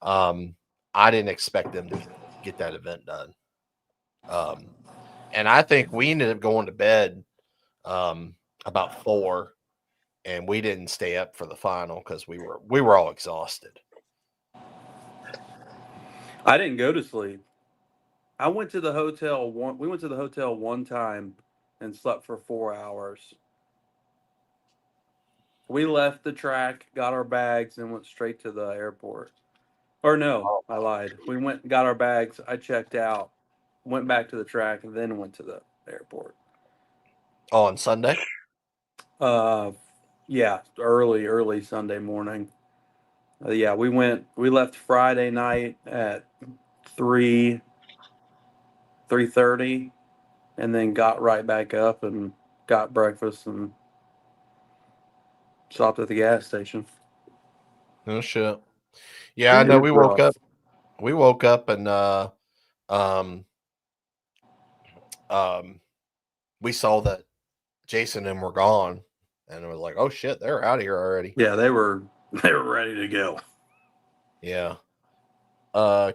I didn't expect them to get that event done. And I think we ended up going to bed about 4, and we didn't stay up for the final because we were all exhausted.
I didn't go to sleep. We went to the hotel one time and slept for 4 hours. We left the track, got our bags, and went straight to the airport. Or no, I lied. We went, got our bags. I checked out, went back to the track, and then went to the airport.
Oh, on Sunday?
Yeah, early Sunday morning. Yeah, we left Friday night at 3:30, and then got right back up and got breakfast and stopped at the gas station.
No shit. Yeah, I know. We woke up. We woke up and we saw that Jason and were gone, and it was like, oh shit, they're out of here already.
Yeah, they were ready to go.
Yeah.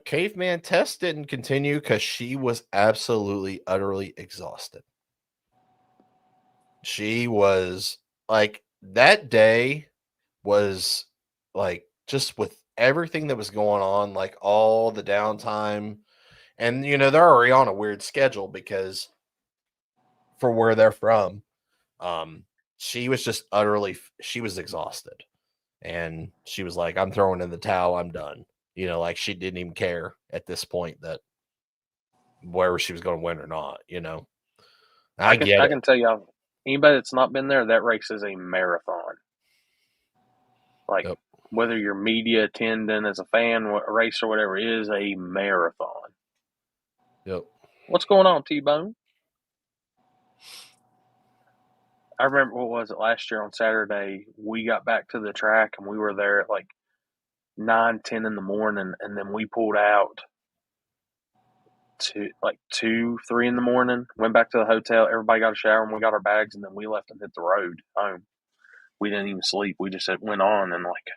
Caveman Tess didn't continue because she was absolutely, utterly exhausted. She was like, that day was like, just with everything that was going on, like all the downtime. And, you know, they're already on a weird schedule because for where they're from, she was just utterly, she was exhausted. And she was like, I'm throwing in the towel. I'm done. You know, like she didn't even care at this point that whether she was going to win or not, you know. I
can tell you, anybody that's not been there, that race is a marathon. Like,
Yep.
Whether you're media attending as a fan, a race or whatever, it is a marathon.
Yep.
What's going on, T-Bone? I remember, what was it, last year on Saturday, we got back to the track and we were there at like 9, 10 in the morning, and then we pulled out to like 2, 3 in the morning, went back to the hotel, everybody got a shower and we got our bags, and then we left and hit the road home. We didn't even sleep. We just went on and like,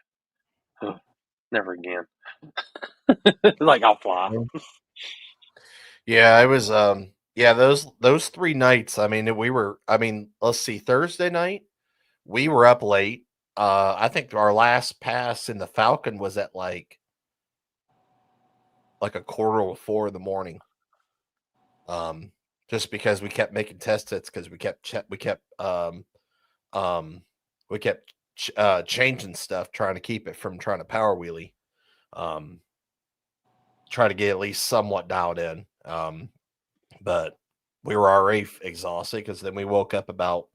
never again. Like, I'll fly.
Yeah, it was yeah, those 3 nights, I mean, let's see, Thursday night, we were up late. I think our last pass in the Falcon was at like 3:45 in the morning. Just because we kept making test hits because we kept changing stuff, trying to keep it from trying to power wheelie. Try to get at least somewhat dialed in. But we were already exhausted because then we woke up about,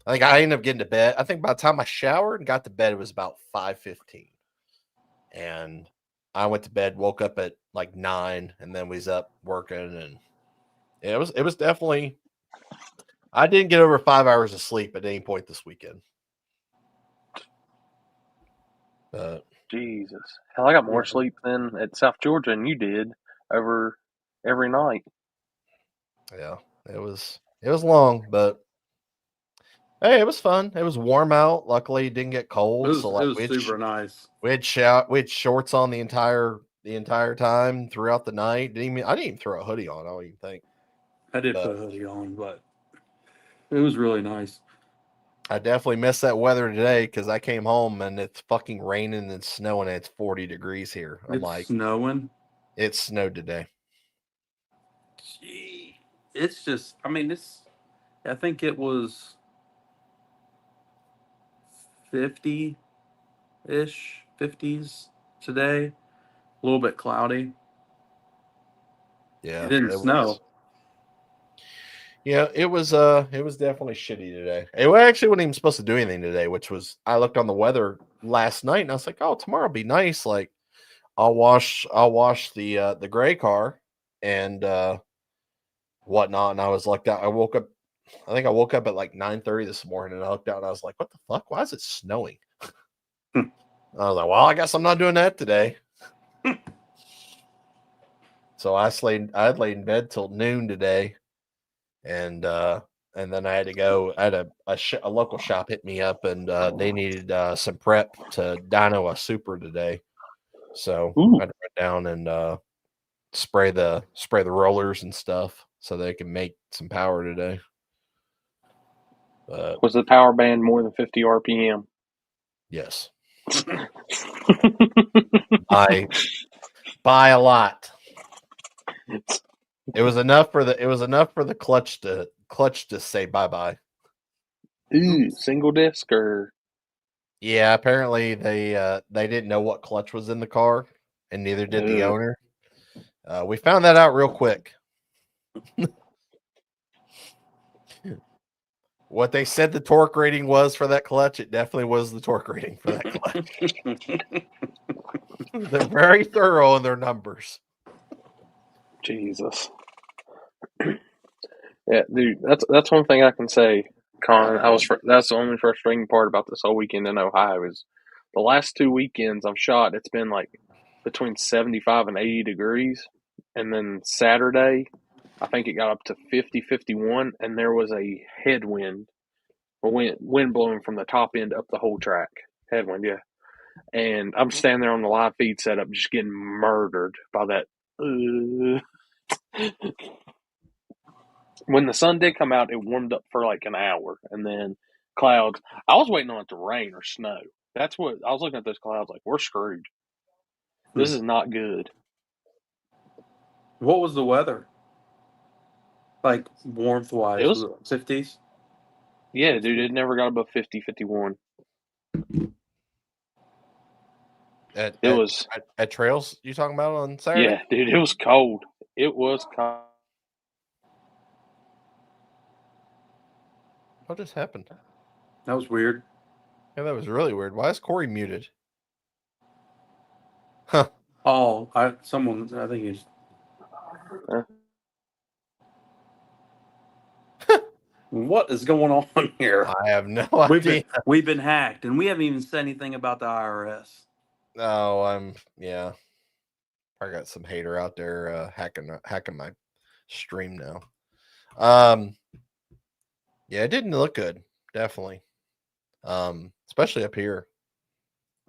I think I ended up getting to bed. I think by the time I showered and got to bed, it was about 5:15. And I went to bed, woke up at like 9, and then we was up working, and it was definitely, I didn't get over 5 hours of sleep at any point this weekend.
Jesus. Hell, I got more sleep than at South Georgia than you did over every night.
Yeah, it was long, but hey, it was fun. It was warm out. Luckily, it didn't get cold.
It was super nice.
We had shorts on the entire time throughout the night. I didn't even throw a hoodie on. I don't even think.
I did put a hoodie on, but it was really nice.
I definitely missed that weather today because I came home and it's fucking raining and snowing and it's 40 degrees here. I'm like,
snowing?
It snowed today.
Gee. It's just, I mean, I think it was 50-ish, 50s today. A little bit cloudy.
Yeah.
It didn't snow.
Yeah, it was definitely shitty today. It actually wasn't even supposed to do anything today, which was, I looked on the weather last night and I was like, oh, tomorrow will be nice. Like I'll wash the gray car and whatnot. And I was like that. I woke up at like 9:30 this morning and I looked out and I was like, what the fuck? Why is it snowing? I was like, well, I guess I'm not doing that today. So I had laid in bed till noon today. And then I had to go. I had a local shop hit me up, and they needed some prep to dyno a super today. So I had to run down and spray the rollers and stuff so they can make some power today.
Was the power band more than 50 RPM?
Yes. By a lot. It was enough for the clutch to clutch just say bye-bye.
Ooh, single disc or
Yeah, apparently they didn't know what clutch was in the car, and neither did the owner. We found that out real quick. What they said the torque rating was for that clutch, it definitely was the torque rating for that clutch. They're very thorough in their numbers.
Jesus. Yeah, dude, that's one thing I can say, Con. That's the only frustrating part about this whole weekend in Ohio is the last 2 weekends I've shot. It's been like between 75 and 80 degrees, and then Saturday, I think it got up to 50, 51, and there was a headwind, wind blowing from the top end up the whole track. Headwind, yeah. And I'm standing there on the live feed setup, just getting murdered by that. When the sun did come out, it warmed up for like an hour, and then clouds. I was waiting on it to rain or snow. That's what I was looking at. Those clouds, like we're screwed. This is not good.
What was the weather? Like warmth wise,
It was
50s?
Yeah, dude, it never got above 50, 51.
At trails you talking about on Saturday?
Yeah, dude, it was cold. It was cold.
What just happened?
That was weird.
Yeah, that was really weird. Why is Corey muted? Huh.
Oh, I think he's. What is going on here?
I have no idea.
We've been hacked, and we haven't even said anything about the IRS.
Oh, I got some hater out there hacking my stream now. Yeah, it didn't look good, definitely. Especially up here.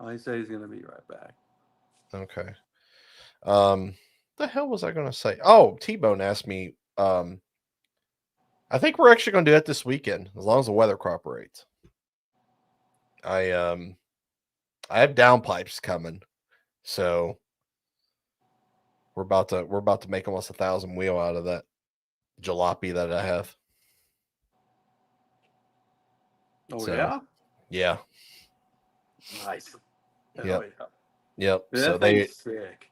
Oh, he said he's gonna be right back.
Okay. The hell was I gonna say? Oh, T-Bone asked me. I think we're actually gonna do it this weekend, as long as the weather cooperates. I have downpipes coming, so we're about to make almost 1,000 wheel out of that jalopy that I have.
Oh, yeah?
Yeah.
Nice.
Yep. Yep.
Dude,
so
thing's sick.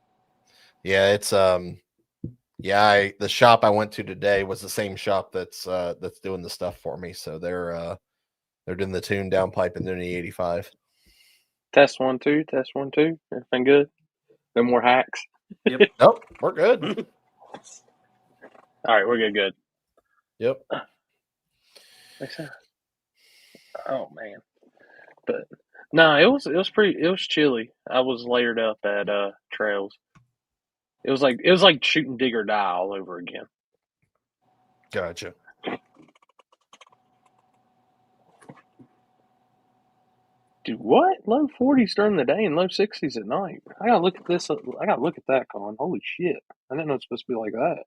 Yeah, it's the shop I went to today was the same shop that's doing the stuff for me. So they're doing the tune downpipe and doing the 85.
Test 1 2, test 1 2. Everything good? No more hacks.
Yep.
Nope, we're good.
All right, we're good.
Yep.
Oh man, but no, it was chilly. I was layered up at trails. It was like shooting dig or die all over again.
Gotcha.
Dude, what? Low 40s during the day and low 60s at night. I gotta look at this. I gotta look at that, Colin. Holy shit! I didn't know it's supposed to be like that.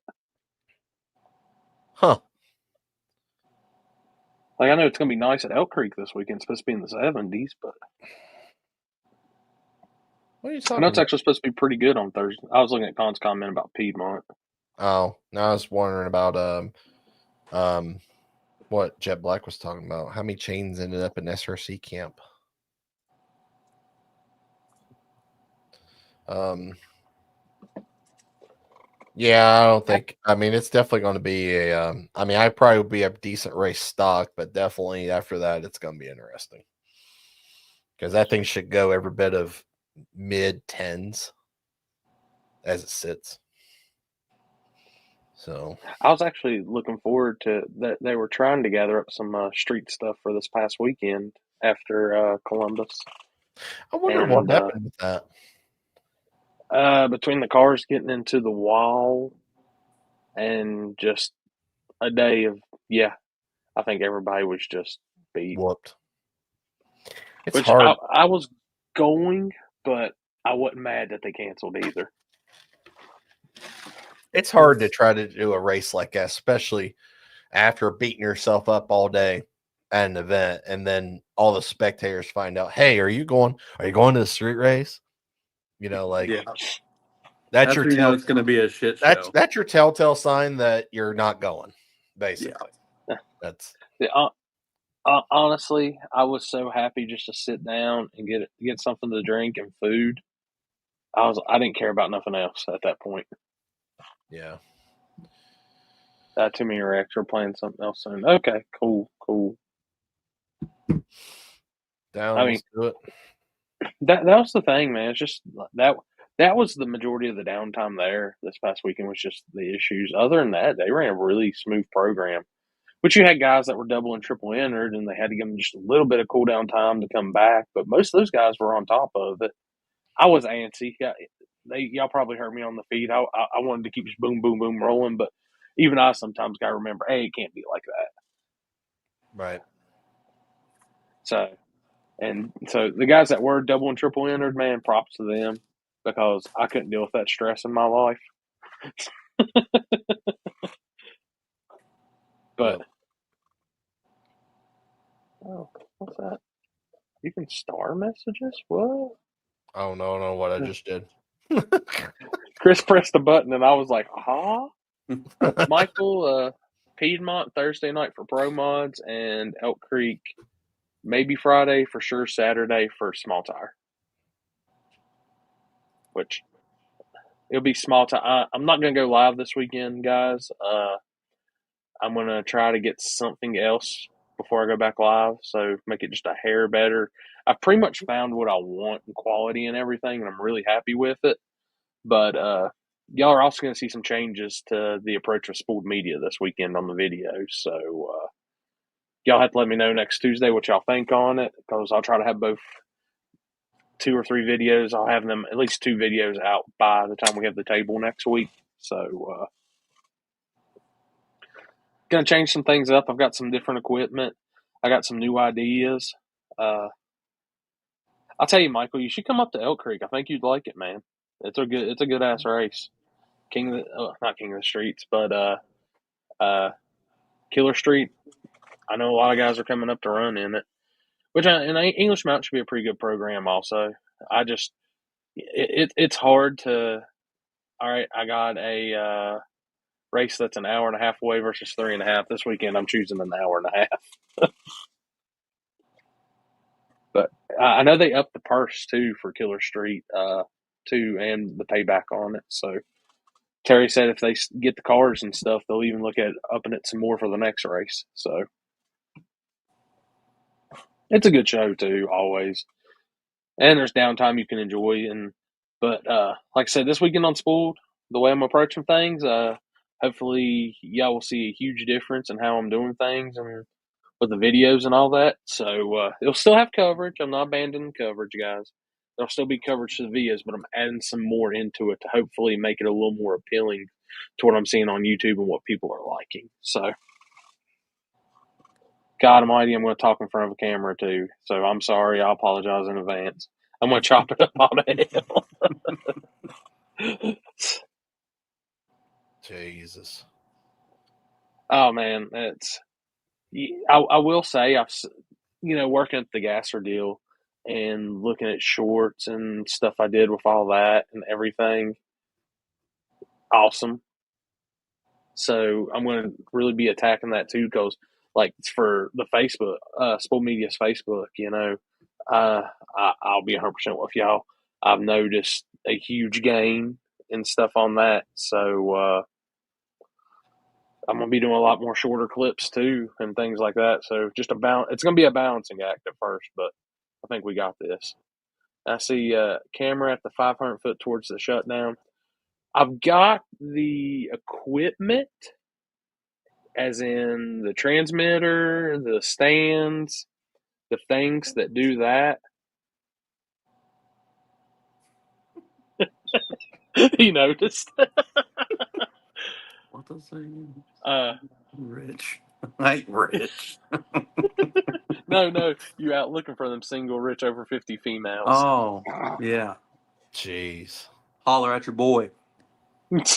Huh.
Like I know it's gonna be nice at Elk Creek this weekend. It's supposed to be in the 70s, but
what are you
I
talking
know it's
about?
actually supposed to be pretty good on Thursday. I was looking at Con's comment about Piedmont.
Oh, now I was wondering about what Jet Black was talking about. How many chains ended up in SRC camp? Yeah, I don't think. I mean, it's definitely going to be a. I mean, I probably would be a decent race stock, but definitely after that, it's going to be interesting because that thing should go every bit of mid 10s as it sits. So
I was actually looking forward to that. They were trying to gather up some street stuff for this past weekend after Columbus.
I wonder what happened with that.
Between the cars getting into the wall and just a day of, I think everybody was just beat.
Whooped. It's hard.
I was going, but I wasn't mad that they canceled either.
It's hard to try to do a race like that, especially after beating yourself up all day at an event, and then all the spectators find out, hey, are you going to the street race? You know, like that's your
it's going to be a shit show.
That's your telltale sign that you're not going, basically.
Yeah.
That's
honestly, I was so happy just to sit down and get something to drink and food. I didn't care about nothing else at that point.
yeah.
Too many wrecks. We're playing something else soon. Okay, cool.
Down.
I mean,
let's do it.
that was the thing, man. It's just that was the majority of the downtime there this past weekend was just the issues. Other than that, they ran a really smooth program. But you had guys that were double and triple entered, and they had to give them just a little bit of cool down time to come back. But most of those guys were on top of it. I was antsy. Y'all probably heard me on the feed. I wanted to keep just boom, boom, boom rolling, but even I sometimes got to remember, hey, it can't be like that.
Right.
So the guys that were double and triple entered, man, props to them because I couldn't deal with that stress in my life. But oh, what's that? You can star messages? What?
Oh no, no, what I just did.
Chris pressed the button and I was like, huh? Michael, Piedmont Thursday night for pro mods and Elk Creek maybe Friday, for sure Saturday for small tire. Which it'll be small tire. I'm not going to go live this weekend, guys. I'm going to try to get something else before I go back live, so make it just a hair better. I've pretty much found what I want in quality and everything, and I'm really happy with it. But y'all are also going to see some changes to the approach of spooled media this weekend on the videos. So y'all have to let me know next Tuesday what y'all think on it, because I'll try to have both 2 or 3 videos. I'll have them at least 2 videos out by the time we have the table next week. So going to change some things up. I've got some different equipment. I got some new ideas. I'll tell you, Michael, you should come up to Elk Creek. I think you'd like it, man. It's a good ass race. Not King of the Streets, but Killer Street. I know a lot of guys are coming up to run in it, which an English Mountain should be a pretty good program. Also, it's hard to. All right, I got a race that's an hour and a half away versus 3.5 this weekend. I'm choosing an hour and a half. But I know they upped the purse too for Killer Street too, and the payback on it. So Terry said if they get the cars and stuff, they'll even look at upping it some more for the next race. So it's a good show too, always. And there's downtime you can enjoy. But like I said, this weekend on Spooled, the way I'm approaching things, hopefully y'all will see a huge difference in how I'm doing things and with the videos and all that. So it'll still have coverage. I'm not abandoning coverage, guys. There'll still be coverage to the videos, but I'm adding some more into it to hopefully make it a little more appealing to what I'm seeing on YouTube and what people are liking. So, God almighty, I'm going to talk in front of a camera too. So I'm sorry. I apologize in advance. I'm going to chop it up all to hell.
Jesus.
Oh, man. I will say, working at the gasser deal and looking at shorts and stuff I did with all that and everything, awesome. So I'm going to really be attacking that too, because like for the Facebook, Spool Media's Facebook, I'll be 100% with y'all. I've noticed a huge gain and stuff on that. So I'm going to be doing a lot more shorter clips too and things like that. So just it's going to be a balancing act at first, but I think we got this. I see camera at the 500 foot towards the shutdown. I've got the equipment, as in the transmitter, the stands, the things that do that. You noticed?
What does he?
Rich.
I ain't rich.
No, you out looking for them single rich over 50 females.
Oh, yeah.
Jeez.
Holler at your boy.
But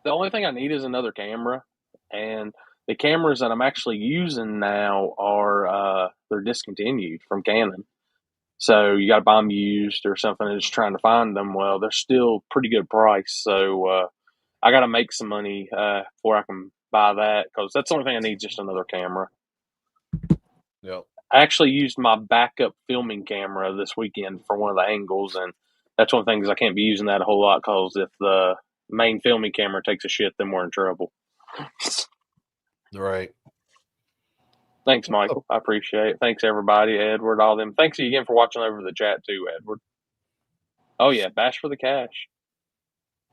the only thing I need is another camera, and the cameras that I'm actually using now are they're discontinued from Canon. So you got to buy them used or something and just trying to find them. Well, they're still pretty good price. So I got to make some money before I can buy that, because that's the only thing I need, just another camera.
Yep.
I actually used my backup filming camera this weekend for one of the angles, and that's one of the things I can't be using that a whole lot, because if the main filming camera takes a shit, then we're in trouble.
Right.
Thanks, Michael. I appreciate it. Thanks, everybody. Edward, all them. Thanks again for watching over the chat, too, Edward. Oh, yeah, Bash for the Cash.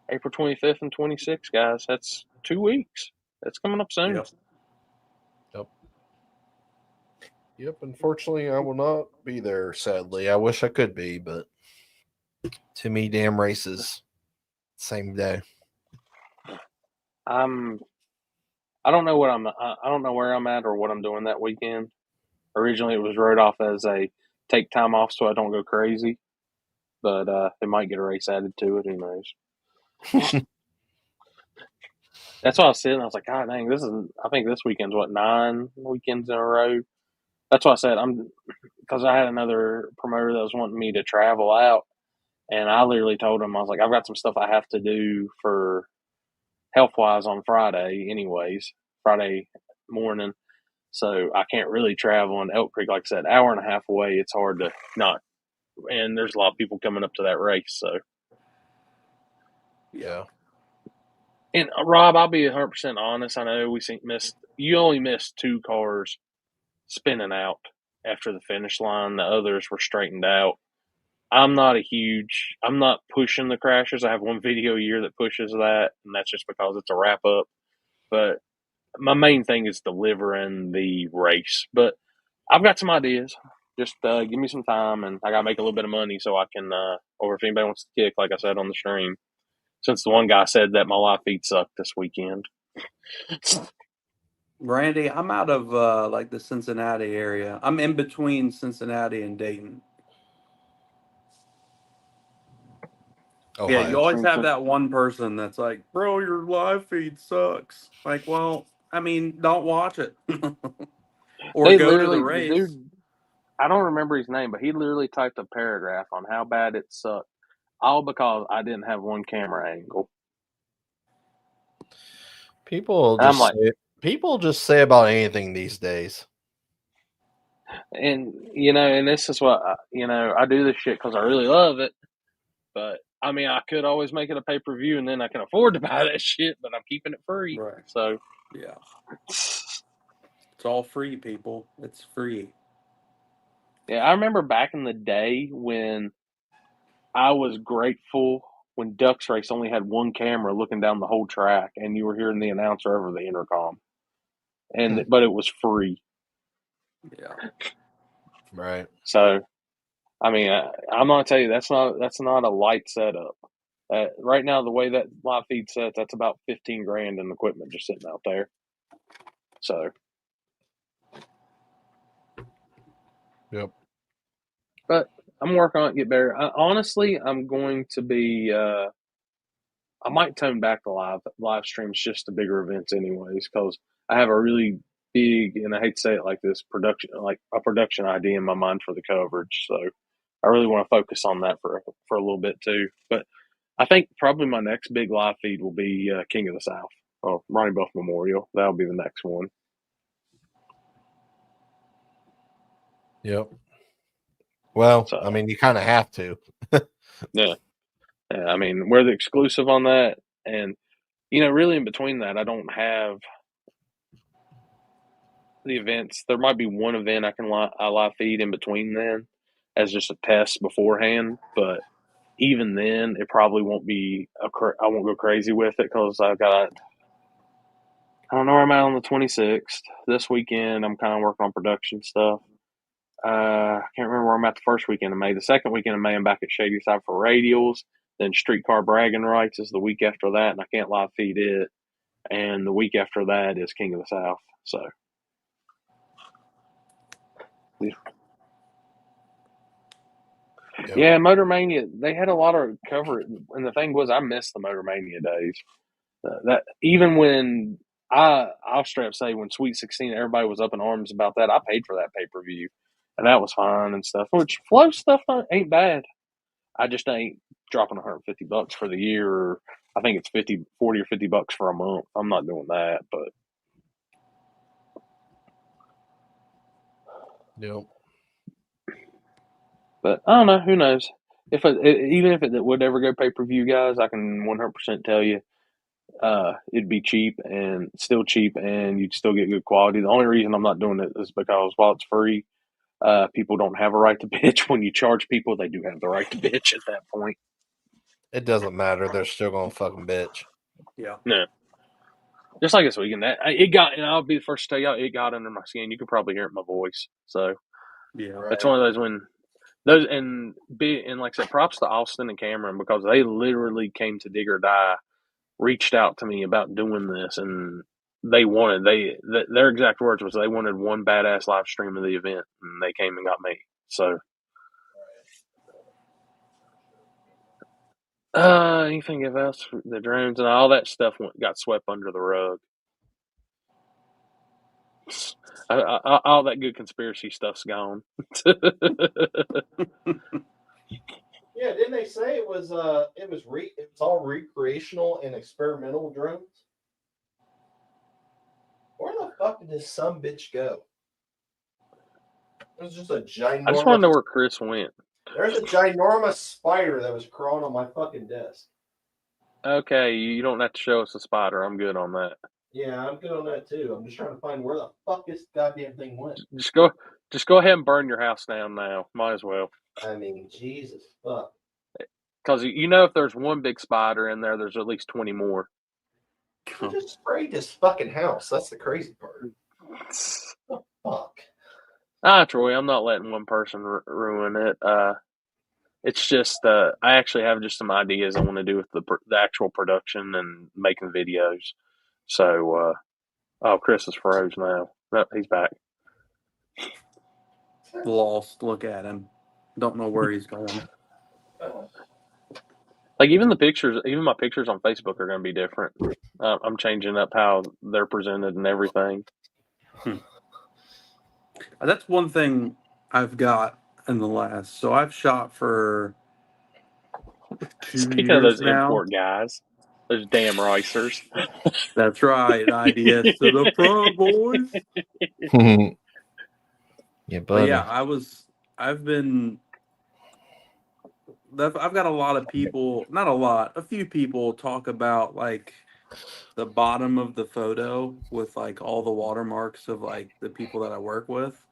April 25th and 26th, guys. That's 2 weeks. That's coming up soon.
Yep. Unfortunately, I will not be there, sadly. I wish I could be, but too many damn races same day.
I don't know what I don't know where I'm at or what I'm doing that weekend. Originally, it was wrote off as a take time off so I don't go crazy, but it might get a race added to it. Who knows? That's why I was sitting. I was like, God dang, I think this weekend's 9 weekends in a row. That's why I said because I had another promoter that was wanting me to travel out, and I literally told him, I was like, I've got some stuff I have to do for health wise on Friday, anyways, Friday morning. So I can't really travel in Elk Creek. Like I said, hour and a half away. It's hard to not. And there's a lot of people coming up to that race. So
yeah.
And Rob, I'll be 100% honest. I know you only missed 2 cars spinning out after the finish line. The others were straightened out. I'm not pushing the crashers. I have one video a year that pushes that, and that's just because it's a wrap up. But my main thing is delivering the race. But I've got some ideas. Just give me some time, and I got to make a little bit of money so I can, or if anybody wants to kick, like I said on the stream, since the one guy said that my live feed sucked this weekend.
Randy, I'm out of like the Cincinnati area. I'm in between Cincinnati and Dayton.
Ohio.
Yeah, you always have that one person that's like, bro, your live feed sucks. Like, well, I mean, don't watch it. Or go to the race.
Dude, I don't remember his name, but he literally typed a paragraph on how bad it sucked, all because I didn't have one camera angle.
People just say about anything these days.
And, and this is what, I do this shit because I really love it. But, I mean, I could always make it a pay-per-view, and then I can afford to buy that shit, but I'm keeping it free.
Right.
So,
yeah. It's all free, people. It's free.
Yeah, I remember back in the day when I was grateful when Ducks Race only had one camera looking down the whole track, and you were hearing the announcer over the intercom. But it was free.
Yeah.
Right.
So, I mean, I'm gonna tell you that's not a light setup. Right now, the way that live feed sets, that's about $15,000 in equipment just sitting out there. So,
yep.
But I'm working on it, get better. Honestly, I'm going to be. I might tone back the live streams just to bigger events, anyways, because I have a really big, and I hate to say it like this, a production idea in my mind for the coverage. So I really want to focus on that for a little bit too. But I think probably my next big live feed will be King of the South, Ronnie Buff Memorial. That'll be the next one.
Yep. Well, I mean, you kind of have to.
Yeah. I mean, we're the exclusive on that. And, really in between that, I don't have the events. There might be one event I live feed in between then as just a test beforehand. But even then, it probably won't be I won't go crazy with it because I don't know where I'm at on the 26th. This weekend, I'm kind of working on production stuff. I can't remember where I'm at the first weekend of May. The second weekend of May, I'm back at Shady Side for radials. Then Streetcar Bragging Rights is the week after that, and I can't live feed it. And the week after that is King of the South. So, yeah, Motor Mania, they had a lot of coverage. And the thing was, I missed the Motor Mania days. That even when I'll straight up say when Sweet 16, everybody was up in arms about that. I paid for that pay-per-view, and that was fine and stuff. Which flow stuff ain't bad. I just ain't dropping $150 for the year or I think it's 40 or $50 for a month. I'm not doing that, but
Yep.
But I don't know. Who knows? Even if it would ever go pay-per-view, guys, I can 100% tell you, it'd be cheap and still cheap, and you'd still get good quality. The only reason I'm not doing it is because while it's free, people don't have a right to bitch. When you charge people, they do have the right to bitch at that point.
It doesn't matter. They're still gonna fucking bitch.
Yeah.
No. Just like this weekend, and I'll be the first to tell y'all, it got under my skin. You can probably hear it in my voice. So
Yeah.
it's one of those when those and like I said, props to Austin and Cameron because they literally came to Dig or Die, reached out to me about doing this, and they wanted their exact words was they wanted one badass live stream of the event, and they came and got me. So, anything else? The drones and all that stuff got swept under the rug. All that good conspiracy stuff's gone.
Yeah, didn't they say it was all recreational and experimental drones? Where the fuck did this sumbitch go? It was just a ginormous.
I just want to know where Chris went.
There's a ginormous spider that was crawling on my fucking desk.
Okay, you don't have to show us a spider. I'm good on that.
Yeah, I'm good on that too. I'm just trying to find where the fuck this goddamn thing went.
Just go ahead and burn your house down now. Might as well.
I mean, Jesus fuck.
Because if there's one big spider in there, there's at least 20 more.
I just sprayed this fucking house. That's the crazy part. Oh, fuck.
Troy, I'm not letting one person ruin it. It's just I actually have just some ideas I want to do with the actual production and making videos. So, Chris is froze now. No, he's back.
Lost. Look at him. Don't know where he's going.
Like even my pictures on Facebook are going to be different. I'm changing up how they're presented and everything.
That's one thing I've got in the last. So I've shot for 2
Speaking
years
of those
now.
import guys, those damn ricers.
That's right. IDS to the front, boys.
Yeah, buddy.
But yeah, I've got a lot of people, not a lot, a few people talk about like the bottom of the photo with like all the watermarks of like the people that I work with.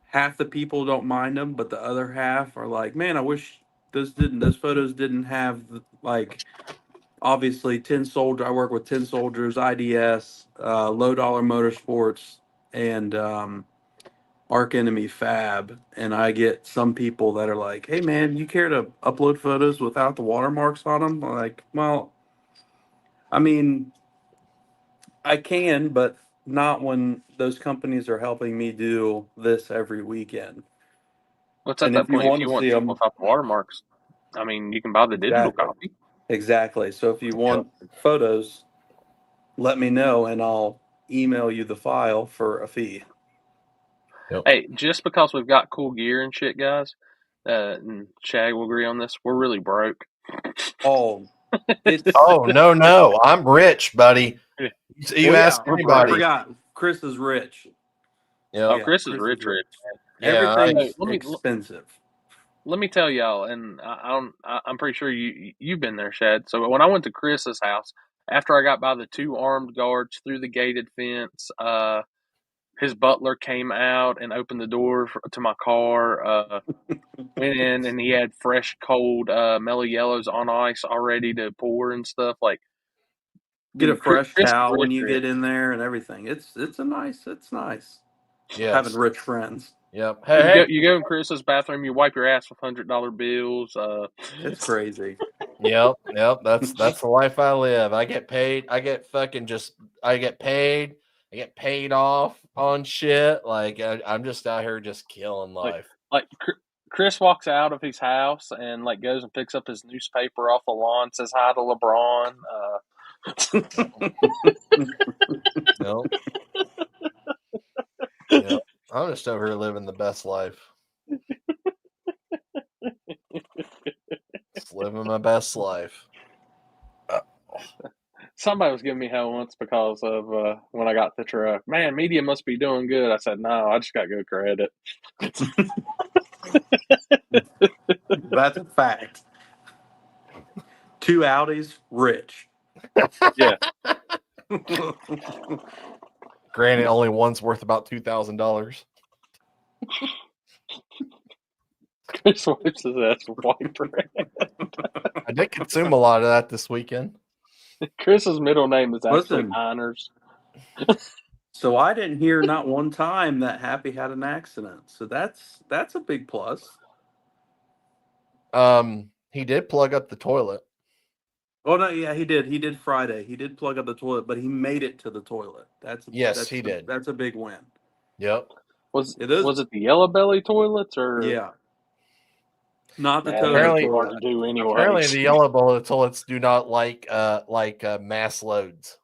Half the people don't mind them, but the other half are like, man, I wish those photos didn't have like, obviously 10 soldier. I work with 10 soldiers, IDS, Low Dollar Motorsports, and Arc Enemy Fab, and I get some people that are like, hey man, you care to upload photos without the watermarks on them? I'm like, well, I mean, I can, but not when those companies are helping me do this every weekend.
What's at that point? If you want people without the watermarks, I mean, you can buy the digital copy.
Exactly. So if you want photos, let me know and I'll email you the file for a fee.
Yep.
Hey, just because we've got cool gear and shit, guys, and Shag will agree on this, we're really broke.
Oh,
no, I'm rich, buddy. You ask anybody.
I forgot. Chris is rich.
Yeah, Chris is rich.
Everything's expensive.
Let me tell y'all, and I'm pretty sure you've been there, Shad. So when I went to Chris's house, after I got by the 2 armed guards through the gated fence, his butler came out and opened the door to my car, went in, and he had fresh, cold Mellow Yellows on ice all ready to pour and stuff. Like,
get a fresh towel when you get in there and everything. It's nice.
Yes.
Having rich friends.
Yep.
You go in Chris's bathroom, you wipe your ass with $100 bills.
It's crazy.
Yep. That's the life I live. I get paid. I get paid off on shit. Like I'm just out here just killing life.
Like Chris walks out of his house and like goes and picks up his newspaper off the lawn, says hi to LeBron.
Yep. I'm just over here living the best life. Just living my best life.
Somebody was giving me hell once because of when I got the truck. Man, media must be doing good. I said, no, I just got good credit.
That's a fact. 2 Audis, rich.
Yeah.
Granted, only one's worth about $2,000.
Chris wipes his ass with white bread.
I did consume a lot of that this weekend.
Chris's middle name is actually
Listen.
Einers.
So I didn't hear not one time that Happy had an accident. So that's a big plus.
He did plug up the toilet.
Oh no, yeah, he did. He did Friday. He did plug up the toilet, but he made it to the toilet.
He did.
That's a big win.
Yep.
Was it the yellow belly toilets or?
Yeah. Not the
apparently,
toilet.
To do anyway.
Apparently, the yellow belly toilets do not like mass loads.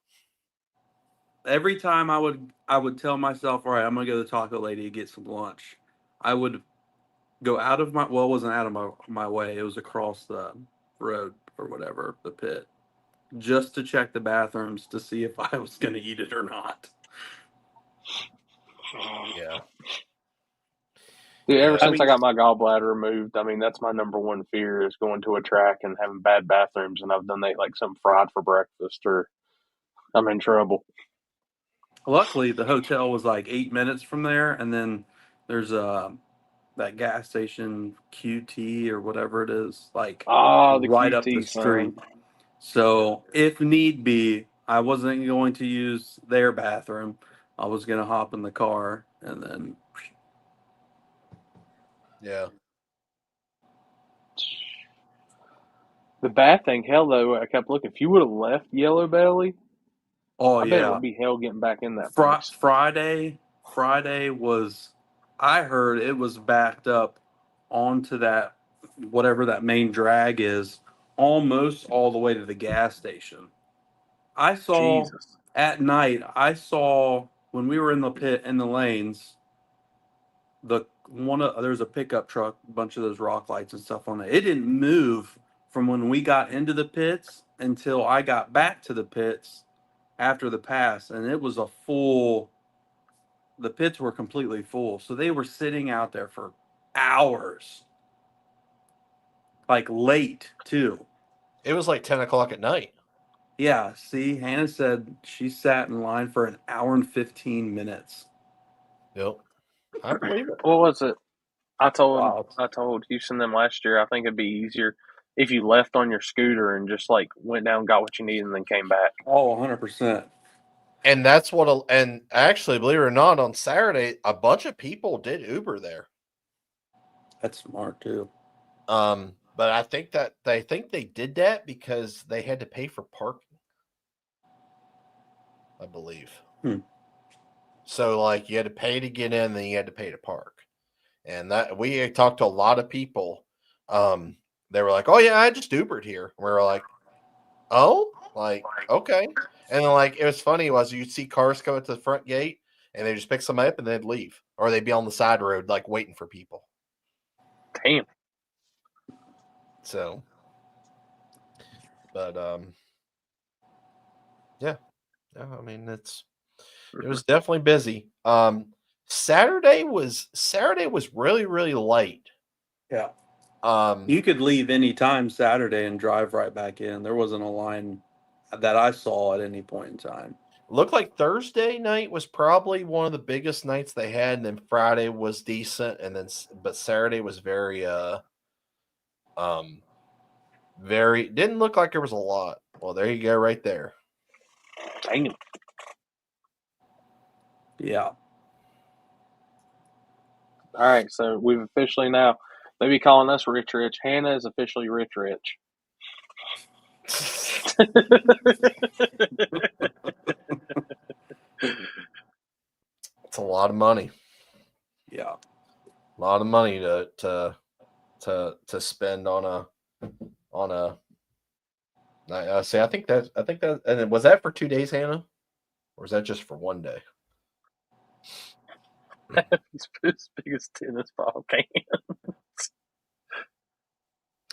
Every time I would tell myself, all right, I'm gonna go to the taco lady to get some lunch. I would go out of my it wasn't out of my way. It was across the road or whatever, the pit, just to check the bathrooms to see if I was gonna eat it or not.
Yeah.
Dude, ever since I got my gallbladder removed, I mean, that's my number one fear is going to a track and having bad bathrooms. And I've done that like something fried for breakfast or I'm in trouble.
Luckily, the hotel was like 8 minutes from there. And then there's that gas station QT or whatever it is, like right up the street. So if need be, I wasn't going to use their bathroom. I was going to hop in the car and then.
Yeah.
The bad thing, hell though, I kept looking. If you would have left Yellow Belly, I bet it would be hell getting back in that place.
Friday was, I heard it was backed up onto that, whatever that main drag is, almost all the way to the gas station. I saw at night, when we were in the pit in the lanes, there's a pickup truck, a bunch of those rock lights and stuff on it. It didn't move from when we got into the pits until I got back to the pits after the pass, and it was the pits were completely full. So they were sitting out there for hours. Like late too.
It was like 10 o'clock at night.
Yeah, see, Hannah said she sat in line for an hour and 15 minutes.
Yep. I believe it.
What was it? I told Houston them last year, I think it'd be easier if you left on your scooter and just like went down, got what you needed, and then came back.
Oh, 100%.
And that's and actually, believe it or not, on Saturday, a bunch of people did Uber there.
That's smart too.
But I think they did that because they had to pay for parking. I believe. So like you had to pay to get in, then you had to pay to park. And that we talked to a lot of people. They were like, "Oh yeah, I just Ubered here." We were like, "Oh, like okay." And then, like it was funny was you'd see cars come up to the front gate and they just pick somebody up and they'd leave, or they'd be on the side road like waiting for people.
Damn.
So, but yeah, I mean it was definitely busy. Saturday was really, really light.
Yeah. You could leave any time Saturday and drive right back in. There wasn't a line that I saw at any point in time.
Looked like Thursday night was probably one of the biggest nights they had, and then Friday was decent, but Saturday was very didn't look like there was a lot. Well, there you go, right there.
Dang it.
Yeah.
All right, so we've officially now, they be calling us Rich Rich. Hannah is officially Rich Rich.
It's a lot of money.
Yeah.
A lot of money to spend on a. See, I think that, and was that for 2 days, Hannah, or was that just for 1 day?
His biggest tennis ball can.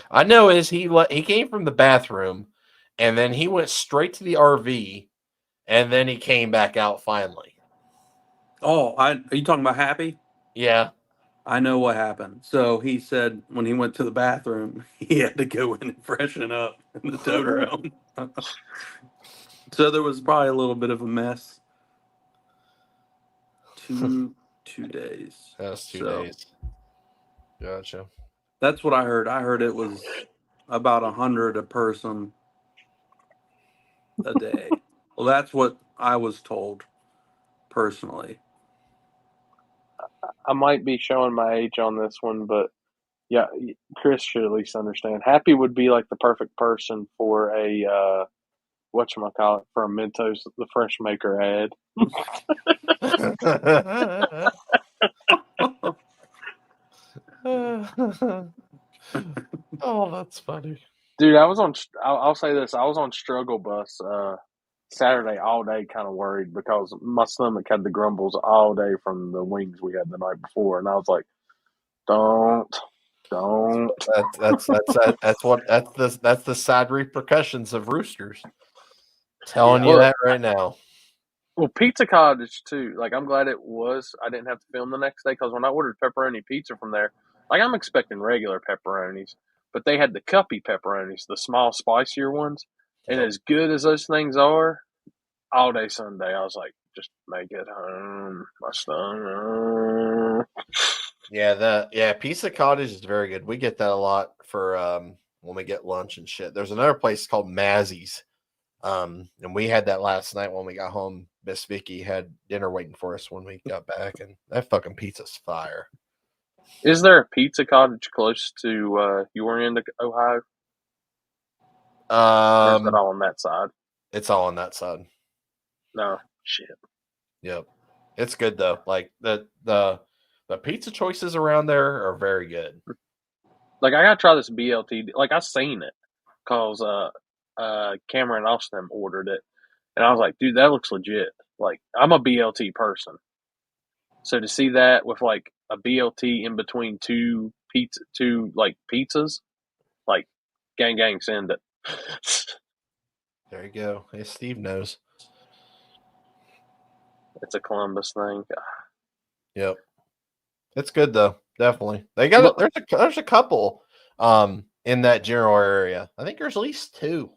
I know is he came from the bathroom and then he went straight to the RV, and then he came back out finally.
Oh, are you talking about Happy?
Yeah.
I know what happened. So he said when he went to the bathroom, he had to go in and freshen up in the toter home. So there was probably a little bit of a mess. 2 days.
That's 2 days. Gotcha.
That's what I heard. I heard it was about 100 a person a day. Well, that's what I was told personally.
I might be showing my age on this one, but yeah, Chris should at least understand. Happy would be like the perfect person for a whatchamacallit, for a Mentos the Fresh Maker ad.
Oh, that's funny.
Dude, I'll say this. I was on struggle bus Saturday all day, kind of worried because my stomach had the grumbles all day from the wings we had the night before, and I was like, don't.
That's the sad repercussions of roosters. Telling you that right now.
Well, Pizza Cottage too. Like, I'm glad it was. I didn't have to film the next day because when I ordered pepperoni pizza from there, like, I'm expecting regular pepperonis, but they had the cuppy pepperonis, the small, spicier ones, and as good as those things are, all day Sunday, I was like, just make it home, my stomach.
Yeah, Pizza Cottage is very good. We get that a lot for when we get lunch and shit. There's another place called Mazzy's. And we had that last night when we got home. Miss Vicky had dinner waiting for us when we got back, and that fucking pizza's fire.
Is there a Pizza Cottage close to your end of Ohio? Or is it all on that side?
It's all on that side.
No, shit.
Yep. It's good though. Like the pizza choices around there are very good.
Like, I gotta try this BLT. Like, I seen it because Cameron Austin ordered it, and I was like, dude, that looks legit. Like, I'm a BLT person, so to see that with like a BLT in between two pizzas, like, gang, send it.
There you go. Hey, Steve knows.
It's a Columbus thing.
Yep. It's good though. Definitely. They got there's a couple in that general area. I think there's at least 2.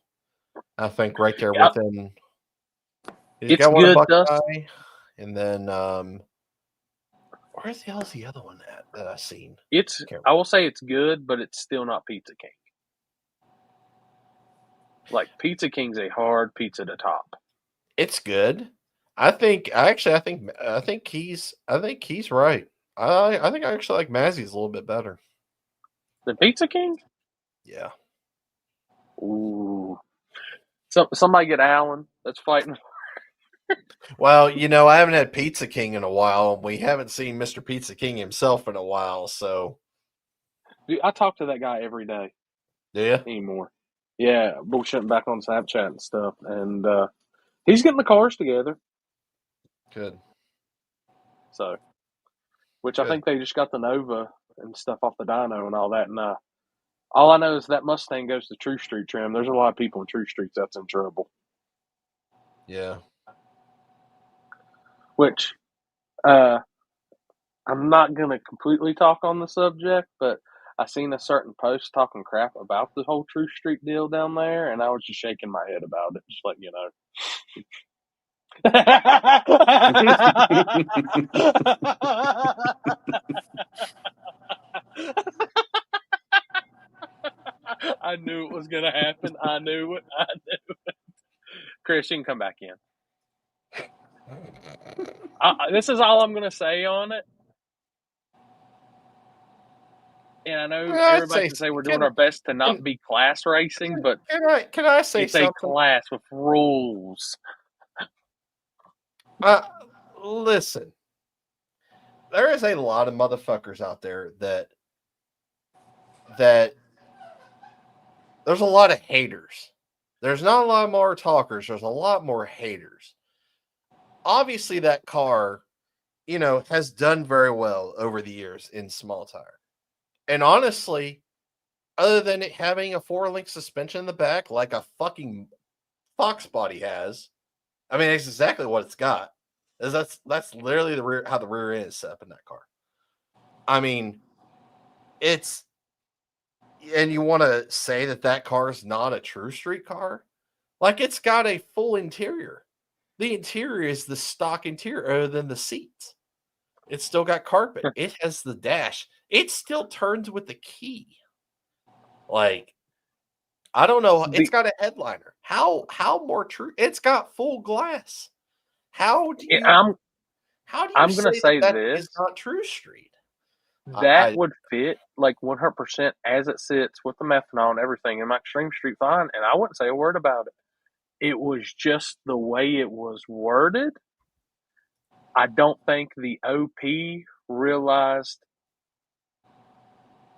I think right there within. He's got one in Buckeye, and then where's the hell's the other one that I've seen?
I will say it's good, but it's still not Pizza King. Like, Pizza King's a hard pizza to top.
It's good. I think he's right. I think I actually like Mazzy's a little bit better.
The Pizza King?
Yeah.
Ooh. Somebody get Alan that's fighting.
Well, I haven't had Pizza King in a while. We haven't seen Mr. Pizza King himself in a while, so.
Dude, I talk to that guy every day.
Do you?
Anymore. Yeah, bullshitting back on Snapchat and stuff. And he's getting the cars together.
Good.
So, which I think they just got the Nova and stuff off the Dyno and all that. And all I know is that Mustang goes to True Street trim. There's a lot of people in True Streets that's in trouble.
Yeah.
Which, I'm not going to completely talk on the subject, but I seen a certain post talking crap about the whole True Street deal down there, and I was just shaking my head about it, just letting you know. I knew it was going to happen. I knew it. Chris, you can come back in. This is all I'm going to say on it. And I know everybody can say we're doing our best to not be class racing, but
can I say
it's
something?
a class with rules.
Listen, there is a lot of motherfuckers out there that there's a lot of haters. There's not a lot more talkers. There's a lot more haters. Obviously, that car, has done very well over the years in small tire. And honestly, other than it having a 4-link suspension in the back, like a fucking Fox body has. I mean, it's exactly what it's got. That's literally the rear, how the rear end is set up in that car. I mean, it's, and you want to say that car is not a true street car? Like, it's got a full interior. The interior is the stock interior other than the seats. It's still got carpet. It has the dash. It still turns with the key. Like, I don't know. It's got a headliner. How more true? It's got full glass. How do you
I'm gonna say
that
this
is not true street?
That would fit like 100% as it sits with the methanol and everything in my Extreme Street fine, and I wouldn't say a word about it. It was just the way it was worded. I don't think the OP realized,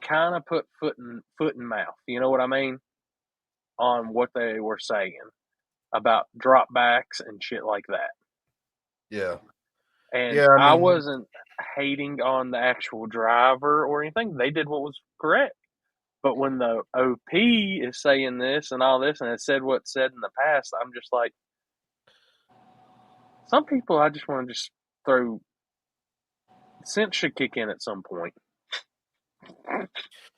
kind of put foot in mouth. You know what I mean? On what they were saying about dropbacks and shit like that.
Yeah.
And
Yeah,
I wasn't hating on the actual driver or anything. They did what was correct. But when the OP is saying this and all this, and it said what's said in the past, I'm just like, some people I just want to just throw, sense should kick in at some point.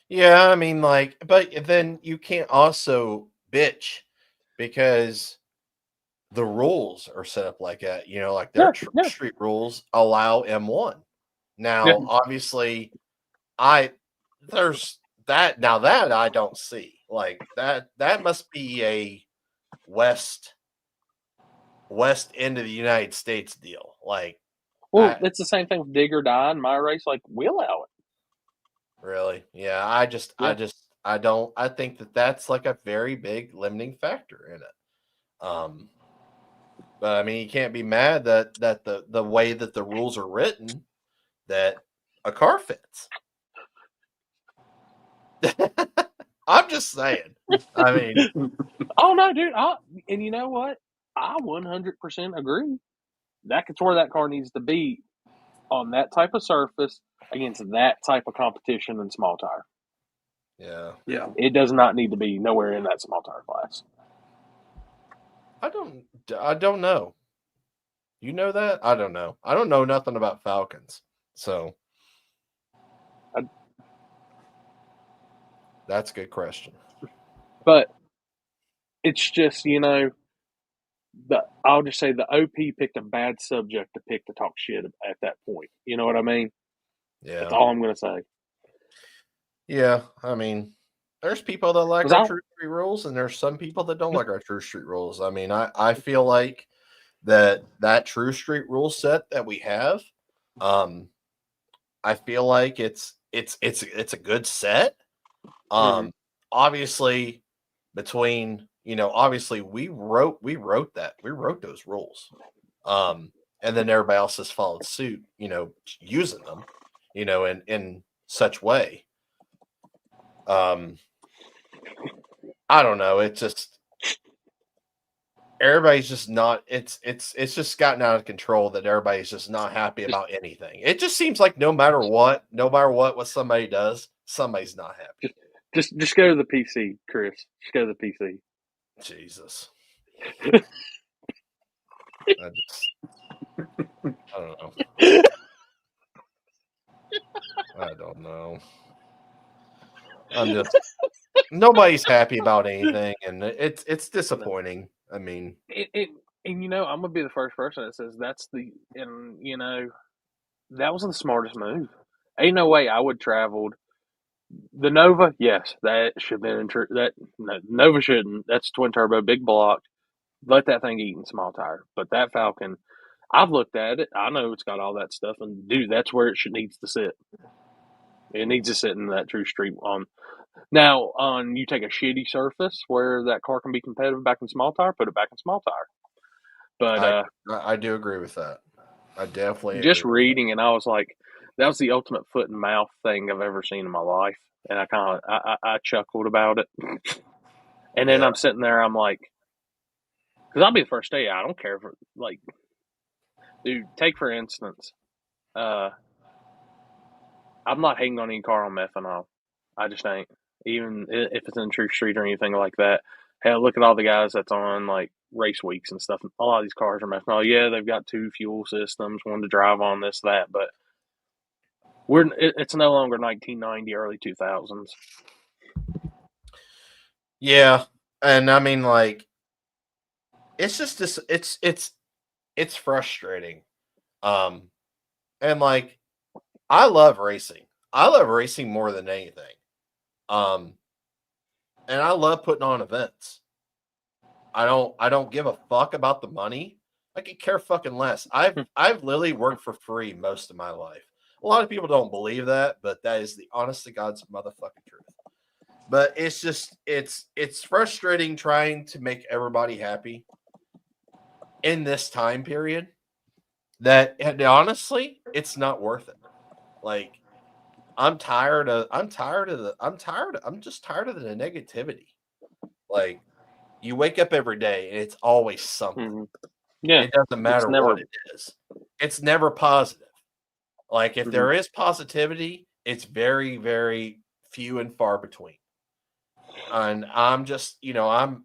Yeah, I mean, like, but then you can't also bitch because the rules are set up like that. You know, like their street rules allow M1. Now, obviously, there's that now that I don't see. Like that must be a west end of the United States deal. Like,
well, it's the same thing with dig or die in my race. Like, we allow it.
Really? Yeah. I think that's like a very big limiting factor in it. But I mean, you can't be mad that the way that the rules are written, that a car fits. I'm just saying. I mean,
oh no, dude. And you know what? I 100% agree. That's where that car needs to be, on that type of surface against that type of competition in small tire.
Yeah.
It does not need to be nowhere in that small tire class.
I don't know. You know that? I don't know. I don't know nothing about Falcons. So that's a good question.
But it's just, I'll just say the OP picked a bad subject to pick to talk shit at that point. You know what I mean?
Yeah.
That's all I'm going to say.
Yeah. I mean, there's people that like our True Street rules, and there's some people that don't like our True Street rules. I mean, I feel like that True Street rule set that we have, I feel like it's a good set. Obviously, between obviously we wrote those rules, and then everybody else has followed suit, using them, in such way. I don't know. It just, everybody's just not. It's just gotten out of control that everybody's just not happy about anything. It just seems like no matter what somebody does, somebody's not happy.
Just go to the PC, Chris. Just go to the PC.
Jesus. I don't know. I don't know. I'm just, nobody's happy about anything, and it's disappointing. I mean,
and I'm gonna be the first person that says that was the smartest move. Ain't no way I would traveled the Nova. Yes, that should have been Nova shouldn't. That's twin turbo, big block. Let that thing eat in small tire. But that Falcon, I've looked at it. I know it's got all that stuff, and dude, that's where it needs to sit. It needs to sit in that True Street on. Now, you take a shitty surface where that car can be competitive back in small tire, put it back in small tire. But
I do agree with that. I definitely
just reading, and I was like, that was the ultimate foot and mouth thing I've ever seen in my life, and I chuckled about it. And then I'm sitting there, I'm like, because I'll be the first day. I don't care if dude. Take for instance, I'm not hating on any car on methanol. I just ain't. even if it's in True Street or anything like that. Hell, look at all the guys that's on like race weeks and stuff. A lot of these cars are methanol. Yeah, they've got 2 fuel systems, one to drive on, this, that, but it's no longer 1990, early 2000s.
Yeah, and I mean, like, it's just this. It's frustrating. And like, I love racing. I love racing more than anything. And I love putting on events. I don't give a fuck about the money. I could care fucking less. I've literally worked for free most of my life. A lot of people don't believe that, but that is the honest to God's motherfucking truth. But it's just it's frustrating trying to make everybody happy in this time period. That, and honestly, it's not worth it. Like, I'm just tired of the negativity. Like, you wake up every day and it's always something.
Mm-hmm. Yeah,
it doesn't matter what it is. It's never positive. Like, if there is positivity, it's very, very few and far between. And I'm just, I've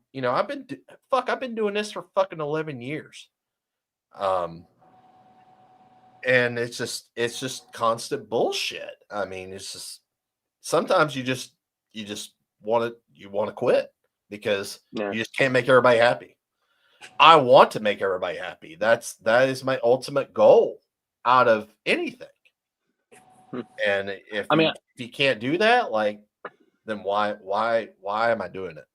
been doing this for fucking 11 years. And it's just constant bullshit. I mean, it's just, sometimes you just want to quit because you just can't make everybody happy. I want to make everybody happy. That is my ultimate goal out of anything. And if you can't do that, like, then why am I doing it?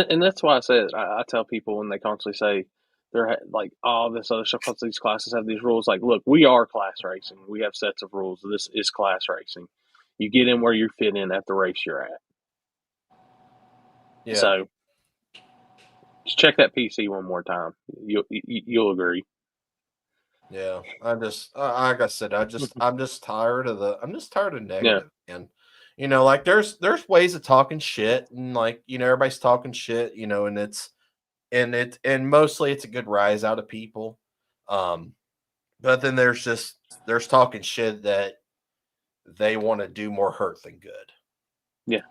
And that's why I said, I tell people when they constantly say they're like, all this other stuff, because these classes have these rules. Like, look, we are class racing. We have sets of rules. This is class racing. You get in where you fit in at the race you're at. Yeah. So just check that PC one more time. You'll agree.
Yeah, I'm just like I said, I'm just tired of negative. Yeah. And like, there's ways of talking shit, and like, everybody's talking shit, and mostly it's a good rise out of people. But then there's talking shit that they want to do more hurt than good.
Yeah.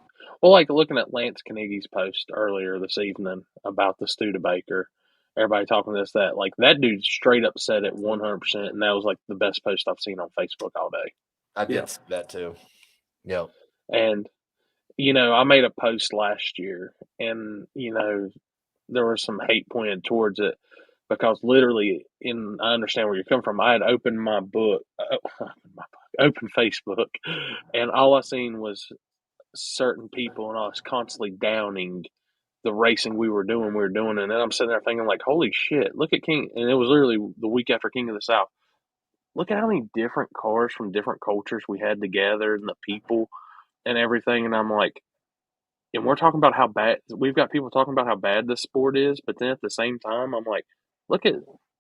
Well, like looking at Lance Carnegie's post earlier this evening about the Studebaker, everybody talking this, that, like, that dude straight up said it 100%, and that was like the best post I've seen on Facebook all day.
I did see that too. Yep.
And I made a post last year, and there was some hate pointed towards it because literally, I understand where you're coming from. I had opened my book, open Facebook, and all I seen was certain people, and I was constantly downing the racing we were doing, and then I'm sitting there thinking, like, holy shit, look at King, and it was literally the week after King of the South. Look at how many different cars from different cultures we had together, and the people and everything, and I'm like, and we're talking about how bad, we've got people talking about how bad this sport is, but then at the same time, I'm like, look at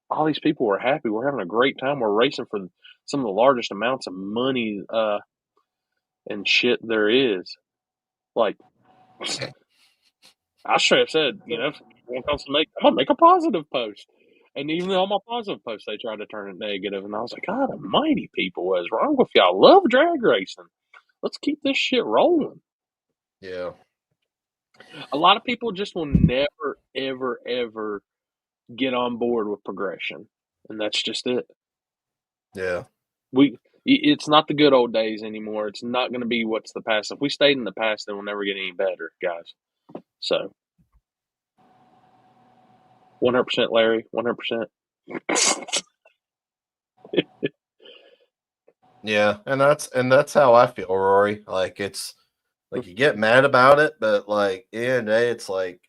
all these people. We're happy, we're having a great time, we're racing for some of the largest amounts of money and shit there is. Like, I straight up said, if someone comes to I'm gonna make a positive post. And even on my positive post, they tried to turn it negative. And I was like, God almighty, people, what is wrong with y'all? Love drag racing. Let's keep this shit rolling.
Yeah.
A lot of people just will never, ever, ever get on board with progression. And that's just it.
Yeah.
It's not the good old days anymore. It's not going to be what's the past. If we stayed in the past, then we'll never get any better, guys. So 100%, Larry, 100%.
Yeah, and that's how I feel, Rory. Like, it's like, you get mad about it, but like, at the end of the day, it's like,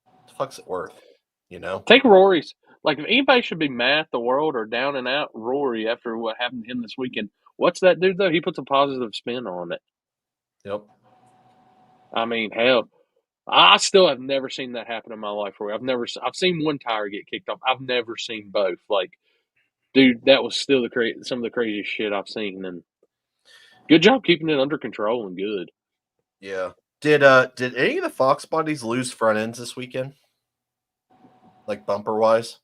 what the fuck's it worth?
Take Rory's. Like, if anybody should be mad at the world or down and out, Rory, after what happened to him this weekend. What's that dude, though? He puts a positive spin on it.
Yep.
I mean, hell, I still have never seen that happen in my life, Rory. I've seen one tire get kicked off. I've never seen both. Like, dude, that was still some of the craziest shit I've seen. And good job keeping it under control and good.
Yeah. Did any of the Fox buddies lose front ends this weekend? Like, bumper wise?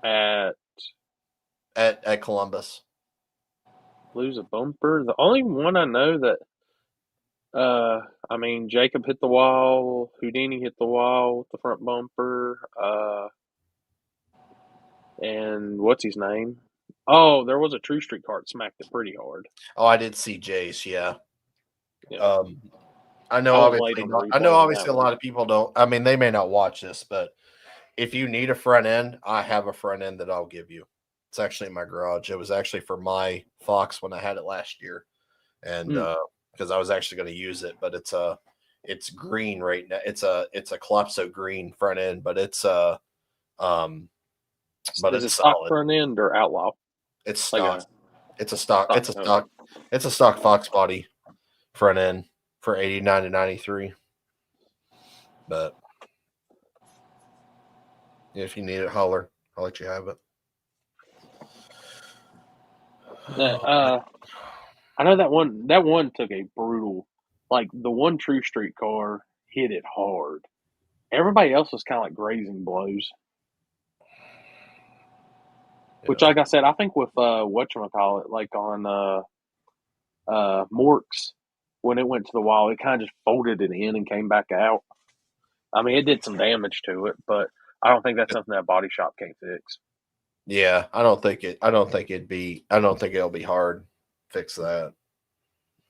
At Columbus.
Lose a bumper? The only one I know that I mean, Jacob hit the wall. Houdini hit the wall with the front bumper. And what's his name? Oh, there was a True Street cart smacked it pretty hard.
Oh, I did see Jay's. Yeah.
Yeah.
I know. Obviously, a lot of people don't. I mean, they may not watch this, but if you need a front end, I have a front end that I'll give you. It's actually in my garage. It was actually for my Fox when I had it last year, and because I was actually going to use it, but it's green right now. It's a Calypso green front end, but it's but
is
it's
it stock
solid.
front end or Outlaw?
It's stock. It's a stock. It's a stock Fox body front end for 89 to 93. But if you need it, holler. I'll let you have it.
I know that one took a brutal, like the one True Street car hit it hard. Everybody else was kind of like grazing blows. Which, like I said, I think with whatchamacallit, like on Morks, when it went to the wall, it kind of just folded it in and came back out. I mean, it did some damage to it, but I don't think that's something that a body shop can't fix.
Yeah, I don't think it'll be hard to fix that.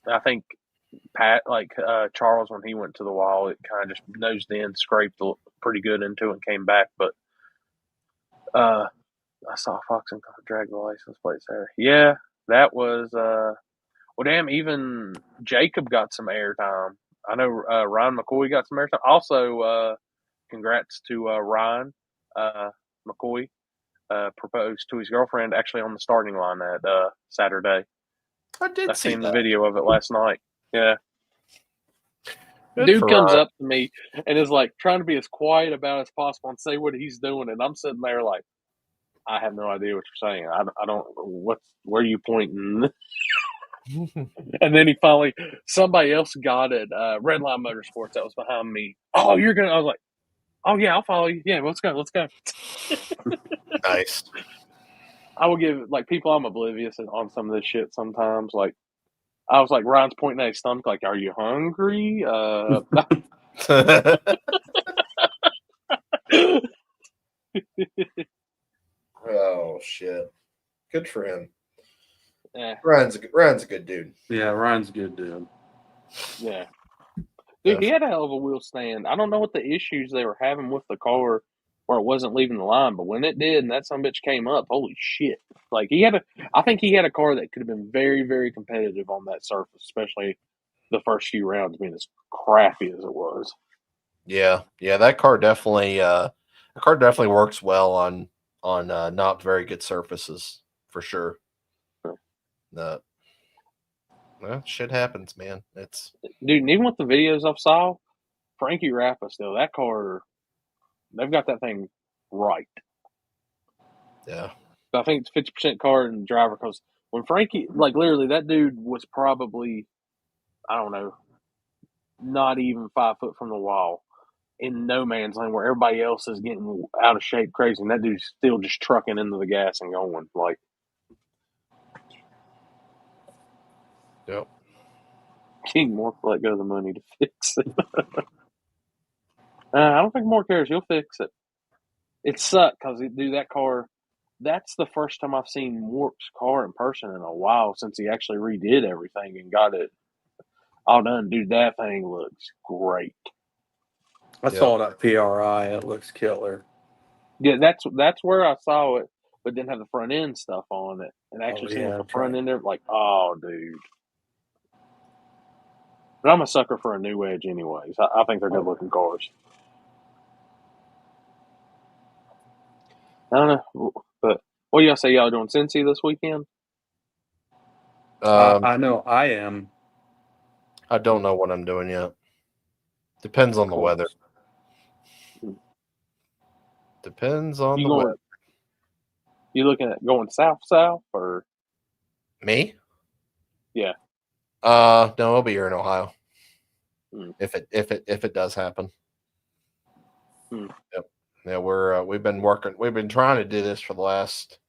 I think Charles, when he went to the wall, it kind of just nosed in, scraped pretty good into it and came back. But I saw Fox and drag the license plates there. Yeah, that was well, damn, even Jacob got some airtime. I know Ryan McCoy got some airtime. Also, congrats to Ryan McCoy. Proposed to his girlfriend actually on the starting line at Saturday. I seen the video of it last night. Yeah. Dude comes up to me and is like trying to be as quiet about as possible and say what he's doing, and I'm sitting there like, I have no idea what you're saying. I don't. Where are you pointing? And then somebody else got it. Redline Motorsports that was behind me. Oh, you're gonna. I was like, oh yeah, I'll follow you. Yeah, let's go.
Nice.
I will give people. I'm oblivious on some of this shit sometimes. Like I was like, Ryan's pointing at his stomach. Like, are you hungry?
Oh shit! Good for him.
Yeah.
Ryan's a good dude.
Yeah, Ryan's a good dude.
Yeah. Dude, he had a hell of a wheel stand. I don't know what the issues they were having with the car where it wasn't leaving the line, but when it did and that sumbitch came up, holy shit. Like I think he had a car that could have been very, very competitive on that surface, especially the first few rounds being as crappy as it was.
Yeah, that car definitely works well on not very good surfaces for sure. Well, shit happens, man.
Dude, and even with the videos I saw, Frankie Rappa still, that car, they've got that thing right.
Yeah.
I think it's 50% car and driver, because when Frankie, literally, that dude was probably, I don't know, not even 5 foot from the wall in no man's land where everybody else is getting out of shape crazy, and that dude's still just trucking into the gas and going.
Yep.
King Moore let go of the money to fix it. I don't think Moore cares. He'll fix it. It sucked because, dude, that car, that's the first time I've seen Moor's car in person in a while since he actually redid everything and got it all done. Dude, that thing looks great.
I saw it at PRI. It looks killer.
Yeah, that's where I saw it, but didn't have the front end stuff on it. And actually seeing the front end there, oh, dude. But I'm a sucker for a new Edge anyways. I think they're good-looking cars. I don't know. But what do y'all say y'all doing Cincy this weekend?
I know I am.
I don't know what I'm doing yet. Depends on the weather. Depends on the weather.
You looking at going south or
me?
Yeah.
No, I'll be here in Ohio. If it does happen. Yep. Yeah, we've been trying to do this for the last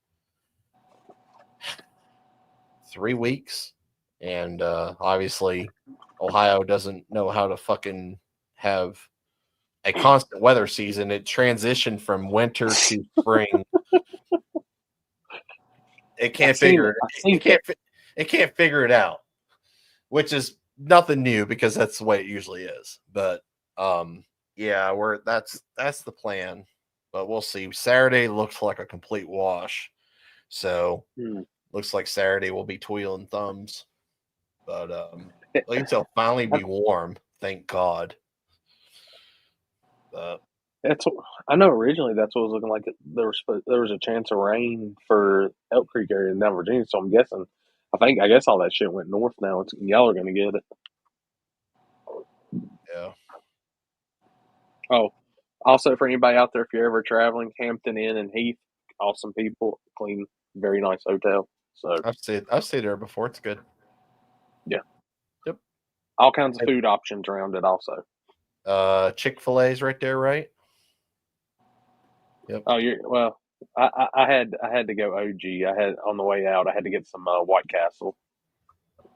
3 weeks, and obviously Ohio doesn't know how to fucking have a constant weather season. It transitioned from winter to spring. It can't figure it out, which is nothing new because that's the way it usually is. But yeah, that's the plan. But we'll see. Saturday looks like a complete wash. So looks like Saturday will be twiddling thumbs. But at least it'll finally be warm. Thank God.
I know originally that's what it was looking like. There was a chance of rain for Elk Creek area in down Virginia. So I'm guessing, I guess all that shit went north now. Y'all are going to get it.
Yeah.
Oh, also for anybody out there, if you're ever traveling, Hampton Inn and Heath, awesome people, clean, very nice hotel. So
I've stayed there before. It's good.
Yeah.
Yep.
All kinds of food options around it also.
Chick-fil-A's right there, right? Yep.
Oh, I had to go OG. I had on the way out. I had to get some White Castle.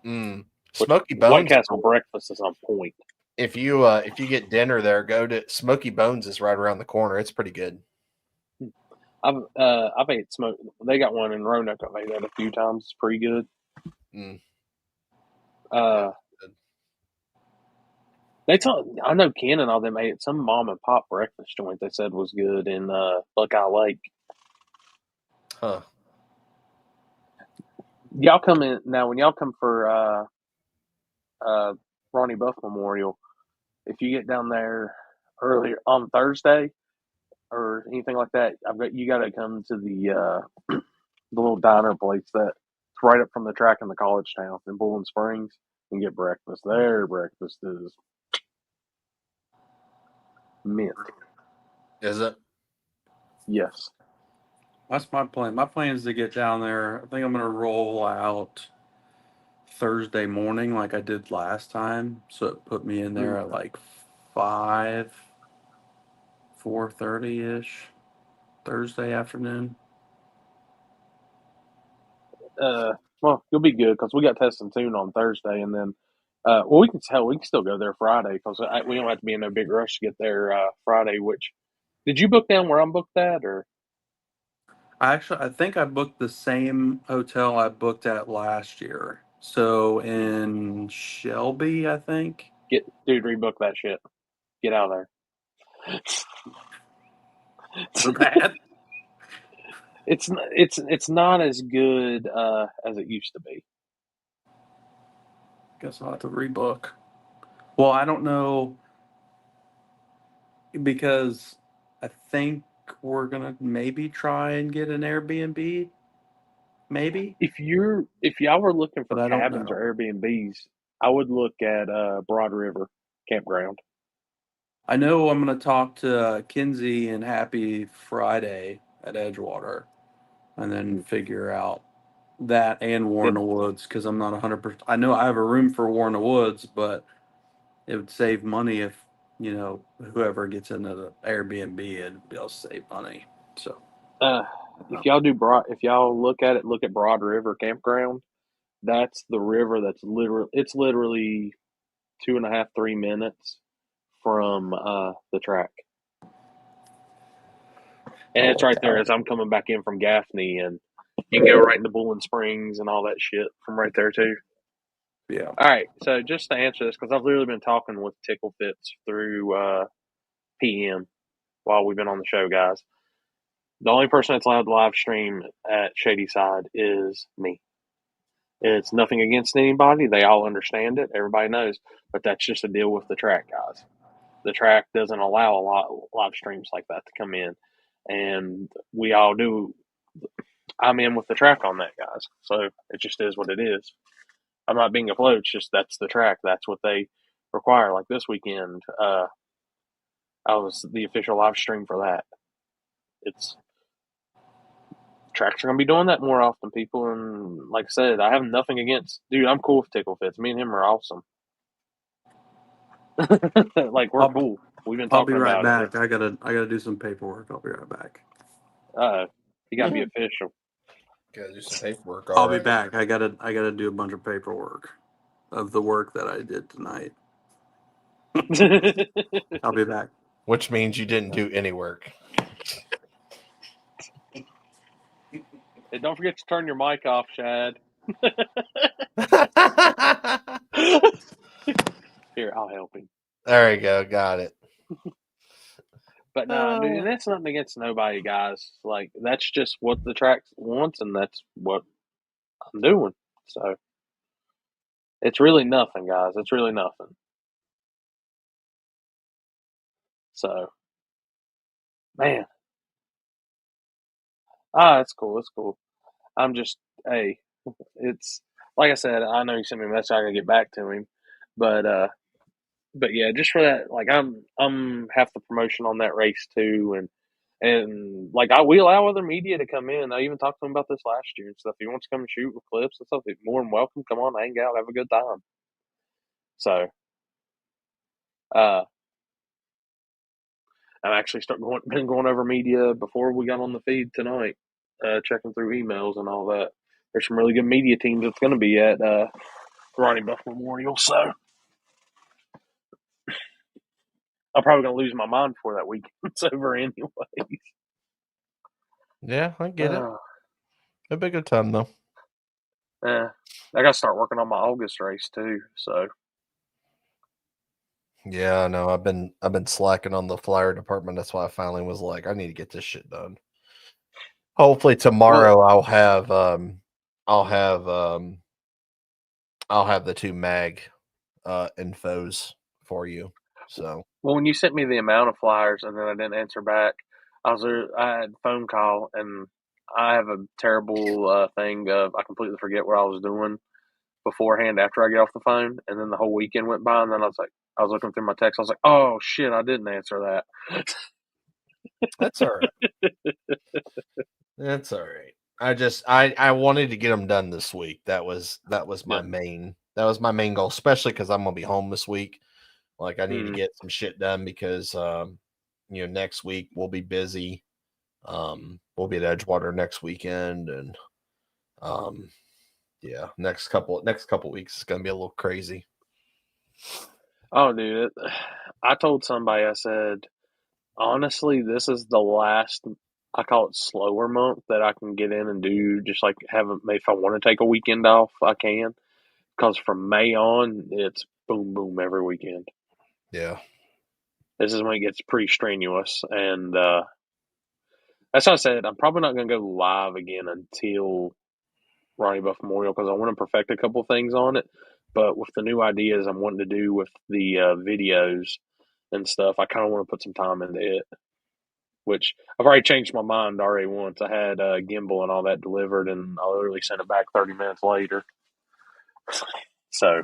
Smoky Bones.
White Castle breakfast is on point.
If you get dinner there, go to Smoky Bones. Is right around the corner. It's pretty good.
I've ate smoke. They got one in Roanoke. I've ate that a few times. It's pretty good. I know Ken and all them ate some mom and pop breakfast joint. They said was good in Buckeye Lake.
Huh.
Y'all come in now when y'all come for Ronnie Buff Memorial. If you get down there earlier on Thursday or anything like that, you got to come to the little diner place that's right up from the track in the college town in Bowling Springs and get breakfast. Their breakfast is mint.
Is it?
Yes.
That's my plan. My plan is to get down there. I think I'm going to roll out Thursday morning like I did last time. So it put me in there at like 4:30-ish Thursday afternoon.
Well, you'll be good because we got Test and Tune on Thursday, and then we can still go there Friday because we don't have to be in no big rush to get there Friday. Which did you book down where I'm booked at, or?
I think I booked the same hotel I booked at last year. So in Shelby, I think.
Rebook that shit. Get out of there.
So bad.
It's not as good as it used to be.
Guess I'll have to rebook. Well, I don't know because I think we're gonna maybe try and get an Airbnb. Maybe.
If y'all were looking for
But
cabins or Airbnbs, I would look at Broad River Campground.
I know I'm going to talk to Kinsey and Happy Friday at Edgewater and then figure out that and Warren Woods because I'm not 100%. I know I have a room for Warren Woods, but it would save money if, whoever gets into the Airbnb would be able to save money. So,
if y'all look at Broad River Campground. That's the river that's literally 2.5-3 minutes from the track. And it's right there as I'm coming back in from Gaffney, and you can go right into Bowling Springs and all that shit from right there too.
Yeah.
All right, so just to answer this, because I've literally been talking with Tickle Fits through PM while we've been on the show, guys. The only person that's allowed to live stream at Shady Side is me. It's nothing against anybody. They all understand it. Everybody knows. But that's just a deal with the track, guys. The track doesn't allow a lot of live streams like that to come in. And we all do. I'm in with the track on that, guys. So it just is what it is. I'm not being a float. It's just that's the track. That's what they require. Like this weekend, I was the official live stream for that. Tracks are going to be doing that more often, people. And like I said, I have nothing against. Dude, I'm cool with Tickle Fits. Me and him are awesome. Like, we're cool. We've been talking about it.
I'll be right back. I gotta do some paperwork. I'll be right back.
You got to be official.
Gotta do some paperwork.
I'll be back. I gotta do a bunch of paperwork. of the work that I did tonight. I'll be back.
Which means you didn't do any work.
Hey, don't forget to turn your mic off, Shad. Here, I'll help him.
There you go. Got it.
But no, dude, and that's nothing against nobody, guys. Like, that's just what the track wants, and that's what I'm doing. So, it's really nothing, guys. It's really nothing. So, man. It's cool. It's cool. I'm just, hey, it's, like I said, I know you sent me a message, I gotta get back to him. But yeah, just for that, like, I'm half the promotion on that race too, and like, we allow other media to come in. I even talked to him about this last year and stuff. If he wants to come and shoot with clips and stuff, he's more than welcome. Come on, hang out, have a good time. So, I've actually been going over media before we got on the feed tonight, checking through emails and all that. There's some really good media teams that's going to be at Ronnie Buff Memorial, so I'm probably going to lose my mind before that weekend's over anyways.
Yeah, I get it. It'll be a good time, though.
I got to start working on my August race, too, so.
Yeah, I know. I've been slacking on the flyer department. That's why I finally was like, I need to get this shit done. Hopefully tomorrow I'll have the 2 mag infos for you. So,
well, when you sent me the amount of flyers and then I didn't answer back, I had a phone call, and I have a terrible thing of I completely forget what I was doing beforehand after I get off the phone, and then the whole weekend went by, and then I was looking through my text, I was like, oh shit, I didn't answer that.
That's all right. That's all right. I wanted to get them done this week. That was my main goal, especially because I'm gonna be home this week. Like, I need to get some shit done because next week we'll be busy. We'll be at Edgewater next weekend, and next couple weeks is gonna be a little crazy.
Oh, dude, I told somebody, I said, honestly, this is the last, I call it slower month that I can get in and do, just like if I want to take a weekend off, I can. Because from May on, it's boom, boom every weekend.
Yeah.
This is when it gets pretty strenuous. And that's why I said I'm probably not going to go live again until Ronnie Buff Memorial, because I want to perfect a couple things on it. But with the new ideas I'm wanting to do with the videos and stuff, I kind of want to put some time into it. Which I've already changed my mind already once. I had gimbal and all that delivered, and I literally sent it back 30 minutes later. So,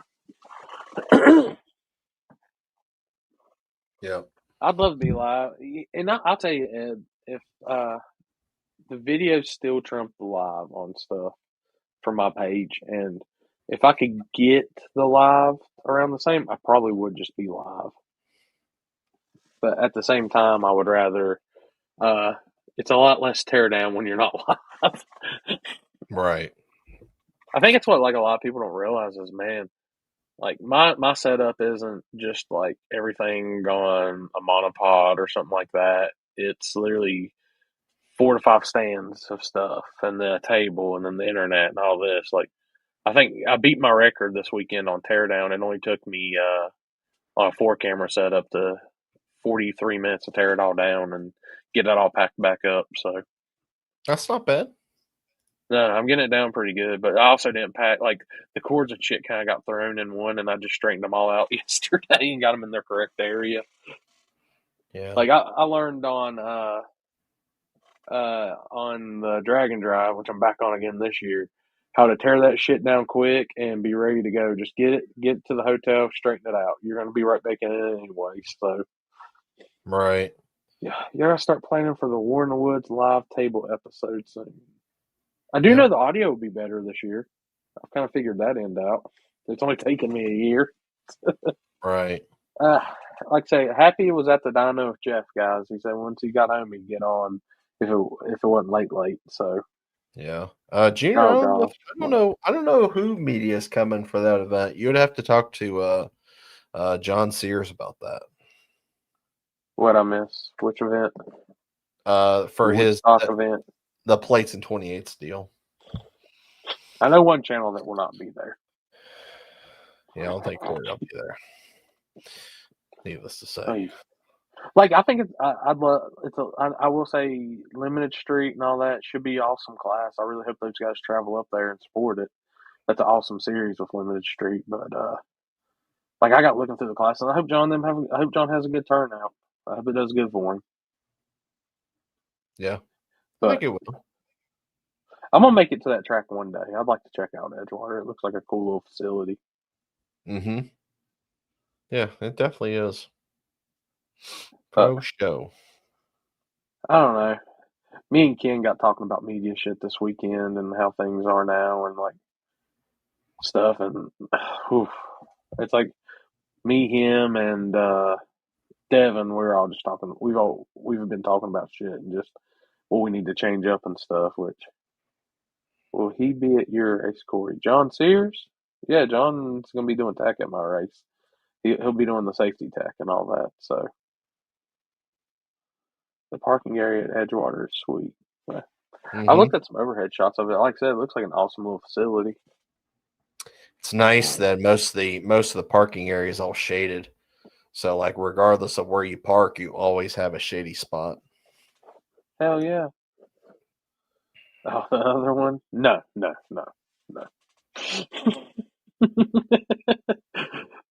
yeah,
I'd love to be live. And I'll tell you, Ed, if the videos still trump the live on stuff for my page, and if I could get the live around the same, I probably would just be live. But at the same time, I would rather. It's a lot less teardown when you're not live.
Right.
I think it's what like a lot of people don't realize is, man, like my setup isn't just like everything going a monopod or something like that. It's literally 4 to 5 stands of stuff, and then a table, and then the internet and all this. Like, I think I beat my record this weekend on teardown. It only took me on a 4-camera setup to 43 minutes to tear it all down and get it all packed back up. So
that's not bad.
No, I'm getting it down pretty good, but I also didn't pack, like, the cords and shit kind of got thrown in one, and I just straightened them all out yesterday and got them in their correct area.
Yeah.
Like, I learned on the Drag and Drive, which I'm back on again this year, how to tear that shit down quick and be ready to go. Just get to the hotel, straighten it out. You're going to be right back in it anyway, so.
Right.
Yeah, you gotta start planning for the War in the Woods live table episode soon. I do know the audio will be better this year. I've kind of figured that end out. It's only taken me a year.
Right.
Like I say, Happy was at the Dyno with Jeff, guys. He said once he got home, he'd get on if it wasn't late. So
Yeah. Junior,
Oh,
I don't know.
God.
I don't know. I don't know who media is coming for that event. You would have to talk to John Sears about that.
What I miss? Which event?
For
Which
his
stock event?
The plates and 28s deal.
I know one channel that will not be there.
Yeah, I don't think Corey will be there. Needless to say.
Like, I think I'd love. I will say, Limited Street and all that should be awesome class. I really hope those guys travel up there and support it. That's an awesome series with Limited Street. But like, I got looking through the class, and I hope John has a good turnout. I hope it does good for him.
Yeah,
but
I think it will.
I'm gonna make it to that track one day. I'd like to check out Edgewater. It looks like a cool little facility.
Mm-hmm. Yeah, it definitely is. Pro show.
I don't know. Me and Ken got talking about media shit this weekend and how things are now and like stuff, and it's like me, him, and Devin. We're all just talking. We've been talking about shit and just what we need to change up and stuff. Which will he be at your race, Corey? John Sears? Yeah, John's gonna be doing tack at my race. He'll be doing the safety tack and all that. So the parking area at Edgewater is sweet.
Mm-hmm.
I looked at some overhead shots of it. Like I said, it looks like an awesome little facility.
It's nice that most of the parking area is all shaded. So like regardless of where you park, you always have a shady spot.
Hell yeah. Oh, the other one? No.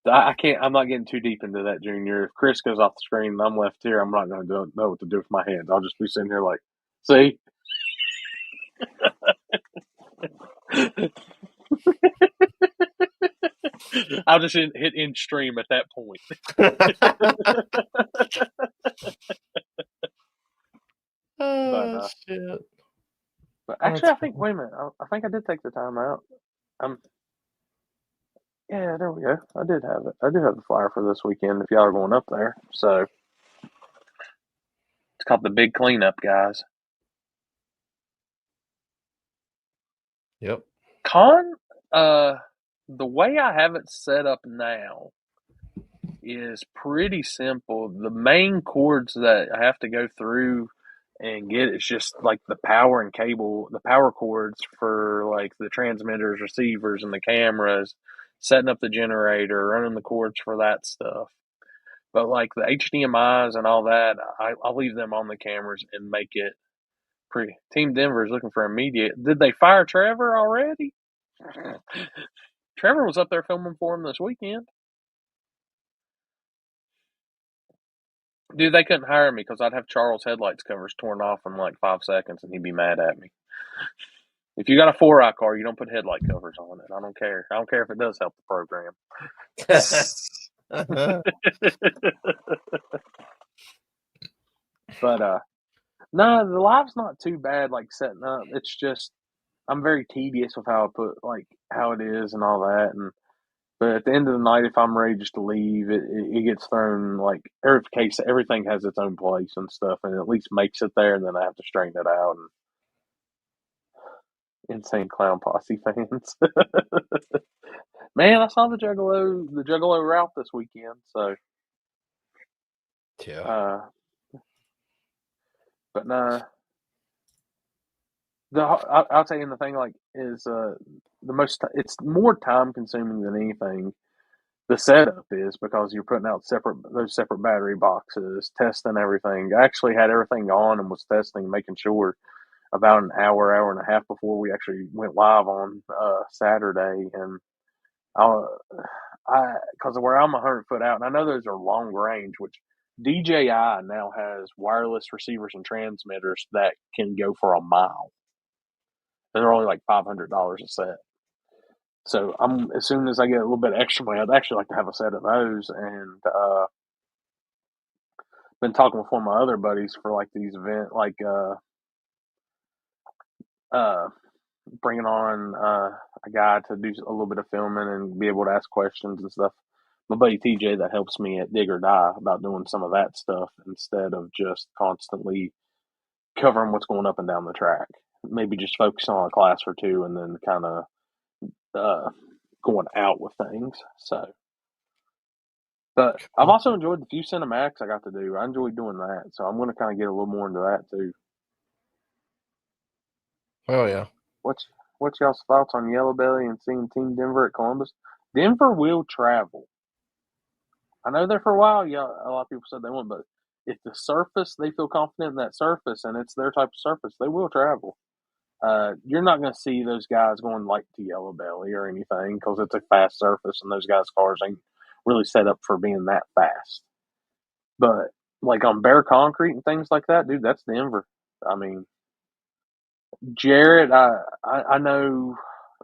I can't. I'm not getting too deep into that, Junior. If Chris goes off the screen and I'm left here, I'm not going to know what to do with my hands. I'll just be sitting here like, see? I'll just hit end stream at that point.
Shit.
But actually, I think. Wait a minute. I think I did take the time out. Yeah, there we go. I did have it. I do have the flyer for this weekend. If y'all are going up there, so it's called the Big Cleanup, guys.
Yep.
The way I have it set up now is pretty simple. The main cords that I have to go through and get is just like the power and cable, the power cords for like the transmitters, receivers, and the cameras, setting up the generator, running the cords for that stuff. But like the HDMIs and all that, I'll leave them on the cameras and make it pretty. Team Denver is looking for immediate. Did they fire Trevor already? Trevor was up there filming for him this weekend. Dude, they couldn't hire me because I'd have Charles' headlights covers torn off in like 5 seconds and he'd be mad at me. If you got a 4i car, you don't put headlight covers on it. I don't care. I don't care if it does help the program. But no, the live's not too bad. Like setting up, it's just I'm very tedious with how I put like how it is and all that. But at the end of the night, if I'm ready just to leave, it gets thrown like everything has its own place and stuff, and it at least makes it there, and then I have to straighten it out. And Insane Clown Posse fans, man, I saw the Juggalo route this weekend. So
yeah,
but no. I'll tell you the thing like is it's more time consuming than anything. The setup is because you're putting out those separate battery boxes, testing everything. I actually had everything on and was testing, making sure about an hour and a half before we actually went live on Saturday. And because where I'm 100 foot out, and I know those are long range, which DJI now has wireless receivers and transmitters that can go for a mile. And they're only like $500 a set. So as soon as I get a little bit extra money, I'd actually like to have a set of those. And been talking with one of my other buddies for like these events, like bringing on a guy to do a little bit of filming and be able to ask questions and stuff. My buddy TJ that helps me at Dig or Die about doing some of that stuff instead of just constantly covering what's going up and down the track. maybe just focus on a class or two and then kind of going out with things. So, but I've also enjoyed the few cinematics I got to do. I enjoyed doing that, so I'm going to kind of get a little more into that too.
Oh yeah.
What's y'all's thoughts on Yellow Belly and seeing Team Denver at Columbus? Denver will travel. I know there for a while. Yeah, a lot of people said they won't, but if the surface, they feel confident in that surface, and it's their type of surface, they will travel. You're not going to see those guys going like to Yellow Belly or anything because it's a fast surface, and those guys' cars ain't really set up for being that fast. But like on bare concrete and things like that, dude, that's Denver. I mean, Jarrett, I know.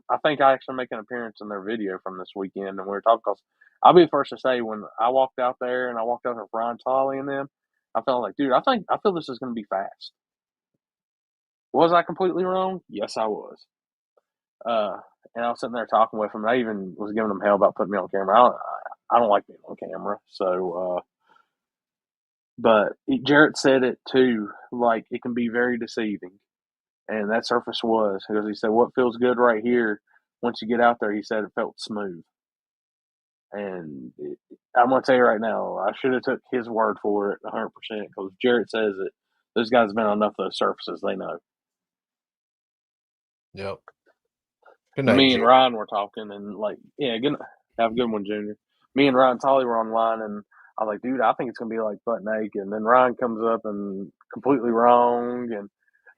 I think I actually make an appearance in their video from this weekend, and we were talking because I'll be the first to say when I walked out there and I walked out with Brian Tolley and them, I felt like, dude, I feel this is going to be fast. Was I completely wrong? Yes, I was. And I was sitting there talking with him. And I even was giving him hell about putting me on camera. I don't like being on camera, so. But Jarrett said it too. Like it can be very deceiving. And that surface was, because he said, what feels good right here, once you get out there, he said it felt smooth. And I'm going to tell you right now, I should have took his word for it 100% because Jarrett says it. Those guys have been on enough of those surfaces, they know.
Yep. Good night,
Me and
Junior.
Ryan were talking, and like, yeah, have a good one, Junior. Me and Ryan Tolley were online, and I was like, dude, I think it's going to be like butt naked. And then Ryan comes up and completely wrong, and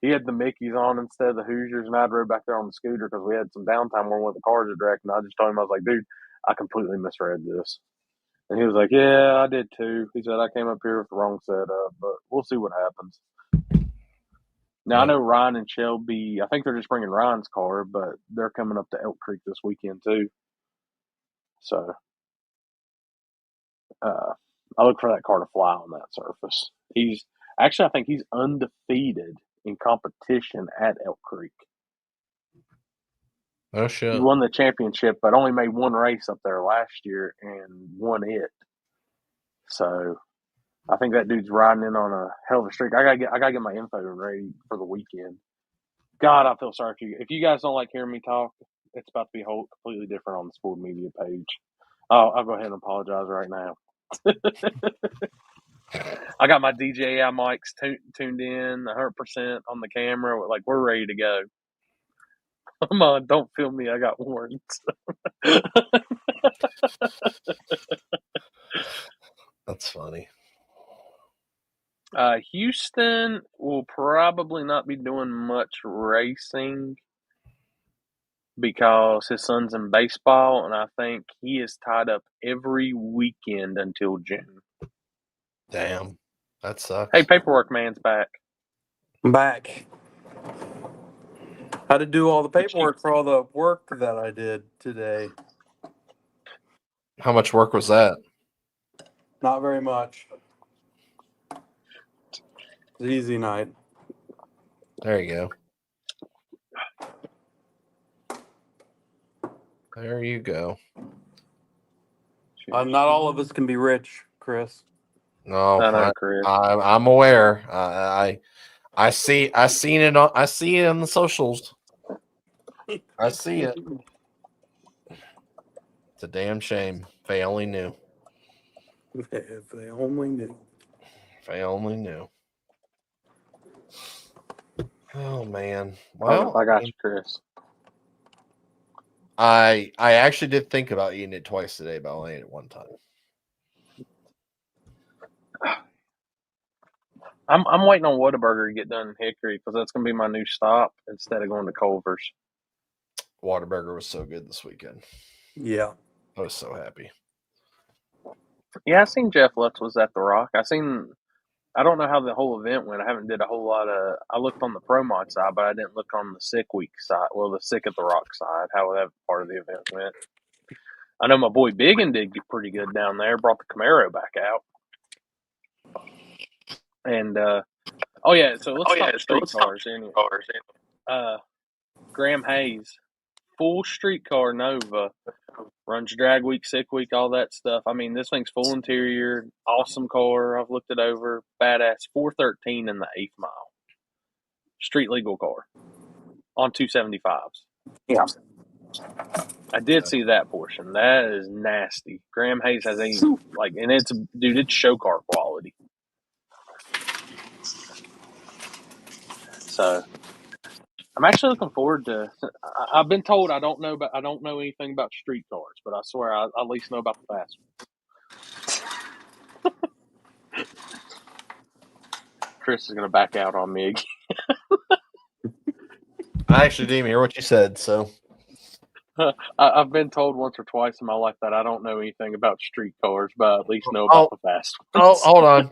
he had the Mickeys on instead of the Hoosiers, and I rode back there on the scooter because we had some downtime where one of the cars had wrecked, and I just told him, I was like, dude, I completely misread this. And he was like, yeah, I did too. He said, I came up here with the wrong setup, but we'll see what happens. Now, I know Ryan and Shelby, I think they're just bringing Ryan's car, but they're coming up to Elk Creek this weekend too. So I look for that car to fly on that surface. I think he's undefeated in competition at Elk Creek.
Oh, shit.
He won the championship, but only made one race up there last year and won it. So I think that dude's riding in on a hell of a streak. I gotta get my info ready for the weekend. God, I feel sorry for you. If you guys don't like hearing me talk, it's about to be completely different on the Sport Media page. I'll go ahead and apologize right now. I got my DJI mics tuned in 100% on the camera. Like, we're ready to go. Come on, don't film me. I got warrants.
That's funny.
Houston will probably not be doing much racing because his son's in baseball, and I think he is tied up every weekend until June.
Damn. That sucks.
Hey, Paperwork Man's back.
I'm back. Had to do all the paperwork for all the work that I did today.
How much work was that?
Not very much. It's an easy night.
There you go. There you go.
Not all of us can be rich, Chris.
No,
Chris.
I'm aware. I see it on the socials. I see it. It's a damn shame. If they only knew.
If they only knew.
If they only knew. Oh man. Well,
I got you, Chris.
I actually did think about eating it twice today, but I only ate it one time.
I'm waiting on Whataburger to get done in Hickory because that's going to be my new stop instead of going to Culver's.
Whataburger was so good this weekend.
Yeah.
I was so happy.
Yeah, I seen Jeff Lutz was at the Rock. I don't know how the whole event went. I haven't did a whole lot of. I looked on the pro mod side, but I didn't look on the Sick Week side. Well, the Sick at the Rock side, how that part of the event went. I know my boy Biggin did get pretty good down there. Brought the Camaro back out. And so let's talk street cars. Graham Hayes, full street car Nova, runs drag week, sick week, all that stuff. I mean, this thing's full interior, awesome car. I've looked it over, badass. 413 in the 8th mile, street legal car. on 275s.
Yeah.
I did see that portion. That is nasty. Graham Hayes has and it's show car quality. So I'm actually looking forward to. I've been told I don't know anything about street cars, but I swear I at least know about the fast ones. Chris is going to back out on me again.
I actually didn't even hear what you said, so.
I've been told once or twice in my life that I don't know anything about street cars, but I at least know about the fast ones.
Oh, hold on.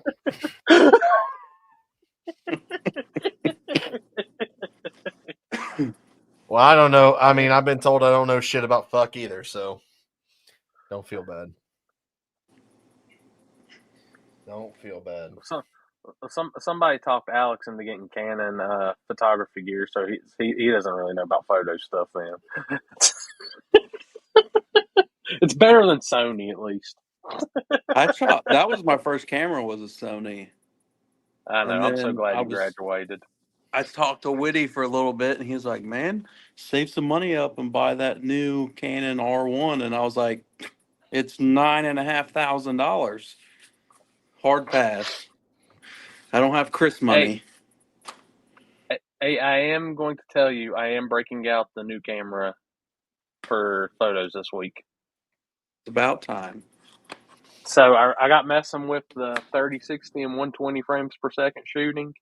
Well, I don't know. I mean, I've been told I don't know shit about fuck either, so don't feel bad. Don't feel bad.
Somebody talked Alex into getting Canon photography gear, so he doesn't really know about photo stuff. Then it's better than Sony, at least.
That was my first camera, was a Sony.
I know. I'm so glad you graduated.
I talked to Whitty for a little bit, and he was like, "Man, save some money up and buy that new Canon R1." And I was like, "It's $9,500. Hard pass. I don't have Chris money."
Hey, I am going to tell you, I am breaking out the new camera for photos this week.
It's about time.
So I got messing with the 30, 60, and 120 frames per second shooting.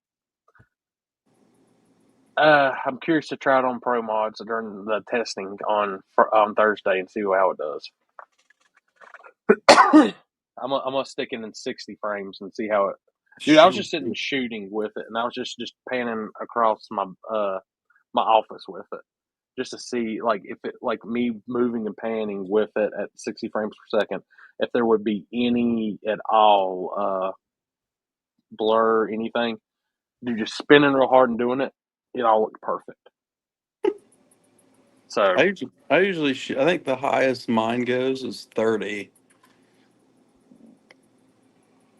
I'm curious to try it on Pro Mods during the testing on Thursday and see how it does. I'm gonna stick it in 60 frames and see how it. Dude, I was just sitting shooting with it, and I was just panning across my my office with it, just to see if it me moving and panning with it at 60 frames per second, if there would be any at all blur, anything. Dude, just spinning real hard and doing it, it all looked perfect. So
I usually shoot. I think the highest mine goes is 30.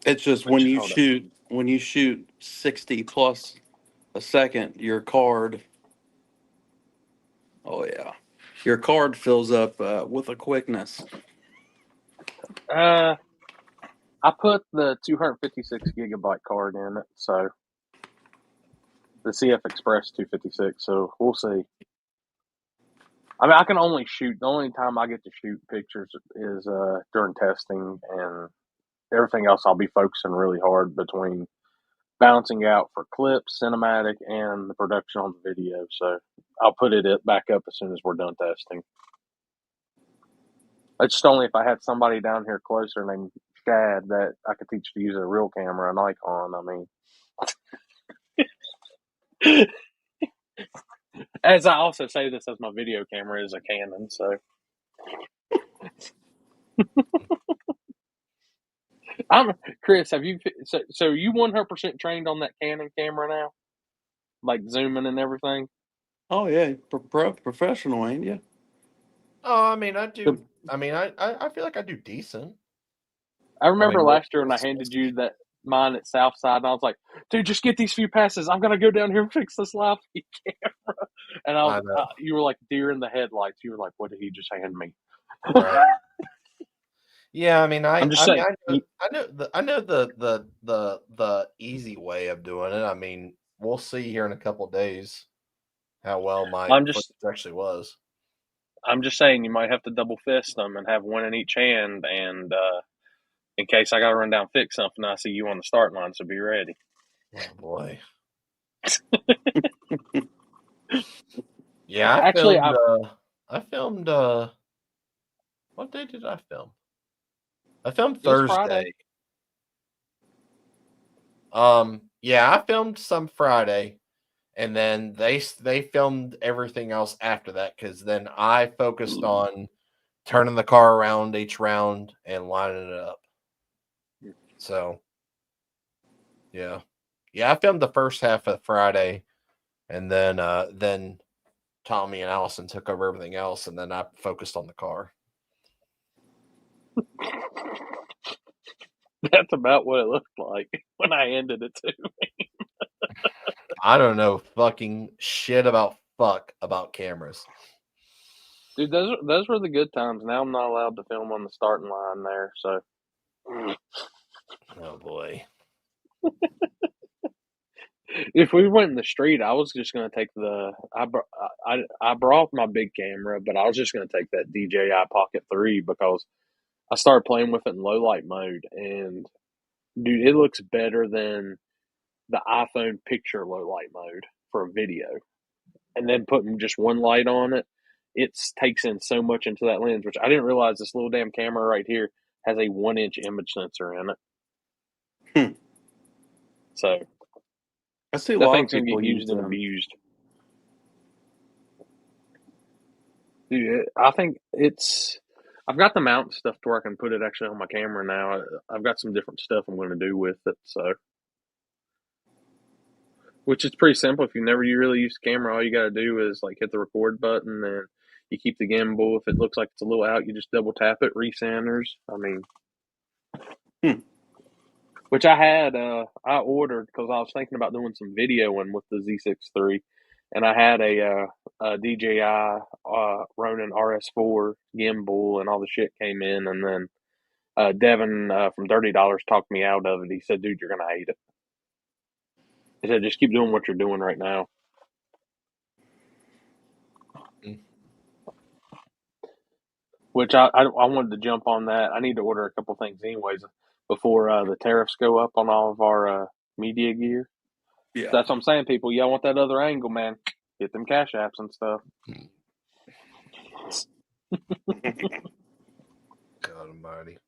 It's just when you shoot 60 plus a second, your card. Oh yeah, your card fills up with a quickness.
I put the 256 gigabyte card in it, so the CF Express 256. So we'll see. I mean, I can only shoot. The only time I get to shoot pictures is during testing, and everything else I'll be focusing really hard between balancing out for clips, cinematic, and the production on the video. So I'll put it back up as soon as we're done testing. It's just only if I had somebody down here closer named Chad that I could teach to use a real camera, a Nikon. I mean, as I also say this as my video camera is a Canon, so. Chris, have you so you 100% trained on that Canon camera now, like zooming and everything?
Oh yeah, professional, ain't you?
Oh, I mean, I do. I mean, I feel like I do decent.
I remember last year when I handed you that mine at Southside, and I was like, "Dude, just get these few passes. I'm gonna go down here and fix this live feed camera." And you were like deer in the headlights. You were like, "What did he just hand me?"
Right. Yeah, I mean,
I'm just saying.
I know the easy way of doing it. I mean, we'll see here in a couple of days how well my footage actually was.
I'm just saying you might have to double fist them and have one in each hand, and in case I got to run down and fix something, I see you on the start line, so be ready.
Oh boy. Yeah, I filmed. What day did I film? I filmed Thursday. Yeah, I filmed some Friday, and then they filmed everything else after that, because then I focused on turning the car around each round and lining it up. So, yeah, I filmed the first half of Friday, and then Tommy and Allison took over everything else, and then I focused on the car.
That's about what it looked like when I handed it to him.
I don't know fucking shit about fuck about cameras.
Dude, those were the good times. Now I'm not allowed to film on the starting line there. So,
oh boy.
If we went in the street, I was just gonna take I brought my big camera, but I was just gonna take that DJI Pocket 3 because I started playing with it in low light mode, and dude, it looks better than the iPhone picture low light mode for a video. And then putting just one light on it, it takes in so much into that lens, which I didn't realize this little damn camera right here has a 1-inch image sensor in it. So
I see a
that
lot of
thing's gonna
people
get used
use
and
them.
abused. Dude, I think I've got the mount stuff to where I can put it actually on my camera now. I've got some different stuff I'm going to do with it, so which is pretty simple. If you never really used the camera, all you got to do is like hit the record button, and you keep the gimbal. If it looks like it's a little out, you just double tap it, recenters. I mean, which I had I ordered because I was thinking about doing some videoing with the Z6 III. And I had a DJI Ronin RS4 gimbal, and all the shit came in. And then Devin from $30 talked me out of it. He said, "Dude, you're gonna hate it." He said, "Just keep doing what you're doing right now." Which I wanted to jump on that. I need to order a couple things anyways before the tariffs go up on all of our media gear.
Yeah,
that's what I'm saying, people. Y'all want that other angle, man? Get them cash apps and stuff.
God almighty.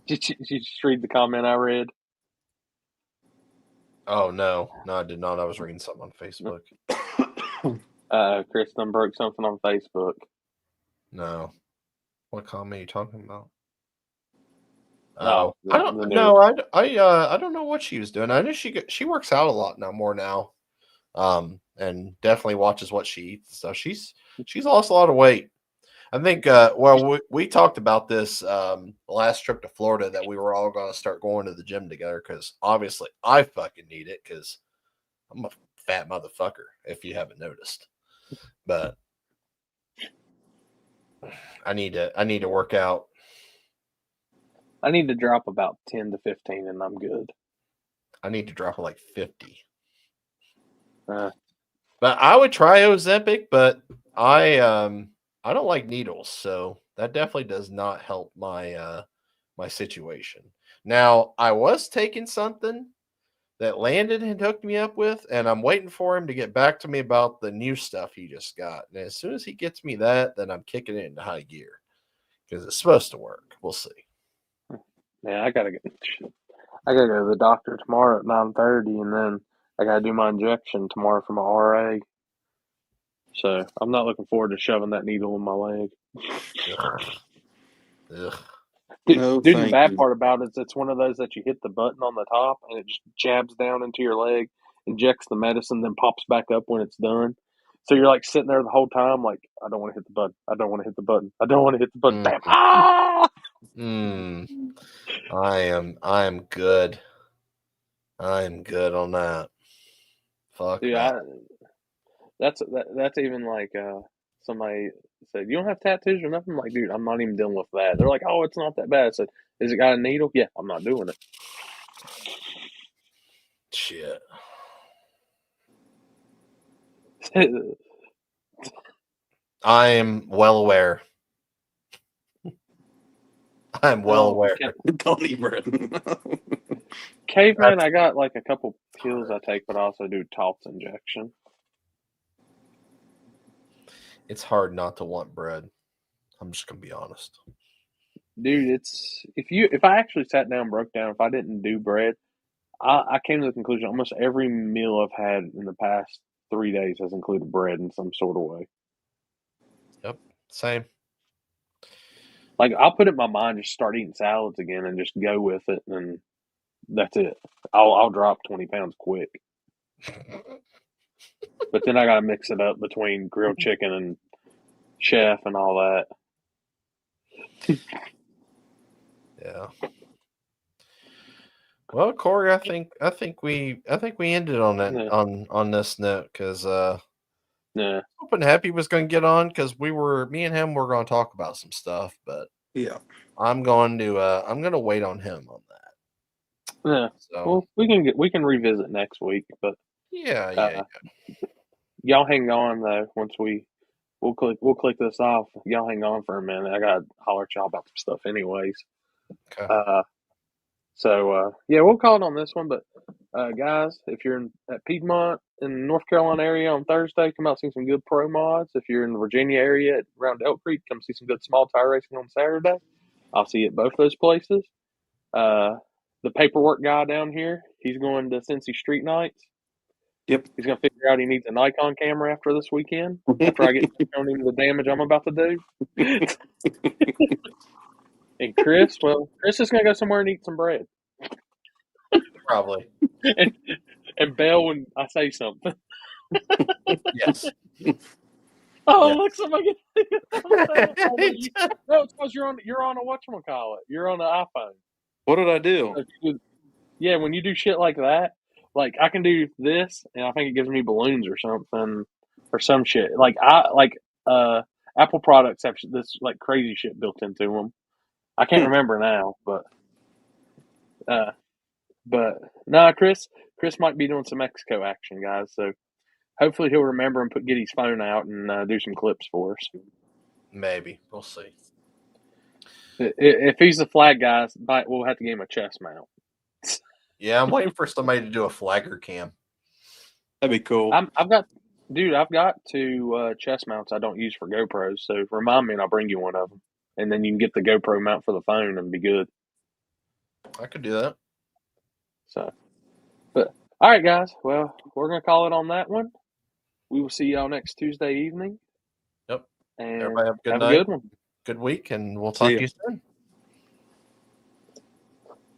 Did you just read the comment I read?
Oh, no, I did not. I was reading something on Facebook.
Chris done broke something on Facebook.
No. What comment are you talking about?
Oh,
I don't know. I don't know what she was doing. I know she works out a lot more now. And definitely watches what she eats. So she's lost a lot of weight. I think we talked about this last trip to Florida that we were all going to start going to the gym together because obviously I fucking need it because I'm a fat motherfucker if you haven't noticed. But I need to work out.
I need to drop about 10 to 15 and I'm good.
I need to drop like 50. But I would try Ozempic, but I don't like needles, so that definitely does not help my my situation. Now, I was taking something that Landon had hooked me up with, and I'm waiting for him to get back to me about the new stuff he just got. And as soon as he gets me that, then I'm kicking it into high gear because it's supposed to work. We'll see.
Yeah, I gotta go to the doctor tomorrow at 9:30, and then I gotta do my injection tomorrow for my RA. So I'm not looking forward to shoving that needle in my leg.
Ugh.
Dude, the bad part about it is it's one of those that you hit the button on the top and it just jabs down into your leg, injects the medicine, then pops back up when it's done. So you're like sitting there the whole time, like, I don't want to hit the button. I don't want to hit the button. I don't want to hit the button. Bam! Ah!
I am good. I am good on that. Fuck
Dude,
that.
that's even like somebody said, "You don't have tattoos or nothing?" I'm like, dude, I'm not even dealing with that. They're like, "Oh, it's not that bad." I said, "Is it got a needle?" Yeah, I'm not doing it.
Shit. I am well aware. I'm well aware.
Don't eat bread.
Caveman, I got like a couple pills I take, but I also do Taltz injection.
It's hard not to want bread. I'm just gonna be honest.
Dude, it's if I actually sat down and broke down, if I didn't do bread, I came to the conclusion almost every meal I've had in the past 3 days has included bread in some sort of way.
Yep, same.
Like I'll put it in my mind, just start eating salads again and just go with it, and that's it. I'll drop 20 pounds quick. But then I gotta mix it up between grilled chicken and chef and all that.
Yeah. Well, Corey, I think we ended on that on this note because
Yeah.
Hoping Happy was going to get on because me and him were going to talk about some stuff, but
yeah,
I'm going to wait on him on that.
Yeah.
So
Well, we can revisit next week, but
yeah.
Y'all hang on though. Once we'll click this off. Y'all hang on for a minute. I gotta holler at y'all about some stuff, anyways.
Okay.
Yeah, we'll call it on this one. But guys, if you're at Piedmont in the North Carolina area on Thursday, come out and see some good pro mods. If you're in the Virginia area around Elk Creek, come see some good small tire racing on Saturday. I'll see you at both those places. The paperwork guy down here, he's going to Cincy Street Nights.
Yep.
He's going to figure out he needs a Nikon camera after this weekend, after I get shown him the damage I'm about to do. And Chris is going to go somewhere and eat some bread.
Probably.
And bell when I say something.
Yes.
Oh,
yes.
look, somebody no, it's because you're on a whatchamacallit. You're on an iPhone.
What did I do?
Yeah, when you do shit like that, like I can do this, and I think it gives me balloons or something, or some shit. Like Apple products have this like crazy shit built into them. I can't remember now, but nah, Chris might be doing some Mexico action, guys. So hopefully he'll remember and get his phone out and do some clips for us.
Maybe we'll see.
If he's the flag guy, we'll have to give him a chest mount.
Yeah, I'm waiting for somebody to do a flagger cam.
That'd be cool.
I've got two chest mounts I don't use for GoPros, so remind me and I'll bring you one of them. And then you can get the GoPro mount for the phone and be good.
I could do that.
So, but all right, guys. Well, we're gonna call it on that one. We will see y'all next Tuesday evening.
Yep.
And
everybody have a good
have
night.
a good one.
Good week, and we'll talk to you soon.